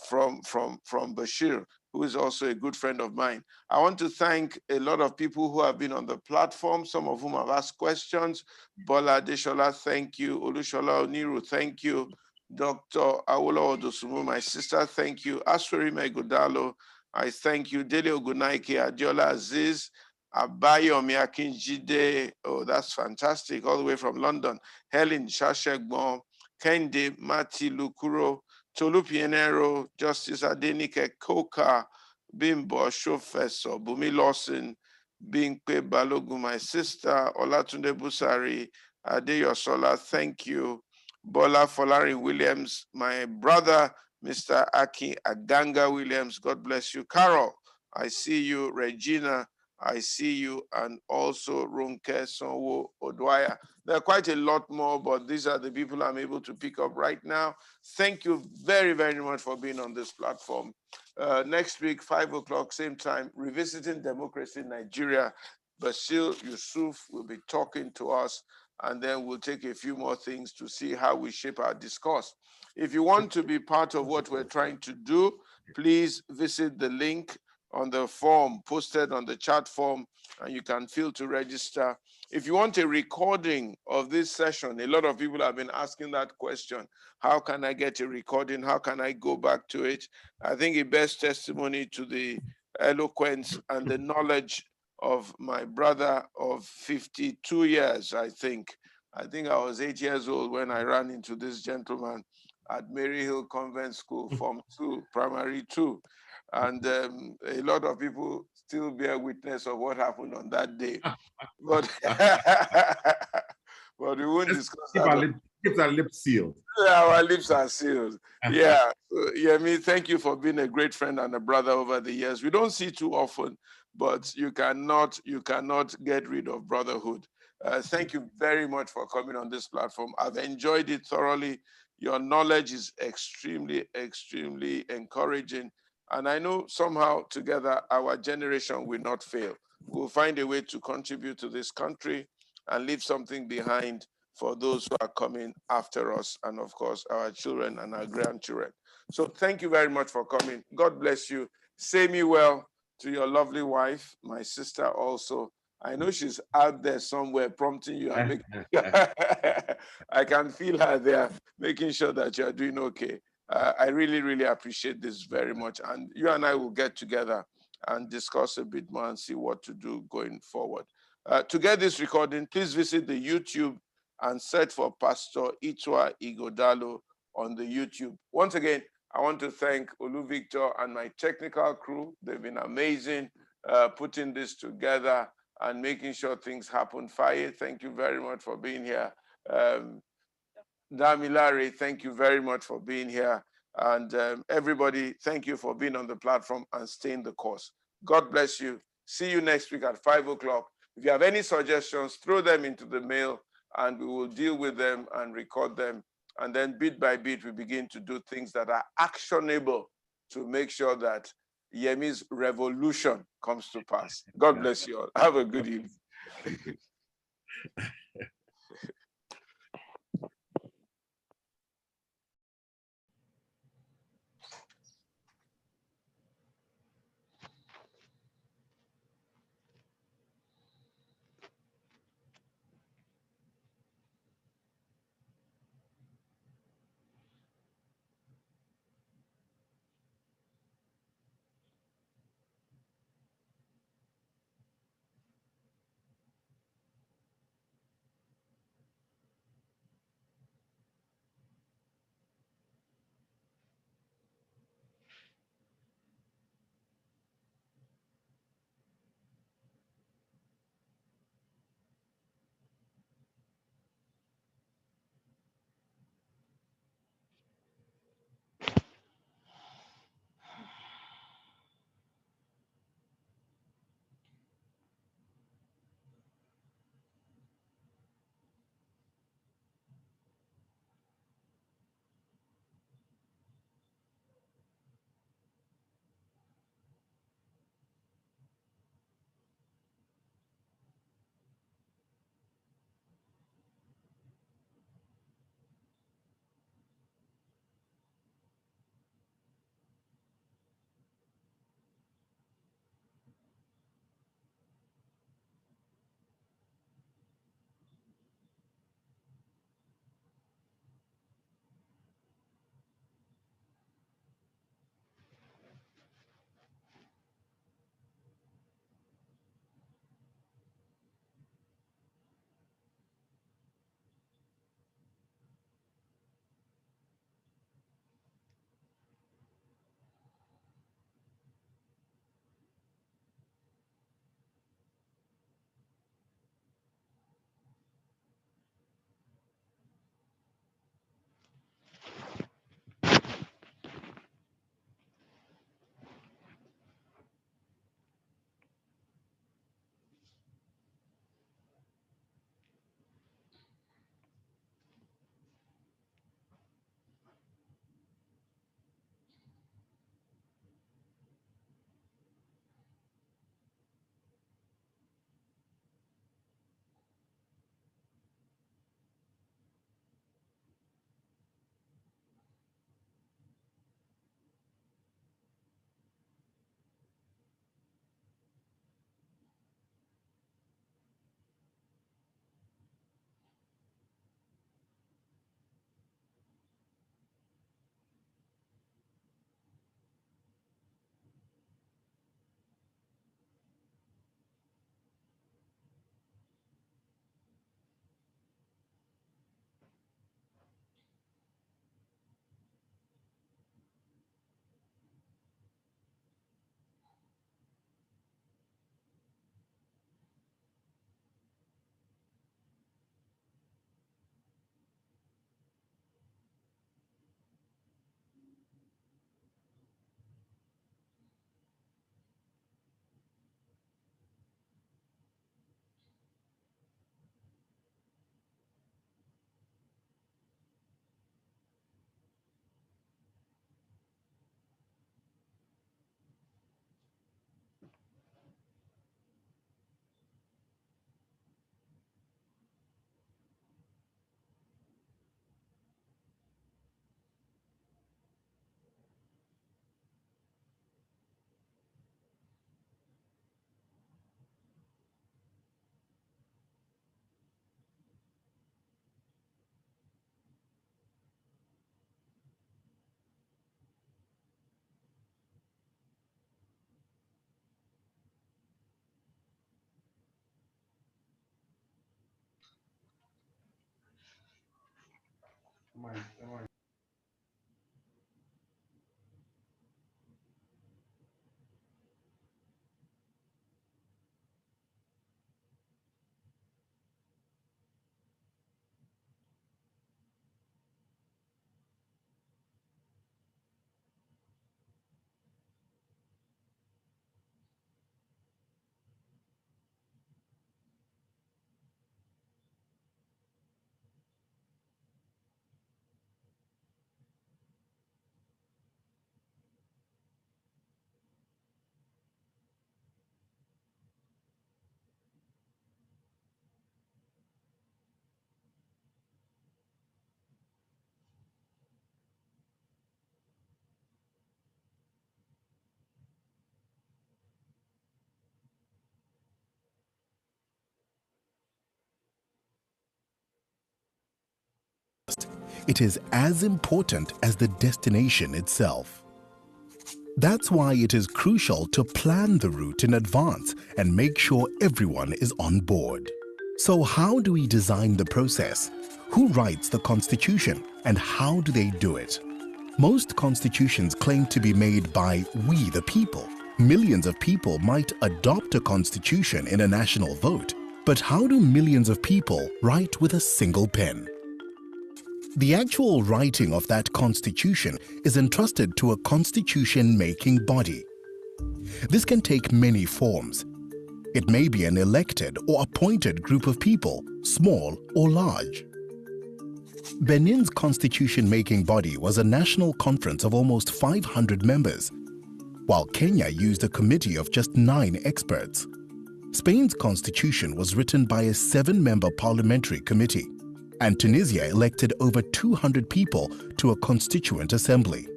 from Bashir, who is also a good friend of mine. I want to thank a lot of people who have been on the platform, some of whom have asked questions. Bola Deshola, thank you. Olushola Oniru, thank you. Dr. Awolo Odosumu, my sister, thank you. Asweri Megodalo, I thank you. Dele Ogunaike, Adiola Aziz, Abayomi Akinjide, oh, that's fantastic, all the way from London. Helen Shashegbon, Kende Mati Lukuro, Tolu Pienero, Justice Adenike Koka, Bimbo Shofeso, Bumi Lawson, Binkwe Balogu, my sister, Olatunde Busari, Adeyosola, thank you. Bola Folari Williams, my brother, Mr. Aki Aganga Williams, God bless you. Carol, I see you. Regina, I see you. And also Runke Sonwo Odwaya. There are quite a lot more, but these are the people I'm able to pick up right now. Thank you very, very much for being on this platform. Next week, 5 o'clock, same time, revisiting democracy in Nigeria. Bashir Yusuf will be talking to us, and then we'll take a few more things to see how we shape our discourse. If you want to be part of what we're trying to do, please visit the link on the form posted on the chat form, and you can fill to register. If you want a recording of this session, a lot of people have been asking that question. How can I get a recording? How can I go back to it? I think it bears testimony to the eloquence and the knowledge of my brother of 52 years, I think. I think I was 8 years old when I ran into this gentleman at Mary Hill Convent School, Form 2, Primary 2. And a lot of people still bear witness of what happened on that day. But, but we won't discuss that. Keep our lips sealed. Yeah, our lips are sealed. Yeah. Yemi, thank you for being a great friend and a brother over the years. We don't see too often, but you cannot get rid of brotherhood. Thank you very much for coming on this platform. I've enjoyed it thoroughly. Your knowledge is extremely, extremely encouraging. And I know somehow together our generation will not fail. We'll find a way to contribute to this country and leave something behind for those who are coming after us, and of course, our children and our grandchildren. So thank you very much for coming. God bless you. Say me well to your lovely wife, my sister also. I know she's out there somewhere prompting you and making I can feel her there, making sure that you're doing okay. I really, really appreciate this very much. And you and I will get together and discuss a bit more and see what to do going forward. To get this recording, please visit the YouTube and search for Pastor Itwa Igodalo on the YouTube. Once again, I want to thank Olu Victor and my technical crew. They've been amazing putting this together and making sure things happen. Faye, thank you very much for being here. Damilare, thank you very much for being here. And everybody, thank you for being on the platform and staying the course. God bless you. See you next week at 5 o'clock. If you have any suggestions, throw them into the mail and we will deal with them and record them. And then bit by bit, we begin to do things that are actionable to make sure that Yemi's revolution comes to pass. God bless you all. Have a good evening. It is as important as the destination itself. That's why it is crucial to plan the route in advance and make sure everyone is on board. So how do we design the process? Who writes the constitution and how do they do it? Most constitutions claim to be made by we the people. Millions of people might adopt a constitution in a national vote, but how do millions of people write with a single pen? The actual writing of that constitution is entrusted to a constitution-making body. This can take many forms. It may be an elected or appointed group of people, small or large. Benin's constitution-making body was a national conference of almost 500 members, while Kenya used a committee of just 9 experts. Spain's constitution was written by a 7-member parliamentary committee, and Tunisia elected over 200 people to a constituent assembly.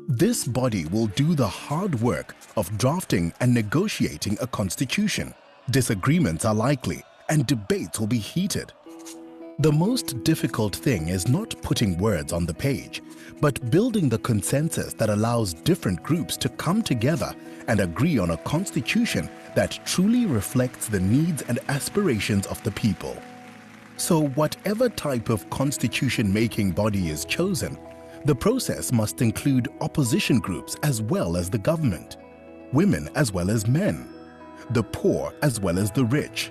This body will do the hard work of drafting and negotiating a constitution. Disagreements are likely, and debates will be heated. The most difficult thing is not putting words on the page, but building the consensus that allows different groups to come together and agree on a constitution that truly reflects the needs and aspirations of the people. So whatever type of constitution-making body is chosen, the process must include opposition groups as well as the government, women as well as men, the poor as well as the rich,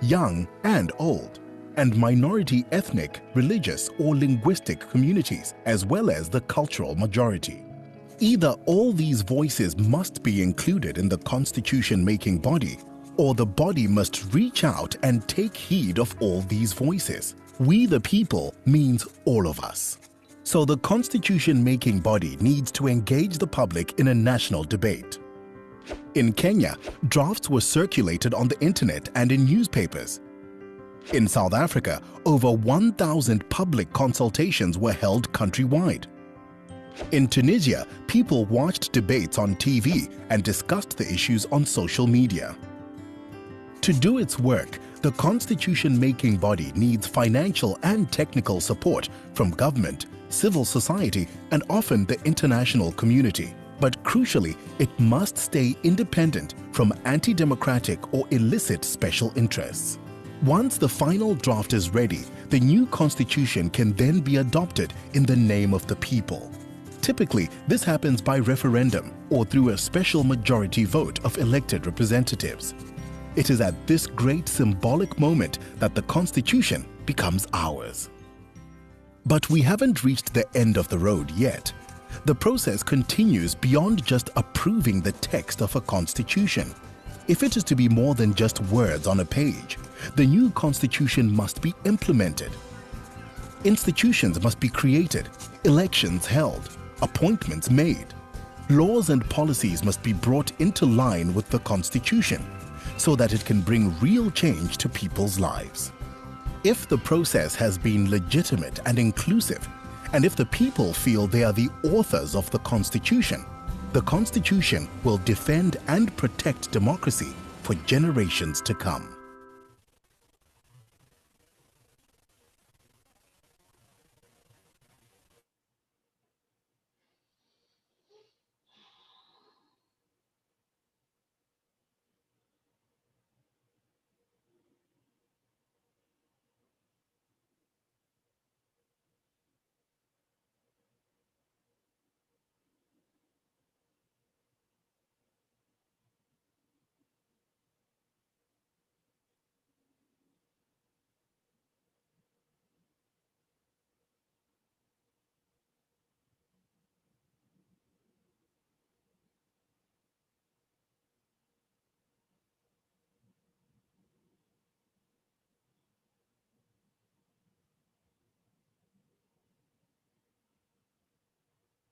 young and old, and minority ethnic, religious or linguistic communities as well as the cultural majority. Either all these voices must be included in the constitution-making body, or the body must reach out and take heed of all these voices. We the people means all of us. So the constitution-making body needs to engage the public in a national debate. In Kenya, drafts were circulated on the internet and in newspapers. In South Africa, over 1,000 public consultations were held countrywide. In Tunisia, people watched debates on TV and discussed the issues on social media. To do its work, the constitution-making body needs financial and technical support from government, civil society, and often the international community. But crucially, it must stay independent from anti-democratic or illicit special interests. Once the final draft is ready, the new constitution can then be adopted in the name of the people. Typically, this happens by referendum or through a special majority vote of elected representatives. It is at this great symbolic moment that the Constitution becomes ours. But we haven't reached the end of the road yet. The process continues beyond just approving the text of a constitution. If it is to be more than just words on a page, the new constitution must be implemented. Institutions must be created, elections held, appointments made. Laws and policies must be brought into line with the constitution, so that it can bring real change to people's lives. If the process has been legitimate and inclusive, and if the people feel they are the authors of the Constitution will defend and protect democracy for generations to come.